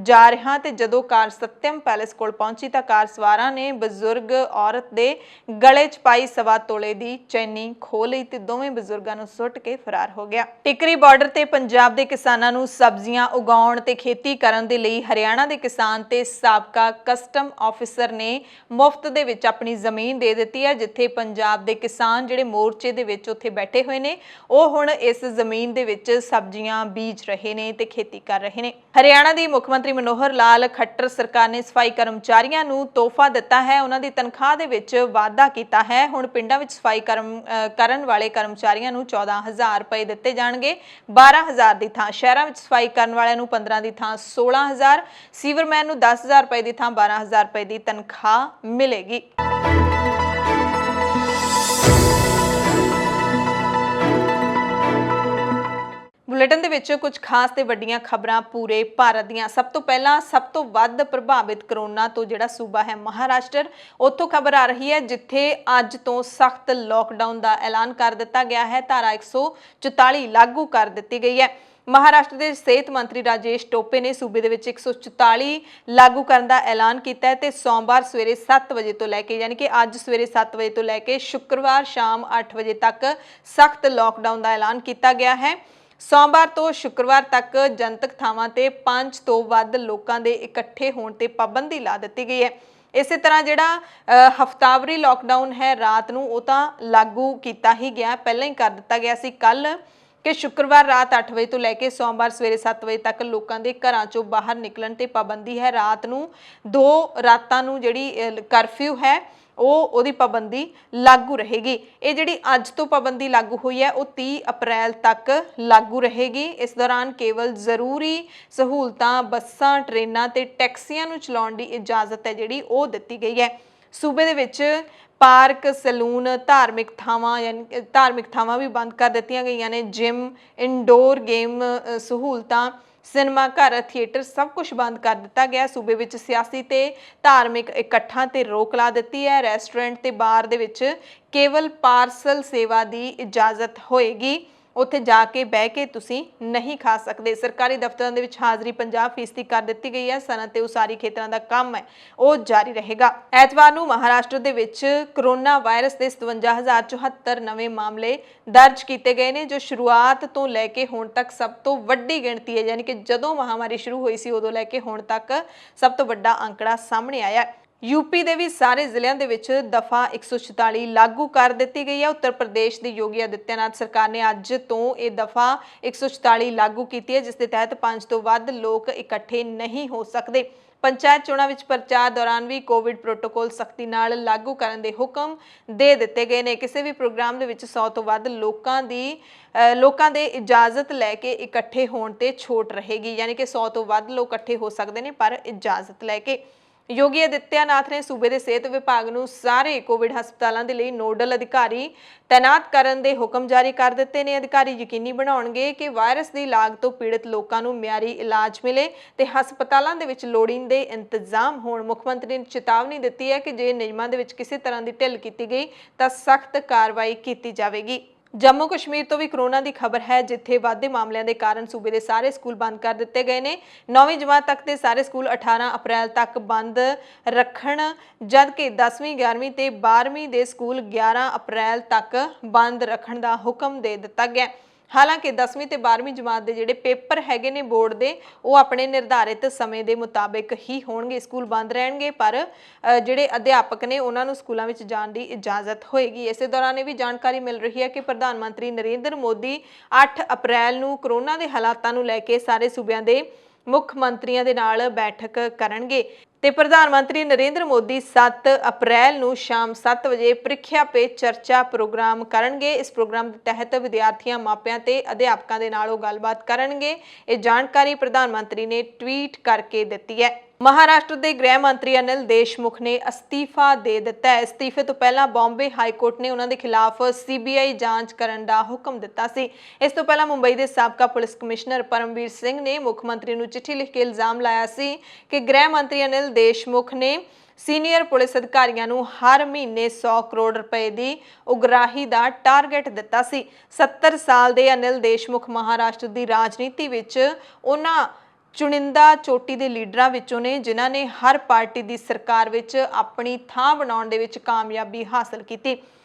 ਜਾ ਰਿਹਾ ਤੇ ਜਦੋਂ ਕਾਰ ਸਤਿਅਮ ਪੈਲੇਸ ਕੋਲ ਪਹੁੰਚੀ ਤਾਂ ਕਾਰ ਸਵਾਰਾਂ ਨੇ ਬਜ਼ੁਰਗ ਔਰਤ ਦੇ ਗਲੇ 'ਚ ਪਾਈ 1.25 ਤੋਲੇ ਦੀ ਚੈਨੀ ਖੋਹ ਲਈ ਤੇ ਦੋਵੇਂ ਬਜ਼ੁਰਗਾਂ ਨੂੰ ਸੁੱਟ ਕੇ ਫਰਾਰ ਹੋ ਗਿਆ। ਟਿਕਰੀ ਬਾਰਡਰ ਤੇ ਪੰਜਾਬ ਦੇ ਕਿਸਾਨਾਂ ਨੂੰ ਸਬਜ਼ੀਆਂ ਉਗਾਉਣ ਤੇ ਖੇਤੀ ਕਰਨ ਦੇ ਲਈ ਹਰਿਆਣਾ ਦੇ ਕਿਸਾਨ ਤੇ ਸਾਬਕਾ ਕਸਟਮ ਆਫੀਸਰ ਨੇ ਮੁਫਤ ਦੇ ਵਿੱਚ ਆਪਣੀ ਜ਼ਮੀਨ ਦੇ ਦਿੱਤੀ ਹੈ। ਜਿੱਥੇ ਪੰਜਾਬ ਦੇ ਕਿਸਾਨ ਜਿਹੜੇ ਮੋਰਚੇ ਦੇ ਵਿੱਚ ਉੱਥੇ ਬੈਠੇ ਹੋਏ ਨੇ ਉਹ ਹੁਣ ਇਸ ਜ਼ਮੀਨ ਦੇ ਵਿੱਚ ਸਬਜ਼ੀਆਂ ਬੀਜ ਰਹੇ ਨੇ ਤੇ ਖੇਤੀ ਕਰ ਰਹੇ ਨੇ। ਹਰਿਆਣਾ ਦੀ ਮੁੱਖ ਮੰਤਰੀ ਮਨੋਹਰ ਲਾਲ ਖੱਟਰ ਸਰਕਾਰ ਨੇ ਸਫਾਈ ਕਰਮਚਾਰੀਆਂ ਨੂੰ ਤੋਹਫਾ ਦਿੱਤਾ ਹੈ, ਉਹਨਾਂ ਦੀ ਤਨਖਾਹ ਦੇ ਵਿੱਚ ਵਾਧਾ ਕੀਤਾ ਹੈ। ਹੁਣ ਪਿੰਡਾਂ ਵਿੱਚ ਸਫਾਈ ਕਰਨ ਵਾਲੇ ਕਰਮਚਾਰੀਆਂ ਨੂੰ 14,000 ਰੁਪਏ ਦਿੱਤੇ ਜਾਣਗੇ। 12,000 ਦੀ ਥਾਂ ਸ਼ਹਿਰਾਂ ਵਿੱਚ ਸਫਾਈ ਕਰਨ ਵਾਲਿਆਂ ਨੂੰ 15 ਦੀ ਥਾਂ 16,000, ਸੀਵਰਮੈਨ ਨੂੰ 10,000 ਰੁਪਏ ਦੀ ਥਾਂ 12,000 ਰੁਪਏ ਦੀ ਤਨਖਾਹ ਮਿਲੇਗੀ। ਬੁਲੇਟਿਨ ਦੇ ਵਿੱਚ ਕੁਝ ਖਾਸ ਤੇ ਵੱਡੀਆਂ ਖਬਰਾਂ ਪੂਰੇ ਭਾਰਤ ਦੀਆਂ। ਸਭ ਤੋਂ ਪਹਿਲਾਂ ਸਭ ਤੋਂ ਵੱਧ ਪ੍ਰਭਾਵਿਤ ਕਰੋਨਾ ਤੋਂ ਜਿਹੜਾ ਸੂਬਾ ਹੈ ਮਹਾਰਾਸ਼ਟਰ, ਉੱਥੋਂ ਖਬਰ ਆ ਰਹੀ ਹੈ ਜਿੱਥੇ ਅੱਜ ਤੋਂ ਸਖਤ ਲੋਕਡਾਊਨ ਦਾ ਐਲਾਨ ਕਰ ਦਿੱਤਾ ਗਿਆ ਹੈ। ਧਾਰਾ 144 ਲਾਗੂ ਕਰ ਦਿੱਤੀ ਗਈ ਹੈ। ਮਹਾਰਾਸ਼ਟਰ ਦੇ ਸਿਹਤ ਮੰਤਰੀ ਰਾਜੇਸ਼ ਟੋਪੇ ਨੇ ਸੂਬੇ ਦੇ ਵਿੱਚ 144 ਲਾਗੂ ਕਰਨ ਦਾ ਐਲਾਨ ਕੀਤਾ ਹੈ ਤੇ ਸੋਮਵਾਰ ਸਵੇਰੇ 7 ਵਜੇ ਤੋਂ ਲੈ ਕੇ ਯਾਨੀ ਕਿ ਅੱਜ ਸਵੇਰੇ 7 ਵਜੇ ਤੋਂ ਲੈ ਕੇ ਸ਼ੁੱਕਰਵਾਰ ਸ਼ਾਮ 8 ਵਜੇ ਤੱਕ ਸਖਤ ਲੋਕਡਾਊਨ ਦਾ ਐਲਾਨ ਕੀਤਾ ਗਿਆ ਹੈ। ਸੋਮਵਾਰ ਤੋਂ ਸ਼ੁੱਕਰਵਾਰ ਤੱਕ ਜਨਤਕ ਥਾਵਾਂ ਤੇ 5 ਤੋਂ ਵੱਧ ਲੋਕਾਂ ਦੇ ਇਕੱਠੇ ਹੋਣ ਤੇ ਪਾਬੰਦੀ ਲਾ ਦਿੱਤੀ ਗਈ ਹੈ। ਇਸੇ ਤਰ੍ਹਾਂ ਜਿਹੜਾ ਹਫ਼ਤਾਵਾਰੀ ਲੋਕਡਾਊਨ ਹੈ ਰਾਤ ਨੂੰ ਉਹ ਤਾਂ ਲਾਗੂ ਕੀਤਾ ਹੀ ਗਿਆ, ਪਹਿਲਾਂ ਹੀ ਕਰ ਦਿੱਤਾ ਗਿਆ ਸੀ ਕੱਲ ਕਿ ਸ਼ੁੱਕਰਵਾਰ ਰਾਤ 8 ਵਜੇ ਤੋਂ ਲੈ ਕੇ ਸੋਮਵਾਰ ਸਵੇਰੇ 7 ਵਜੇ ਤੱਕ ਲੋਕਾਂ ਦੇ ਘਰਾਂ ਚੋਂ ਬਾਹਰ ਨਿਕਲਣ ਤੇ ਪਾਬੰਦੀ ਹੈ। ਰਾਤ ਨੂੰ 2 ਰਾਤਾਂ ਨੂੰ ਜਿਹੜੀ ਕਰਫਿਊ ਹੈ ਉਹਦੀ ਪਾਬੰਦੀ ਲਾਗੂ ਰਹੇਗੀ। ਇਹ ਜਿਹੜੀ ਅੱਜ ਤੋਂ ਪਾਬੰਦੀ ਲਾਗੂ ਹੋਈ ਹੈ ਉਹ 30 ਅਪ੍ਰੈਲ ਤੱਕ ਲਾਗੂ ਰਹੇਗੀ। ਇਸ ਦੌਰਾਨ ਕੇਵਲ ਜ਼ਰੂਰੀ ਸਹੂਲਤਾਂ ਬੱਸਾਂ, ਟ੍ਰੇਨਾਂ ਤੇ ਟੈਕਸੀਆਂ ਨੂੰ ਚਲਾਉਣ ਦੀ ਇਜਾਜ਼ਤ ਹੈ ਜਿਹੜੀ ਉਹ ਦਿੱਤੀ ਗਈ ਹੈ। ਸੂਬੇ ਦੇ ਵਿੱਚ ਪਾਰਕ, ਸੈਲੂਨ, ਧਾਰਮਿਕ ਥਾਵਾਂ ਵੀ ਬੰਦ ਕਰ ਦਿੱਤੀਆਂ ਗਈਆਂ ਨੇ। ਜਿਮ, ਇੰਡੋਰ ਗੇਮ ਸਹੂਲਤਾਂ, ਸਿਨੇਮਾ ਘਰ, ਥੀਏਟਰ ਸਭ ਕੁਝ ਬੰਦ ਕਰ ਦਿੱਤਾ ਗਿਆ। ਸੂਬੇ ਵਿੱਚ ਸਿਆਸੀ ਤੇ ਧਾਰਮਿਕ ਇਕੱਠਾਂ ਤੇ ਰੋਕ ਲਾ ਦਿੱਤੀ ਹੈ। ਰੈਸਟੋਰੈਂਟ ਤੇ ਬਾਰ ਦੇ ਵਿੱਚ ਕੇਵਲ ਪਾਰਸਲ ਸੇਵਾ ਦੀ ਇਜਾਜ਼ਤ ਹੋਏਗੀ, ਉੱਥੇ ਜਾ ਕੇ ਬਹਿ ਕੇ ਤੁਸੀਂ ਨਹੀਂ ਖਾ ਸਕਦੇ। ਸਰਕਾਰੀ ਦਫ਼ਤਰਾਂ ਦੇ ਵਿੱਚ ਹਾਜ਼ਰੀ 50% ਕਰ ਦਿੱਤੀ ਗਈ ਹੈ। ਸਨਅਤ ਤੇ ਉਸਾਰੀ ਖੇਤਰਾਂ ਦਾ ਕੰਮ ਹੈ ਉਹ ਜਾਰੀ ਰਹੇਗਾ। ਐਤਵਾਰ ਨੂੰ ਮਹਾਰਾਸ਼ਟਰ ਦੇ ਵਿੱਚ ਕਰੋਨਾ ਵਾਇਰਸ ਦੇ 57,074 ਨਵੇਂ ਮਾਮਲੇ ਦਰਜ ਕੀਤੇ ਗਏ ਨੇ, ਜੋ ਸ਼ੁਰੂਆਤ ਤੋਂ ਲੈ ਕੇ ਹੁਣ ਤੱਕ ਸਭ ਤੋਂ ਵੱਡੀ ਗਿਣਤੀ ਹੈ। ਯਾਨੀ ਕਿ ਜਦੋਂ ਮਹਾਮਾਰੀ ਸ਼ੁਰੂ ਹੋਈ ਸੀ ਉਦੋਂ ਲੈ ਕੇ ਹੁਣ ਤੱਕ ਸਭ ਤੋਂ ਵੱਡਾ ਅੰਕੜਾ ਸਾਹਮਣੇ ਆਇਆ ਹੈ। यूपी ਦੇ ਵੀ ਸਾਰੇ ਜ਼ਿਲ੍ਹਿਆਂ ਦੇ ਵਿੱਚ ਦਫਾ 144 ਲਾਗੂ ਕਰ ਦਿੱਤੀ ਗਈ ਹੈ। ਉੱਤਰ ਪ੍ਰਦੇਸ਼ ਦੀ ਯੋਗੀ ਆਦਿੱਤਿਆਨਾਥ ਸਰਕਾਰ ਨੇ ਅੱਜ ਤੋਂ ਇਹ ਦਫਾ 144 ਲਾਗੂ ਕੀਤੀ ਹੈ, ਜਿਸ ਦੇ ਤਹਿਤ 5 ਤੋਂ ਵੱਧ ਲੋਕ ਇਕੱਠੇ ਨਹੀਂ ਹੋ ਸਕਦੇ। ਪੰਚਾਇਤ ਚੋਣਾਂ ਵਿੱਚ ਪ੍ਰਚਾਰ ਦੌਰਾਨ ਵੀ ਕੋਵਿਡ ਪ੍ਰੋਟੋਕੋਲ ਸਖਤੀ ਨਾਲ ਲਾਗੂ ਕਰਨ ਦੇ ਹੁਕਮ ਦੇ ਦਿੱਤੇ ਗਏ ਨੇ। ਕਿਸੇ ਵੀ ਪ੍ਰੋਗਰਾਮ ਦੇ ਵਿੱਚ 100 ਤੋਂ ਵੱਧ ਲੋਕਾਂ ਦੇ ਇਜਾਜ਼ਤ ਲੈ ਕੇ ਇਕੱਠੇ ਹੋਣ ਤੇ ਛੋਟ ਰਹੇਗੀ, ਯਾਨੀ ਕਿ 100 ਤੋਂ ਵੱਧ ਲੋਕ ਇਕੱਠੇ ਹੋ ਸਕਦੇ ਨੇ ਪਰ ਇਜਾਜ਼ਤ ਲੈ ਕੇ। ਯੋਗੀ ਆਦਿੱਤਿਆਨਾਥ ਨੇ ਸੂਬੇ ਦੇ ਸਿਹਤ ਵਿਭਾਗ ਨੂੰ ਸਾਰੇ ਕੋਵਿਡ ਹਸਪਤਾਲਾਂ ਦੇ ਲਈ ਨੋਡਲ ਅਧਿਕਾਰੀ ਤੈਨਾਤ ਕਰਨ ਦੇ ਹੁਕਮ ਜਾਰੀ ਕਰ ਦਿੱਤੇ ਨੇ। ਅਧਿਕਾਰੀ ਯਕੀਨੀ ਬਣਾਉਣਗੇ ਕਿ ਵਾਇਰਸ ਦੀ ਲਾਗ ਤੋਂ ਪੀੜਤ ਲੋਕਾਂ ਨੂੰ ਮਿਆਰੀ ਇਲਾਜ ਮਿਲੇ ਤੇ ਹਸਪਤਾਲਾਂ ਦੇ ਵਿੱਚ ਲੋੜੀਂਦੇ ਇੰਤਜ਼ਾਮ ਹੋਣ। ਮੁੱਖ ਮੰਤਰੀ ਨੇ ਚੇਤਾਵਨੀ ਦਿੱਤੀ ਹੈ ਕਿ ਜੇ ਨਿਯਮਾਂ ਦੇ ਵਿੱਚ ਕਿਸੇ ਤਰ੍ਹਾਂ ਦੀ ਢਿੱਲ ਕੀਤੀ ਗਈ ਤਾਂ ਸਖਤ ਕਾਰਵਾਈ ਕੀਤੀ ਜਾਵੇਗੀ। ਜੰਮੂ ਕਸ਼ਮੀਰ ਤੋਂ ਵੀ ਕਰੋਨਾ ਦੀ ਖਬਰ ਹੈ, ਜਿੱਥੇ ਵਾਧੇ ਮਾਮਲਿਆਂ ਦੇ ਕਾਰਨ ਸੂਬੇ ਦੇ ਸਾਰੇ ਸਕੂਲ ਬੰਦ ਕਰ ਦਿੱਤੇ ਗਏ ਨੇ। 9ਵੀਂ ਜਮਾਤ ਤੱਕ ਦੇ ਸਾਰੇ ਸਕੂਲ 18 ਅਪ੍ਰੈਲ ਤੱਕ ਬੰਦ ਰੱਖਣ, ਜਦਕਿ 10ਵੀਂ, 11ਵੀਂ ਤੇ 12ਵੀਂ ਦੇ ਸਕੂਲ 11 ਅਪ੍ਰੈਲ ਤੱਕ ਬੰਦ ਰੱਖਣ ਦਾ ਹੁਕਮ ਦੇ ਦਿੱਤਾ ਗਿਆ। ਹਾਲਾਂਕਿ 10ਵੀਂ ਤੇ 12ਵੀਂ ਜਮਾਤ ਦੇ ਜਿਹੜੇ ਪੇਪਰ ਹੈਗੇ ਨੇ ਬੋਰਡ ਦੇ, ਉਹ ਆਪਣੇ ਨਿਰਧਾਰਿਤ ਸਮੇਂ ਦੇ ਮੁਤਾਬਿਕ ਹੀ ਹੋਣਗੇ। ਸਕੂਲ ਬੰਦ ਰਹਿਣਗੇ ਪਰ ਜਿਹੜੇ ਅਧਿਆਪਕ ਨੇ ਉਹਨਾਂ ਨੂੰ ਸਕੂਲਾਂ ਵਿੱਚ ਜਾਣ ਦੀ ਇਜਾਜ਼ਤ ਹੋਏਗੀ। ਇਸੇ ਦੌਰਾਨ ਇਹ ਵੀ ਜਾਣਕਾਰੀ ਮਿਲ ਰਹੀ ਹੈ ਕਿ ਪ੍ਰਧਾਨ ਮੰਤਰੀ ਨਰਿੰਦਰ ਮੋਦੀ 8 ਅਪ੍ਰੈਲ ਨੂੰ ਕਰੋਨਾ ਦੇ ਹਾਲਾਤਾਂ ਨੂੰ ਲੈ ਕੇ ਸਾਰੇ ਸੂਬਿਆਂ ਦੇ ਮੁੱਖ ਮੰਤਰੀਆਂ ਦੇ ਨਾਲ ਬੈਠਕ ਕਰਨਗੇ ਤੇ ਪ੍ਰਧਾਨ ਮੰਤਰੀ ਨਰਿੰਦਰ ਮੋਦੀ 7 ਅਪ੍ਰੈਲ ਨੂੰ ਸ਼ਾਮ 7 ਵਜੇ ਪ੍ਰੀਖਿਆ ਪੇ ਚਰਚਾ ਪ੍ਰੋਗਰਾਮ ਕਰਨਗੇ। ਇਸ ਪ੍ਰੋਗਰਾਮ ਦੇ ਤਹਿਤ ਵਿਦਿਆਰਥੀਆਂ, ਮਾਪਿਆਂ ਤੇ ਅਧਿਆਪਕਾਂ ਦੇ ਨਾਲ ਉਹ ਗੱਲਬਾਤ ਕਰਨਗੇ। ਇਹ ਜਾਣਕਾਰੀ ਪ੍ਰਧਾਨ ਮੰਤਰੀ ਨੇ ਟਵੀਟ ਕਰਕੇ ਦਿੱਤੀ ਹੈ। ਮਹਾਰਾਸ਼ਟਰ ਦੇ ਗ੍ਰਹਿ ਮੰਤਰੀ ਅਨਿਲ ਦੇਸ਼ਮੁਖ ਨੇ ਅਸਤੀਫਾ ਦੇ ਦਿੱਤਾ ਹੈ। ਅਸਤੀਫੇ ਤੋਂ ਪਹਿਲਾਂ ਬੰਬੇ ਹਾਈ ਕੋਰਟ ਨੇ ਉਹਨਾਂ ਦੇ ਖਿਲਾਫ CBI ਜਾਂਚ ਕਰਨ ਦਾ ਹੁਕਮ ਦਿੱਤਾ ਸੀ। ਇਸ ਤੋਂ ਪਹਿਲਾਂ ਮੁੰਬਈ ਦੇ ਸਾਬਕਾ ਪੁਲਿਸ ਕਮਿਸ਼ਨਰ ਪਰਮਵੀਰ ਸਿੰਘ ਨੇ ਮੁੱਖ ਮੰਤਰੀ ਨੂੰ ਚਿੱਠੀ ਲਿਖ ਕੇ ਇਲਜ਼ਾਮ ਲਾਇਆ ਸੀ ਕਿ ਗ੍ਰਹਿ ਮੰਤਰੀ ਅਨਿਲ ਦੇਸ਼ਮੁਖ ਨੇ ਸੀਨੀਅਰ ਪੁਲਿਸ ਅਧਿਕਾਰੀਆਂ ਨੂੰ ਹਰ ਮਹੀਨੇ 100 ਕਰੋੜ ਰੁਪਏ ਦੀ ਉਗਰਾਹੀ ਦਾ ਟਾਰਗੇਟ ਦਿੱਤਾ ਸੀ। 70 ਸਾਲ ਦੇ ਅਨਿਲ ਦੇਸ਼ਮੁਖ ਮਹਾਰਾਸ਼ਟਰ ਦੀ ਰਾਜਨੀਤੀ ਵਿੱਚ ਉਹਨਾਂ ਚੁਣਿੰਦਾ ਚੋਟੀ ਦੇ ਲੀਡਰਾਂ ਵਿੱਚੋਂ ਨੇ ਜਿਨ੍ਹਾਂ ਨੇ ਹਰ ਪਾਰਟੀ ਦੀ ਸਰਕਾਰ ਵਿੱਚ ਆਪਣੀ ਥਾਂ ਬਣਾਉਣ ਦੇ ਵਿੱਚ ਕਾਮਯਾਬੀ ਹਾਸਲ ਕੀਤੀ।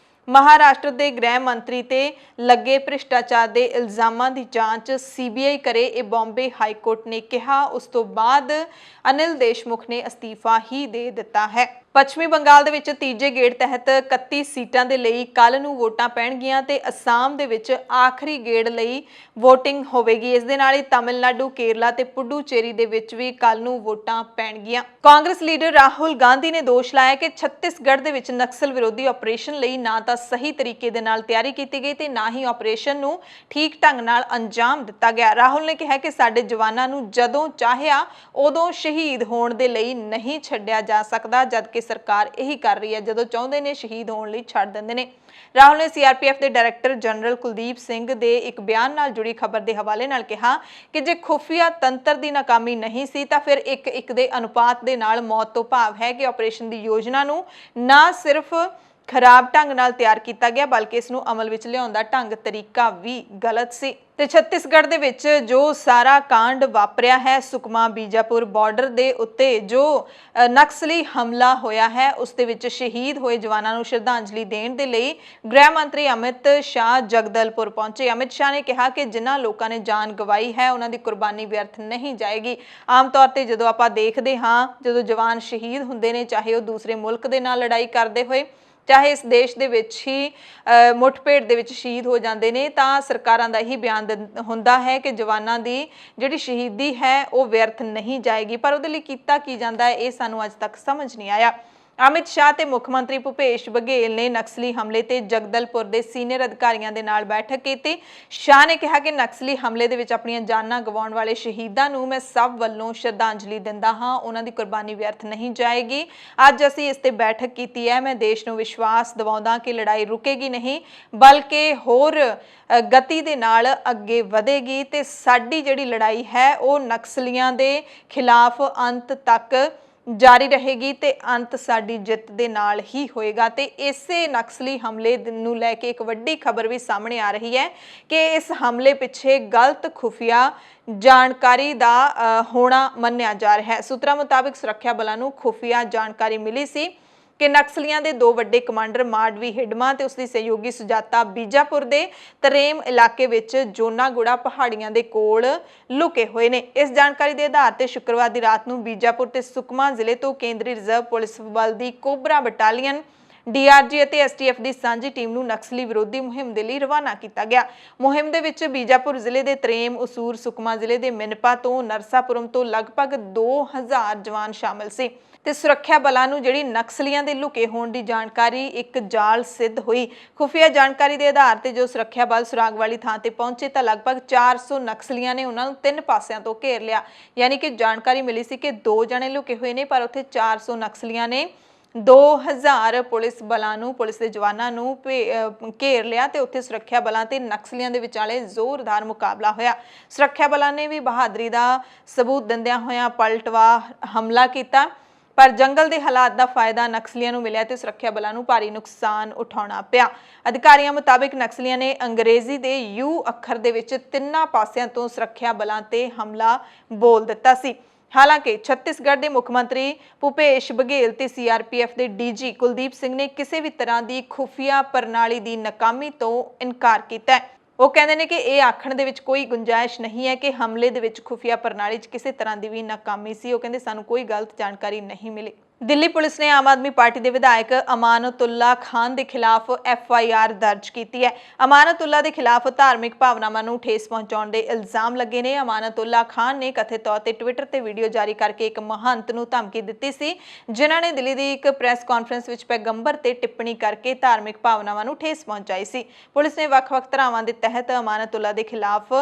ਮਹਾਰਾਸ਼ਟਰ ਦੇ ਗ੍ਰਹਿ ਮੰਤਰੀ ਤੇ ਲੱਗੇ ਭ੍ਰਿਸ਼ਟਾਚਾਰ ਦੇ ਇਲਜ਼ਾਮਾਂ ਦੀ ਜਾਂਚ CBI ਕਰੇ, ਇਹ ਬੰਬੇ ਹਾਈ ਕੋਰਟ ਨੇ ਕਿਹਾ। ਉਸ ਤੋਂ ਬਾਅਦ ਅਨਿਲ ਦੇਸ਼ਮੁਖ ਨੇ ਅਸਤੀਫਾ ਹੀ ਦੇ ਦਿੱਤਾ ਹੈ। ਪੱਛਮੀ ਬੰਗਾਲ ਦੇ ਵਿੱਚ ਤੀਜੇ ਗੇੜ ਤਹਿਤ 31 ਸੀਟਾਂ ਦੇ ਲਈ ਕੱਲ ਨੂੰ ਵੋਟਾਂ ਪੈਣਗੀਆਂ ਤੇ ਅਸਾਮ ਦੇ ਵਿੱਚ ਆਖਰੀ ਗੇੜ ਲਈ VOTING ਹੋਵੇਗੀ। ਇਸ ਦੇ ਨਾਲ ਹੀ ਤਮਿਲਨਾਡੂ, ਕੇਰਲਾ ਤੇ ਪੁਡੂਚੇਰੀ ਦੇ ਵਿੱਚ ਵੀ ਕੱਲ ਨੂੰ ਵੋਟਾਂ ਪੈਣਗੀਆਂ। ਕਾਂਗਰਸ ਲੀਡਰ ਰਾਹੁਲ ਗਾਂਧੀ ਨੇ ਦੋਸ਼ ਲਾਇਆ ਕਿ ਛੱਤੀਸਗੜ੍ਹ ਦੇ ਵਿੱਚ ਨਕਸਲ ਵਿਰੋਧੀ ਆਪਰੇਸ਼ਨ ਲਈ ਨਾ ਤਾਂ ਸਹੀ ਤਰੀਕੇ ਦੇ ਨਾਲ ਤਿਆਰੀ ਕੀਤੀ ਗਈ ਤੇ ਨਾ ਹੀ ਆਪਰੇਸ਼ਨ ਨੂੰ ਠੀਕ ਢੰਗ ਨਾਲ ਅੰਜਾਮ ਦਿੱਤਾ ਗਿਆ। ਰਾਹੁਲ ਨੇ ਕਿਹਾ ਕਿ ਸਾਡੇ ਜਵਾਨਾਂ ਨੂੰ ਜਦੋਂ ਚਾਹਿਆ ਉਦੋਂ ਸ਼ਹੀਦ ਹੋਣ ਦੇ ਲਈ ਨਹੀਂ ਛੱਡਿਆ ਜਾ ਸਕਦਾ, ਜਦਕਿ ਕਿ ਸਰਕਾਰ ਇਹੀ ਕਰ ਰਹੀ ਹੈ। ਜਦੋਂ ਚਾਹੁੰਦੇ ਨੇ ਸ਼ਹੀਦ ਹੋਣ ਲਈ ਛੱਡ ਦਿੰਦੇ ਨੇ। ਰਾਹੁਲ ਨੇ ਸੀਆਰਪੀਐਫ ਦੇ ਡਾਇਰੈਕਟਰ ਜਨਰਲ ਕੁਲਦੀਪ ਸਿੰਘ ਦੇ ਇੱਕ ਬਿਆਨ ਨਾਲ ਜੁੜੀ ਖਬਰ ਦੇ ਹਵਾਲੇ ਨਾਲ ਕਿਹਾ ਕਿ ਜੇ ਖੁਫੀਆ ਤੰਤਰ ਦੀ ਨਾਕਾਮੀ ਨਹੀਂ ਸੀ ਤਾਂ ਫਿਰ 1:1 ਦੇ ਅਨੁਪਾਤ ਦੇ ਨਾਲ ਮੌਤ ਤੋਂ ਭਾਵ ਹੈ ਕਿ ਆਪਰੇਸ਼ਨ ਦੀ ਯੋਜਨਾ ਨੂੰ ਨਾ ਸਿਰਫ ਖਰਾਬ ਢੰਗ ਨਾਲ ਤਿਆਰ ਕੀਤਾ ਗਿਆ ਬਲਕਿ ਇਸ ਨੂੰ ਅਮਲ ਵਿੱਚ ਲਿਆਉਣ ਦਾ ਢੰਗ ਤਰੀਕਾ ਵੀ ਗਲਤ ਸੀ। ਤੇ ਛੱਤੀਸਗੜ੍ਹ ਦੇ ਵਿੱਚ ਜੋ ਸਾਰਾ ਕਾਂਡ ਵਾਪਰਿਆ ਹੈ, ਸੁਕਮਾ ਬੀਜਾਪੁਰ ਬਾਰਡਰ ਦੇ ਉੱਤੇ ਜੋ ਨਕਸਲੀ ਹਮਲਾ ਹੋਇਆ ਹੈ, ਉਸ ਦੇ ਵਿੱਚ ਸ਼ਹੀਦ ਹੋਏ ਜਵਾਨਾਂ ਨੂੰ ਸ਼ਰਧਾਂਜਲੀ ਦੇਣ ਦੇ ਲਈ ਗ੍ਰਹਿ ਮੰਤਰੀ ਅਮਿਤ ਸ਼ਾਹ ਜਗਦਲਪੁਰ ਪਹੁੰਚੇ। ਅਮਿਤ ਸ਼ਾਹ ਨੇ ਕਿਹਾ ਕਿ ਜਿਨ੍ਹਾਂ ਲੋਕਾਂ ਨੇ ਜਾਨ ਗਵਾਈ ਹੈ ਉਹਨਾਂ ਦੀ ਕੁਰਬਾਨੀ ਵਿਅਰਥ ਨਹੀਂ ਜਾਏਗੀ। ਆਮ ਤੌਰ ਤੇ ਜਦੋਂ ਆਪਾਂ ਦੇਖਦੇ ਹਾਂ, ਜਦੋਂ ਜਵਾਨ ਸ਼ਹੀਦ ਹੁੰਦੇ ਨੇ, ਚਾਹੇ ਉਹ ਦੂਸਰੇ ਮੁਲਕ ਦੇ ਨਾਲ ਲੜਾਈ ਕਰਦੇ ਹੋਏ, ਚਾਹੇ ਇਸ ਦੇਸ਼ ਦੇ ਵਿੱਚ ਹੀ ਮੁੱਠਭੇੜ ਦੇ ਵਿੱਚ ਸ਼ਹੀਦ ਹੋ ਜਾਂਦੇ ਨੇ, ਤਾਂ ਸਰਕਾਰਾਂ ਦਾ ਇਹੀ ਬਿਆਨ ਹੁੰਦਾ ਹੈ ਕਿ ਜਵਾਨਾਂ ਦੀ ਜਿਹੜੀ ਸ਼ਹੀਦੀ ਹੈ ਉਹ ਵਿਅਰਥ ਨਹੀਂ ਜਾਏਗੀ। ਪਰ ਉਹਦੇ ਲਈ ਕੀਤਾ ਕੀ ਜਾਂਦਾ ਹੈ, ਇਹ ਸਾਨੂੰ ਅੱਜ ਤੱਕ ਸਮਝ ਨਹੀਂ ਆਇਆ। ਅਮਿਤ ਸ਼ਾਹ ਤੇ ਮੁੱਖ ਮੰਤਰੀ ਭੁਪੇਸ਼ ਬਘੇਲ ਨੇ ਨਕਸਲੀ ਹਮਲੇ ਤੇ ਜਗਦਲਪੁਰ ਦੇ ਸੀਨੀਅਰ ਅਧਿਕਾਰੀਆਂ ਦੇ ਨਾਲ ਬੈਠਕ ਕੀਤੀ। ਸ਼ਾਹ ਨੇ ਕਿਹਾ ਕਿ ਨਕਸਲੀ ਹਮਲੇ ਦੇ ਵਿੱਚ ਆਪਣੀਆਂ ਜਾਨਾਂ ਗਵਾਉਣ ਵਾਲੇ ਸ਼ਹੀਦਾਂ ਨੂੰ ਮੈਂ ਸਭ ਵੱਲੋਂ ਸ਼ਰਧਾਂਜਲੀ ਦਿੰਦਾ ਹਾਂ, ਉਹਨਾਂ ਦੀ ਕੁਰਬਾਨੀ ਵਿਅਰਥ ਨਹੀਂ ਜਾਏਗੀ। ਅੱਜ ਅਸੀਂ ਇਸ ਤੇ ਬੈਠਕ ਕੀਤੀ ਹੈ। ਮੈਂ ਦੇਸ਼ ਨੂੰ ਵਿਸ਼ਵਾਸ ਦਿਵਾਉਂਦਾ ਕਿ ਲੜਾਈ ਰੁਕੇਗੀ ਨਹੀਂ ਬਲਕਿ ਹੋਰ ਗਤੀ ਦੇ ਨਾਲ ਅੱਗੇ ਵਧੇਗੀ ਤੇ ਸਾਡੀ ਜਿਹੜੀ ਲੜਾਈ ਹੈ ਉਹ ਨਕਸਲੀਆਂ ਦੇ ਖਿਲਾਫ ਅੰਤ ਤੱਕ ਜਾਰੀ ਰਹੇਗੀ ਤੇ ਅੰਤ ਸਾਡੀ ਜਿੱਤ ਦੇ ਨਾਲ ਹੀ ਹੋਏਗਾ। ਤੇ ਇਸੇ ਨਕਸਲੀ ਹਮਲੇ ਨੂੰ ਲੈ ਕੇ ਇੱਕ ਵੱਡੀ ਖਬਰ ਵੀ ਸਾਹਮਣੇ ਆ ਰਹੀ ਹੈ ਕਿ ਇਸ ਹਮਲੇ ਪਿੱਛੇ ਗਲਤ ਖੁਫੀਆ ਜਾਣਕਾਰੀ ਦਾ ਹੋਣਾ ਮੰਨਿਆ ਜਾ ਰਿਹਾ ਹੈ। ਸੂਤਰਾਂ ਮੁਤਾਬਿਕ ਸੁਰੱਖਿਆ ਬਲਾਂ ਨੂੰ ਖੁਫੀਆ ਜਾਣਕਾਰੀ ਮਿਲੀ ਸੀ ਕਿ ਨਕਸਲੀਆਂ ਦੇ ਦੋ ਵੱਡੇ ਕਮਾਂਡਰ ਮਾਡਵੀ ਹਿਡਮਾ ਤੇ ਉਸਦੀ ਸਹਿਯੋਗੀ ਸੁਜਾਤਾ ਬੀਜਾਪੁਰ ਦੇ ਤਰੇਮ ਇਲਾਕੇ ਵਿੱਚ ਜੋਨਾਗੁੜਾ ਪਹਾੜੀਆਂ ਦੇ ਕੋਲ ਲੁਕੇ ਹੋਏ ਨੇ। ਇਸ ਜਾਣਕਾਰੀ ਦੇ ਆਧਾਰ ਤੇ ਸ਼ੁੱਕਰਵਾਰ ਦੀ ਰਾਤ ਨੂੰ ਬੀਜਾਪੁਰ ਤੇ ਸੁਕਮਾ ਜ਼ਿਲ੍ਹੇ ਤੋਂ ਕੇਂਦਰੀ ਰਿਜ਼ਰਵ ਪੁਲਿਸ ਬਲ ਦੀ ਕੋਬਰਾ ਬਟਾਲੀਅਨ, ਡੀਆਰਜੀ ਅਤੇ ਐਸਟੀਐਫ ਦੀ ਸਾਂਝੀ ਟੀਮ ਨੂੰ ਨਕਸਲੀ ਵਿਰੋਧੀ ਮੁਹਿੰਮ ਦੇ ਲਈ ਰਵਾਨਾ ਕੀਤਾ ਗਿਆ। ਮੁਹਿੰਮ ਦੇ ਵਿੱਚ ਬੀਜਾਪੁਰ ਜ਼ਿਲ੍ਹੇ ਦੇ ਤਰੇਮ, ਉਸੂਰ, ਸੁਕਮਾ ਜ਼ਿਲ੍ਹੇ ਦੇ ਮਿਨਪਾ ਤੋਂ ਨਰਸਾਪੁਰਮ ਤੋਂ ਲਗਭਗ 2000 ਜਵਾਨ ਸ਼ਾਮਲ ਸੀ ਤੇ ਸੁਰੱਖਿਆ ਬਲਾਂ ਨੂੰ ਜਿਹੜੀ ਨਕਸਲੀਆਂ ਦੇ ਲੁਕੇ ਹੋਣ ਦੀ ਜਾਣਕਾਰੀ ਇੱਕ ਜਾਲ ਸਿੱਧ ਹੋਈ। ਖੁਫੀਆ ਜਾਣਕਾਰੀ ਦੇ ਆਧਾਰ ਤੇ ਜੋ ਸੁਰੱਖਿਆ ਬਲ ਸੁਰਾਗ ਵਾਲੀ ਥਾਂ ਤੇ ਪਹੁੰਚੇ ਤਾਂ ਲਗਭਗ 400 ਨਕਸਲੀਆਂ ਨੇ ਉਹਨਾਂ ਨੂੰ 3 ਪਾਸਿਆਂ ਤੋਂ ਘੇਰ ਲਿਆ। ਯਾਨੀ ਕਿ ਜਾਣਕਾਰੀ ਮਿਲੀ ਸੀ ਕਿ 2 ਜਣੇ ਲੁਕੇ ਹੋਏ ਨੇ, ਪਰ ਉੱਥੇ 400 ਨਕਸਲੀਆਂ ਨੇ 2000 ਪੁਲਿਸ ਬਲਾਂ ਨੂੰ, ਪੁਲਿਸ ਦੇ ਜਵਾਨਾਂ ਨੂੰ ਘੇਰ ਲਿਆ ਤੇ ਉੱਥੇ ਸੁਰੱਖਿਆ ਬਲਾਂ ਤੇ ਨਕਸਲੀਆਂ ਦੇ ਵਿਚਾਲੇ ਜ਼ੋਰਦਾਰ ਮੁਕਾਬਲਾ ਹੋਇਆ। ਸੁਰੱਖਿਆ ਬਲਾਂ ਨੇ ਵੀ ਬਹਾਦਰੀ ਦਾ ਸਬੂਤ ਦਿੰਦਿਆਂ ਹੋਇਆਂ ਪਲਟਵਾਰ ਹਮਲਾ ਕੀਤਾ, ਪਰ ਜੰਗਲ ਦੇ ਹਾਲਾਤ ਦਾ ਫਾਇਦਾ ਨਕਸਲੀਆਂ ਨੂੰ ਮਿਲਿਆ ਤੇ ਸੁਰੱਖਿਆ ਬਲਾਂ ਨੂੰ ਭਾਰੀ ਨੁਕਸਾਨ ਉਠਾਉਣਾ ਪਿਆ। ਅਧਿਕਾਰੀਆਂ ਮੁਤਾਬਿਕ ਨਕਸਲੀਆਂ ਨੇ ਅੰਗਰੇਜ਼ੀ ਦੇ ਯੂ ਅੱਖਰ ਦੇ ਵਿੱਚ 3 ਪਾਸਿਆਂ ਤੋਂ ਸੁਰੱਖਿਆ ਬਲਾਂ ਤੇ ਹਮਲਾ ਬੋਲ ਦਿੱਤਾ ਸੀ। ਹਾਲਾਂਕਿ ਛੱਤੀਸਗੜ੍ਹ ਦੇ ਮੁੱਖ ਮੰਤਰੀ ਭੁਪੇਸ਼ ਬਘੇਲ ਤੇ ਸੀਆਰਪੀਐਫ ਦੇ ਡੀਜੀ ਕੁਲਦੀਪ ਸਿੰਘ ਨੇ ਕਿਸੇ ਵੀ ਤਰ੍ਹਾਂ ਦੀ ਖੁਫੀਆ ਪ੍ਰਣਾਲੀ ਦੀ ਨਾਕਾਮੀ ਤੋਂ ਇਨਕਾਰ ਕੀਤਾ ਹੈ। ਉਹ ਕਹਿੰਦੇ ਨੇ ਕਿ ਇਹ ਆਖਣ ਦੇ ਵਿੱਚ ਕੋਈ ਗੁੰਜਾਇਸ਼ ਨਹੀਂ ਹੈ ਕਿ ਹਮਲੇ ਦੇ ਵਿੱਚ ਖੁਫੀਆ ਪ੍ਰਣਾਲੀ 'ਚ ਕਿਸੇ ਤਰ੍ਹਾਂ ਦੀ ਵੀ ਨਾਕਾਮੀ ਸੀ। ਉਹ ਕਹਿੰਦੇ ਸਾਨੂੰ ਕੋਈ ਗਲਤ ਜਾਣਕਾਰੀ ਨਹੀਂ ਮਿਲੀ। ਦਿੱਲੀ ਪੁਲਿਸ ਨੇ ਆਮ ਆਦਮੀ ਪਾਰਟੀ ਦੇ ਵਿਧਾਇਕ ਅਮਾਨਤੁੱਲਾ ਖਾਨ ਦੇ ਖਿਲਾਫ ਐਫਆਈਆਰ ਦਰਜ ਕੀਤੀ ਹੈ। ਅਮਾਨਤੁੱਲਾ ਦੇ ਖਿਲਾਫ ਧਾਰਮਿਕ ਭਾਵਨਾਵਾਂ ਨੂੰ ਠੇਸ ਪਹੁੰਚਾਉਣ ਦੇ ਇਲਜ਼ਾਮ ਲੱਗੇ ਨੇ। ਅਮਾਨਤੁੱਲਾ ਖਾਨ ਨੇ ਕਥਿਤ ਤੌਰ ਤੇ ਟਵਿੱਟਰ ਤੇ ਵੀਡੀਓ ਜਾਰੀ ਕਰਕੇ ਇੱਕ ਮਹੰਤ ਨੂੰ ਧਮਕੀ ਦਿੱਤੀ ਸੀ, ਜਿਨ੍ਹਾਂ ਨੇ ਦਿੱਲੀ ਦੀ ਇੱਕ ਪ੍ਰੈਸ ਕਾਨਫਰੰਸ ਵਿੱਚ ਪੈਗੰਬਰ ਤੇ ਟਿੱਪਣੀ ਕਰਕੇ ਧਾਰਮਿਕ ਭਾਵਨਾਵਾਂ ਨੂੰ ਠੇਸ ਪਹੁੰਚਾਈ ਸੀ। ਪੁਲਿਸ ਨੇ ਵੱਖ-ਵੱਖ ਧਾਰਾਵਾਂ ਦੇ ਤਹਿਤ ਅਮਾਨਤੁੱਲਾ ਦੇ ਖਿਲਾਫ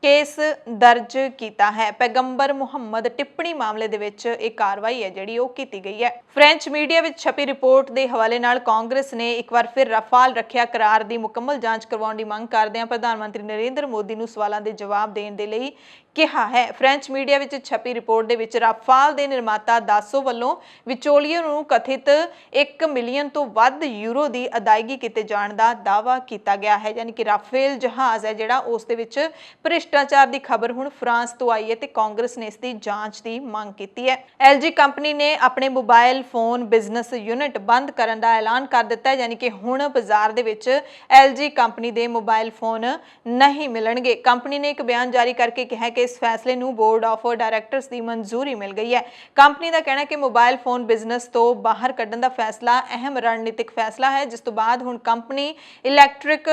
ਕੇਸ ਦਰਜ ਕੀਤਾ ਹੈ। ਪੈਗੰਬਰ ਮੁਹੰਮਦ ਟਿੱਪਣੀ ਮਾਮਲੇ ਦੇ ਵਿੱਚ ਇਹ ਕਾਰਵਾਈ ਹੈ ਜਿਹੜੀ ਉਹ ਕੀਤੀ ਗਈ ਹੈ। ਫ੍ਰੈਂਚ ਮੀਡੀਆ ਵਿੱਚ ਛਪੀ ਰਿਪੋਰਟ ਦੇ ਹਵਾਲੇ ਨਾਲ ਕਾਂਗਰਸ ਨੇ ਇੱਕ ਵਾਰ ਫਿਰ ਰਾਫਾਲ ਰੱਖਿਆ ਕਰਾਰ ਦੀ ਮੁਕੰਮਲ ਜਾਂਚ ਕਰਵਾਉਣ ਦੀ ਮੰਗ ਕਰਦਿਆਂ ਪ੍ਰਧਾਨ ਮੰਤਰੀ ਨਰਿੰਦਰ ਮੋਦੀ ਨੂੰ ਸਵਾਲਾਂ ਦੇ ਜਵਾਬ ਦੇਣ ਦੇ ਲਈ ਕਿਹਾ ਹੈ। ਫ੍ਰੈਂਚ ਮੀਡੀਆ ਵਿੱਚ ਛਪੀ ਰਿਪੋਰਟ ਦੇ ਵਿੱਚ ਰਾਫਾਲ ਦੇ ਨਿਰਮਾਤਾ ਦਾਸੋ ਵੱਲੋਂ ਵਿਚੋਲੀਏ ਨੂੰ ਕਥਿਤ 1 ਮਿਲੀਅਨ ਤੋਂ ਵੱਧ ਯੂਰੋ ਦੀ ਅਦਾਇਗੀ ਕੀਤੇ ਜਾਣ ਦਾ ਦਾਅਵਾ ਕੀਤਾ ਗਿਆ ਹੈ। ਯਾਨੀ ਕਿ ਰਾਫੇਲ ਜਹਾਜ਼ ਹੈ ਜਿਹੜਾ ਉਸ ਦੇ ਵਿੱਚ ਭ੍ਰਿਸ਼ਟਾਚਾਰ ਦੀ ਖਬਰ ਹੁਣ ਫਰਾਂਸ ਤੋਂ ਆਈ ਹੈ ਤੇ ਕਾਂਗਰਸ ਨੇ ਇਸ ਦੀ ਜਾਂਚ ਦੀ ਮੰਗ ਕੀਤੀ ਹੈ। LG ਕੰਪਨੀ ਨੇ ਆਪਣੇ ਮੋਬਾਈਲ ਫੋਨ ਬਿਜ਼ਨਸ ਯੂਨਿਟ ਬੰਦ ਕਰਨ ਦਾ ਐਲਾਨ ਕਰ ਦਿੱਤਾ ਹੈ। ਯਾਨੀ ਕਿ ਹੁਣ ਬਾਜ਼ਾਰ ਦੇ ਵਿੱਚ LG ਕੰਪਨੀ ਦੇ ਮੋਬਾਈਲ ਫੋਨ ਨਹੀਂ ਮਿਲਣਗੇ। ਕੰਪਨੀ ਨੇ ਇੱਕ ਬਿਆਨ ਜਾਰੀ ਕਰਕੇ ਕਿਹਾ ਕਿ ਇਸ ਫੈਸਲੇ ਨੂੰ ਬੋਰਡ ਆਫ ਡਾਇਰੈਕਟਰਸ ਦੀ ਮਨਜ਼ੂਰੀ ਮਿਲ ਗਈ ਹੈ। ਕੰਪਨੀ ਦਾ ਕਹਿਣਾ ਹੈ ਕਿ ਮੋਬਾਈਲ ਫੋਨ ਬਿਜ਼ਨਸ ਤੋਂ ਬਾਹਰ ਕੱਢਣ ਦਾ ਫੈਸਲਾ ਅਹਿਮ ਰਣਨੀਤਿਕ ਫੈਸਲਾ ਹੈ, ਜਿਸ ਤੋਂ ਬਾਅਦ ਹੁਣ ਕੰਪਨੀ ਇਲੈਕਟ੍ਰਿਕ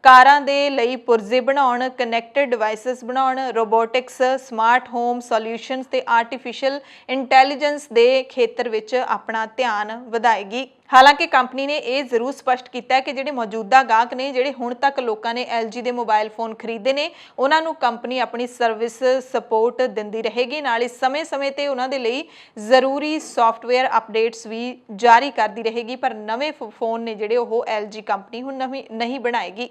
ਕਾਰਾਂ ਦੇ ਲਈ ਪੁਰਜ਼ੇ ਬਣਾਉਣ, ਕਨੈਕਟਡ ਡਿਵਾਈਸਸ ਬਣਾਉਣ, ਰੋਬੋਟਿਕਸ, ਸਮਾਰਟ ਹੋਮ ਸੋਲਿਊਸ਼ਨਸ ਤੇ ਆਰਟੀਫੀਸ਼ੀਅਲ ਇੰਟੈਲੀਜੈਂਸ ਦੇ ਖੇਤਰ ਵਿੱਚ ਆਪਣਾ ਧਿਆਨ ਵਧਾਏਗੀ। ਹਾਲਾਂਕਿ ਕੰਪਨੀ ਨੇ ਇਹ ਜ਼ਰੂਰ ਸਪਸ਼ਟ ਕੀਤਾ ਹੈ ਕਿ ਜਿਹੜੇ ਮੌਜੂਦਾ ਗਾਹਕ ਨੇ, ਜਿਹੜੇ ਹੁਣ ਤੱਕ ਲੋਕਾਂ ਨੇ LG ਦੇ ਮੋਬਾਈਲ ਫੋਨ ਖਰੀਦੇ ਨੇ, ਉਹਨਾਂ ਨੂੰ ਕੰਪਨੀ ਆਪਣੀ ਸਰਵਿਸ ਸਪੋਰਟ ਦਿੰਦੀ ਰਹੇਗੀ। ਨਾਲ ਹੀ ਸਮੇਂ-ਸਮੇਂ ਤੇ ਉਹਨਾਂ ਦੇ ਲਈ ਜ਼ਰੂਰੀ ਸੌਫਟਵੇਅਰ ਅਪਡੇਟਸ ਵੀ ਜਾਰੀ ਕਰਦੀ ਰਹੇਗੀ। ਪਰ ਨਵੇਂ ਫੋਨ ਨੇ ਜਿਹੜੇ ਉਹ LG ਕੰਪਨੀ ਹੁਣ ਨਹੀਂ ਬਣਾਏਗੀ।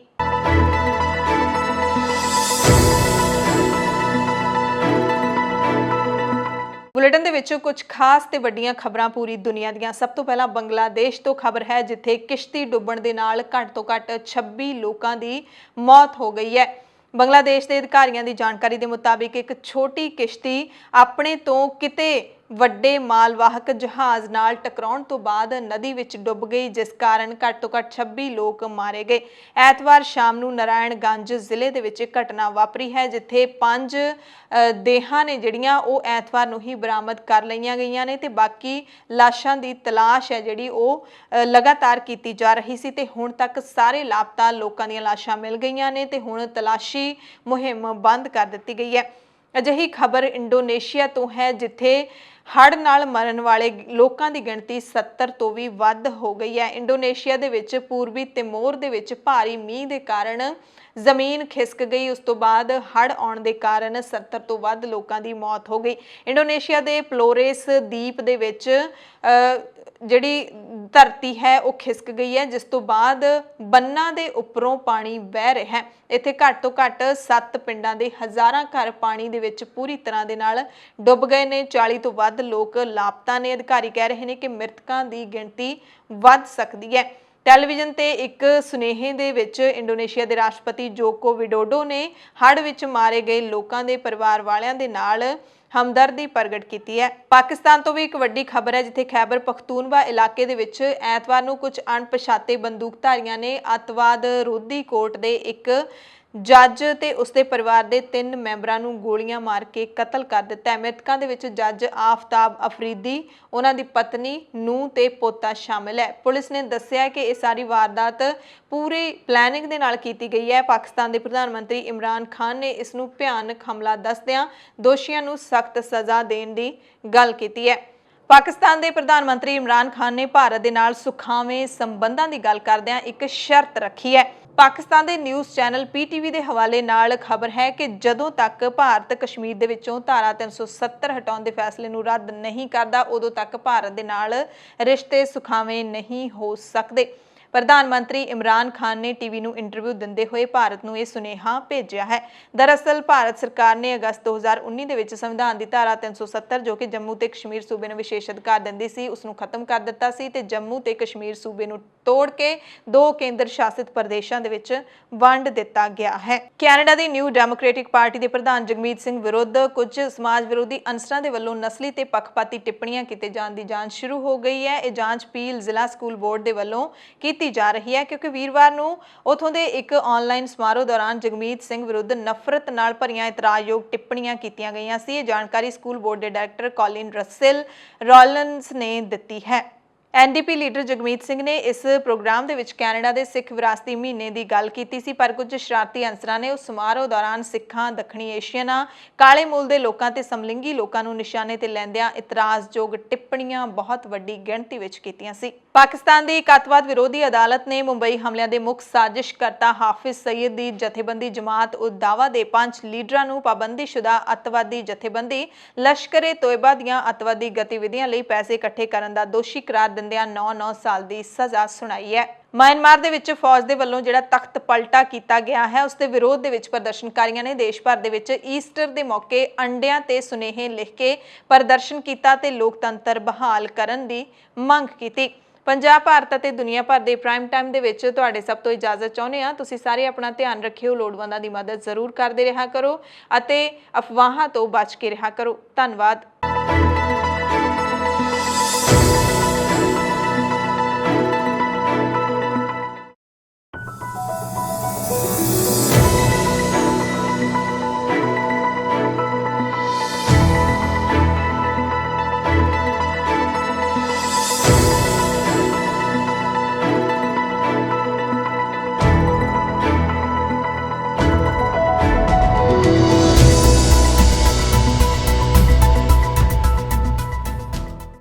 ਬੁਲੇਟਿਨ ਦੇ ਵਿੱਚ ਕੁਝ ਖਾਸ ਤੇ ਵੱਡੀਆਂ ਖਬਰਾਂ ਪੂਰੀ ਦੁਨੀਆ ਦੀਆਂ। ਸਭ ਤੋਂ ਪਹਿਲਾਂ ਬੰਗਲਾਦੇਸ਼ ਤੋਂ ਖਬਰ ਹੈ, ਜਿੱਥੇ ਕਿਸ਼ਤੀ ਡੁੱਬਣ ਦੇ ਨਾਲ ਘੱਟ ਤੋਂ ਘੱਟ 26 ਲੋਕਾਂ ਦੀ ਮੌਤ ਹੋ ਗਈ ਹੈ। ਬੰਗਲਾਦੇਸ਼ ਦੇ ਅਧਿਕਾਰੀਆਂ ਦੀ ਜਾਣਕਾਰੀ ਦੇ ਮੁਤਾਬਿਕ ਇੱਕ ਛੋਟੀ ਕਿਸ਼ਤੀ ਆਪਣੇ ਤੋਂ ਕਿਤੇ ਵੱਡੇ ਮਾਲਵਾਹਕ ਜਹਾਜ਼ ਨਾਲ ਟਕਰਾਉਣ ਤੋਂ ਬਾਅਦ ਨਦੀ ਵਿੱਚ ਡੁੱਬ ਗਈ, ਜਿਸ ਕਾਰਨ ਘੱਟ ਤੋਂ ਘੱਟ 26 ਲੋਕ ਮਾਰੇ ਗਏ। ਐਤਵਾਰ ਸ਼ਾਮ ਨੂੰ ਨਾਰਾਇਣਗੰਜ ਜ਼ਿਲ੍ਹੇ ਦੇ ਵਿੱਚ ਘਟਨਾ ਵਾਪਰੀ ਹੈ, ਜਿੱਥੇ 5 ਦੇਹਾਂ ਨੇ ਜਿਹੜੀਆਂ ਉਹ ਐਤਵਾਰ ਨੂੰ ਹੀ ਬਰਾਮਦ ਕਰ ਲਈਆਂ ਗਈਆਂ ਨੇ ਤੇ ਬਾਕੀ ਲਾਸ਼ਾਂ ਦੀ ਤਲਾਸ਼ ਹੈ ਜਿਹੜੀ ਉਹ ਲਗਾਤਾਰ ਕੀਤੀ ਜਾ ਰਹੀ ਸੀ ਤੇ ਹੁਣ ਤੱਕ ਸਾਰੇ ਲਾਪਤਾ ਲੋਕਾਂ ਦੀਆਂ ਲਾਸ਼ਾਂ ਮਿਲ ਗਈਆਂ ਨੇ ਤੇ ਹੁਣ ਤਲਾਸ਼ੀ ਮੁਹਿੰਮ ਬੰਦ ਕਰ ਦਿੱਤੀ ਗਈ ਹੈ। ਅਜਿਹੀ ਖਬਰ ਇੰਡੋਨੇਸ਼ੀਆ ਤੋਂ ਹੈ, ਜਿੱਥੇ ਹੜ੍ਹ ਨਾਲ ਮਰਨ ਵਾਲੇ ਲੋਕਾਂ ਦੀ ਗਿਣਤੀ 70 ਤੋਂ ਵੀ ਵੱਧ ਹੋ ਗਈ ਹੈ। ਇੰਡੋਨੇਸ਼ੀਆ ਦੇ ਵਿੱਚ ਪੂਰਬੀ ਤਿਮੋਰ ਦੇ ਵਿੱਚ ਭਾਰੀ ਮੀਂਹ ਦੇ ਕਾਰਨ ਜ਼ਮੀਨ ਖਿਸਕ ਗਈ। ਉਸ ਤੋਂ ਬਾਅਦ ਹੜ੍ਹ ਆਉਣ ਦੇ ਕਾਰਨ 70 ਤੋਂ ਵੱਧ ਲੋਕਾਂ ਦੀ ਮੌਤ ਹੋ ਗਈ। ਇੰਡੋਨੇਸ਼ੀਆ ਦੇ ਫਲੋਰੇਸ ਦੀਪ ਦੇ ਵਿੱਚ ਜਿਹੜੀ ਧਰਤੀ ਹੈ ਉਹ ਖਿਸਕ ਗਈ ਹੈ, ਜਿਸ ਤੋਂ ਬਾਅਦ ਬੰਨਾਂ ਦੇ ਉੱਪਰੋਂ ਪਾਣੀ ਵਹਿ ਰਿਹਾ ਹੈ। ਇੱਥੇ ਘੱਟ ਤੋਂ ਘੱਟ 7 ਪਿੰਡਾਂ ਦੇ ਹਜ਼ਾਰਾਂ ਘਰ ਪਾਣੀ ਦੇ ਵਿੱਚ ਪੂਰੀ ਤਰ੍ਹਾਂ ਦੇ ਨਾਲ ਡੁੱਬ ਗਏ ਨੇ। 40 ਤੋਂ ਵੱਧ ਲੋਕ ਲਾਪਤਾ ਨੇ। ਅਧਿਕਾਰੀ ਕਹਿ ਰਹੇ ਨੇ ਕਿ ਮ੍ਰਿਤਕਾਂ ਦੀ ਗਿਣਤੀ ਵੱਧ ਸਕਦੀ ਹੈ। ਟੈਲੀਵਿਜ਼ਨ ਤੇ ਇੱਕ ਸੁਨੇਹੇ ਦੇ ਵਿੱਚ ਇੰਡੋਨੇਸ਼ੀਆ ਦੇ ਰਾਸ਼ਟਰਪਤੀ ਜੋਕੋ ਵਿਡੋਡੋ ਨੇ ਹੜ੍ਹ ਵਿੱਚ ਮਾਰੇ ਗਏ ਲੋਕਾਂ ਦੇ ਪਰਿਵਾਰ ਵਾਲਿਆਂ ਦੇ ਨਾਲ ਹਮਦਰਦੀ ਪ੍ਰਗਟ ਕੀਤੀ ਹੈ। ਪਾਕਿਸਤਾਨ ਤੋਂ ਵੀ ਇੱਕ ਵੱਡੀ ਖਬਰ ਹੈ, ਜਿੱਥੇ ਖੈਬਰ ਪਖਤੂਨਵਾ ਇਲਾਕੇ ਦੇ ਵਿੱਚ ਐਤਵਾਰ ਨੂੰ ਕੁਝ ਅਣਪਛਾਤੇ ਬੰਦੂਕਧਾਰੀਆਂ ਨੇ ਅੱਤਵਾਦ ਰੋਧੀ ਕੋਰਟ ਦੇ ਇੱਕ ਜੱਜ ਤੇ ਉਸਦੇ ਪਰਿਵਾਰ ਦੇ 3 ਮੈਂਬਰਾਂ ਨੂੰ ਗੋਲੀਆਂ ਮਾਰ ਕੇ ਕਤਲ ਕਰ ਦਿੱਤਾ ਹੈ। ਮ੍ਰਿਤਕਾਂ ਦੇ ਵਿੱਚ ਜੱਜ ਆਫਤਾਬ ਅਫਰੀਦੀ, ਉਹਨਾਂ ਦੀ ਪਤਨੀ, ਨੂੰਹ ਤੇ ਪੋਤਾ ਸ਼ਾਮਿਲ ਹੈ। ਪੁਲਿਸ ਨੇ ਦੱਸਿਆ ਕਿ ਇਹ ਸਾਰੀ ਵਾਰਦਾਤ ਪੂਰੀ ਪਲੈਨਿੰਗ ਦੇ ਨਾਲ ਕੀਤੀ ਗਈ ਹੈ। ਪਾਕਿਸਤਾਨ ਦੇ ਪ੍ਰਧਾਨ ਮੰਤਰੀ ਇਮਰਾਨ ਖਾਨ ਨੇ ਇਸ ਨੂੰ ਭਿਆਨਕ ਹਮਲਾ ਦੱਸਦਿਆਂ ਦੋਸ਼ੀਆਂ ਨੂੰ ਸਖਤ ਸਜ਼ਾ ਦੇਣ ਦੀ ਗੱਲ ਕੀਤੀ ਹੈ। ਪਾਕਿਸਤਾਨ ਦੇ ਪ੍ਰਧਾਨ ਮੰਤਰੀ ਇਮਰਾਨ ਖਾਨ ਨੇ ਭਾਰਤ ਦੇ ਨਾਲ ਸੁਖਾਵੇਂ ਸੰਬੰਧਾਂ ਦੀ ਗੱਲ ਕਰਦਿਆਂ ਇੱਕ ਸ਼ਰਤ ਰੱਖੀ ਹੈ। ਪਾਕਿਸਤਾਨ ਦੇ ਨਿਊਜ਼ ਚੈਨਲ PTV ਦੇ ਹਵਾਲੇ ਨਾਲ ਖਬਰ ਹੈ ਕਿ ਜਦੋਂ ਤੱਕ ਭਾਰਤ ਕਸ਼ਮੀਰ ਦੇ ਵਿੱਚੋਂ ਧਾਰਾ 370 ਹਟਾਉਣ ਦੇ ਫੈਸਲੇ ਨੂੰ ਰੱਦ ਨਹੀਂ ਕਰਦਾ, ਉਦੋਂ ਤੱਕ ਭਾਰਤ ਦੇ ਨਾਲ ਰਿਸ਼ਤੇ ਸੁਖਾਵੇਂ ਨਹੀਂ ਹੋ ਸਕਦੇ। ਪ੍ਰਧਾਨ ਮੰਤਰੀ ਇਮਰਾਨ ਖਾਨ ਨੇ ਟੀਵੀ ਨੂੰ ਇੰਟਰਵਿਊ ਦਿੰਦੇ ਹੋਏ ਭਾਰਤ ਨੂੰ ਇਹ ਸੁਨੇਹਾ ਭੇਜਿਆ ਹੈ। ਦਰਅਸਲ ਭਾਰਤ ਸਰਕਾਰ ਨੇ ਅਗਸਤ 2019 ਦੇ ਵਿੱਚ ਸੰਵਿਧਾਨ ਦੀ ਧਾਰਾ 370 ਜੋ ਕਿ ਜੰਮੂ ਤੇ ਕਸ਼ਮੀਰ ਸੂਬੇ ਨੂੰ ਵਿਸ਼ੇਸ਼ ਅਧਿਕਾਰ ਦਿੰਦੀ ਸੀ, ਉਸ ਨੂੰ ਖਤਮ ਕਰ ਦਿੱਤਾ ਸੀ ਤੇ ਜੰਮੂ ਤੇ ਕਸ਼ਮੀਰ ਸੂਬੇ ਨੂੰ ਤੋੜ ਕੇ 2 ਕੇਂਦਰ ਸ਼ਾਸਿਤ ਪ੍ਰਦੇਸ਼ਾਂ ਦੇ ਵਿੱਚ ਵੰਡ ਦਿੱਤਾ ਗਿਆ ਹੈ। ਕੈਨੇਡਾ ਦੀ ਨਿਊ ਡੈਮੋਕ੍ਰੈਟਿਕ ਪਾਰਟੀ ਦੇ ਪ੍ਰਧਾਨ ਜਗਮੀਤ ਸਿੰਘ ਵਿਰੁੱਧ ਕੁਝ ਸਮਾਜ ਵਿਰੋਧੀ ਅਨਸਰਾਂ ਦੇ ਵੱਲੋਂ ਨਸਲੀ ਤੇ ਪੱਖਪਾਤੀ ਟਿੱਪਣੀਆਂ ਕੀਤੇ ਜਾਣ ਦੀ ਜਾਂਚ ਸ਼ੁਰੂ ਹੋ ਗਈ ਹੈ। ਇਹ ਜਾਂਚ ਪੀਲ ਜ਼ਿਲ੍ਹਾ ਸਕੂਲ ਬੋਰਡ ਦੇ ਵੱਲੋਂ ਕੀਤੀ ਜਾ ਰਹੀ ਹੈ, ਕਿਉਂਕਿ ਵੀਰਵਾਰ ਨੂੰ ਉਥੋਂ ਦੇ ਇੱਕ ਆਨਲਾਈਨ ਸਮਾਰੋਹ ਦੌਰਾਨ ਜਗਮੀਤ ਸਿੰਘ ਵਿਰੁੱਧ ਨਫ਼ਰਤ ਨਾਲ ਭਰੀਆਂ ਇਤਰਾਜ਼ਯੋਗ ਟਿੱਪਣੀਆਂ ਕੀਤੀਆਂ ਗਈਆਂ ਸੀ। ਇਹ ਜਾਣਕਾਰੀ ਸਕੂਲ ਬੋਰਡ ਦੇ ਡਾਇਰੈਕਟਰ ਕੋਲਿਨ ਰਸਲ ਰੋਲਨਸ ਨੇ ਦਿੱਤੀ ਹੈ। NDP ਲੀਡਰ ਜਗਮੀਤ ਸਿੰਘ ਨੇ ਇਸ ਪ੍ਰੋਗਰਾਮ ਦੇ ਵਿੱਚ ਕੈਨੇਡਾ ਦੇ ਸਿੱਖ ਵਿਰਾਸਤੀ ਮਹੀਨੇ ਦੀ ਗੱਲ ਕੀਤੀ ਸੀ, ਪਰ ਕੁਝ ਸ਼ਰਾਰਤੀ ਅਨਸਰਾਂ ਨੇ ਉਸ ਸਮਾਰੋਹ ਦੌਰਾਨ ਸਿੱਖਾਂ, ਦੱਖਣੀ ਏਸ਼ੀਅਨਾਂ, ਕਾਲੇ ਮੂਲ ਦੇ ਲੋਕਾਂ ਤੇ ਸਮਲਿੰਗੀ ਲੋਕਾਂ ਨੂੰ ਨਿਸ਼ਾਨੇ ਤੇ ਲੈਂਦਿਆਂ ਇਤਰਾਜ਼ਯੋਗ ਟਿੱਪਣੀਆਂ ਬਹੁਤ ਵੱਡੀ ਗਿਣਤੀ ਵਿੱਚ ਕੀਤੀਆਂ ਸੀ। ਪਾਕਿਸਤਾਨ ਦੀ ਇੱਕ ਅੱਤਵਾਦ ਵਿਰੋਧੀ ਅਦਾਲਤ ਨੇ ਮੁੰਬਈ ਹਮਲਿਆਂ ਦੇ ਮੁੱਖ ਸਾਜ਼ਿਸ਼ਕਰਤਾ ਹਾਫਿਜ਼ ਸਈਦ ਦੀ ਜਥੇਬੰਦੀ ਜਮਾਤ ਉਦ ਦਾਵਾ ਦੇ 5 ਲੀਡਰਾਂ ਨੂੰ ਪਾਬੰਦੀਸ਼ੁਦਾ ਅੱਤਵਾਦੀ ਜਥੇਬੰਦੀ ਲਸ਼ਕਰ-ਏ ਤੋਇਬਾ ਦੀਆਂ ਅੱਤਵਾਦੀ ਗਤੀਵਿਧੀਆਂ ਲਈ ਪੈਸੇ ਇਕੱਠੇ ਕਰਨ ਦਾ ਦੋਸ਼ੀ ਕਰਾਰ ਦਿੰਦਿਆਂ 9 ਸਾਲ ਦੀ ਸਜ਼ਾ ਸੁਣਾਈ ਹੈ। ਮਿਆਂਮਾਰ ਦੇ ਵਿੱਚ ਫੌਜ ਦੇ ਵੱਲੋਂ ਜਿਹੜਾ ਤਖਤ ਪਲਟਾ ਕੀਤਾ ਗਿਆ ਹੈ, ਉਸ ਦੇ ਵਿਰੋਧ ਦੇ ਵਿੱਚ ਪ੍ਰਦਰਸ਼ਨਕਾਰੀਆਂ ਨੇ ਦੇਸ਼ ਭਰ ਦੇ ਵਿੱਚ ਈਸਟਰ ਦੇ ਮੌਕੇ ਅੰਡਿਆਂ ਤੇ ਸੁਨੇਹੇ ਲਿਖ ਕੇ ਪ੍ਰਦਰਸ਼ਨ ਕੀਤਾ ਤੇ ਲੋਕਤੰਤਰ ਬਹਾਲ ਕਰਨ ਦੀ ਮੰਗ ਕੀਤੀ। ਪੰਜਾਬ, ਭਾਰਤ ਅਤੇ ਦੁਨੀਆ ਭਰ ਦੇ ਪ੍ਰਾਈਮ ਟਾਈਮ ਦੇ ਵਿੱਚ ਤੁਹਾਡੇ ਸਭ ਤੋਂ ਇਜਾਜ਼ਤ ਚਾਹੁੰਦੇ ਹਾਂ। ਤੁਸੀਂ ਸਾਰੇ ਆਪਣਾ ਧਿਆਨ ਰੱਖਿਓ, ਲੋੜਵੰਦਾਂ ਦੀ ਮਦਦ ਜ਼ਰੂਰ ਕਰਦੇ ਰਿਹਾ ਕਰੋ ਅਤੇ ਅਫਵਾਹਾਂ ਤੋਂ ਬਚ ਕੇ ਰਿਹਾ ਕਰੋ। ਧੰਨਵਾਦ।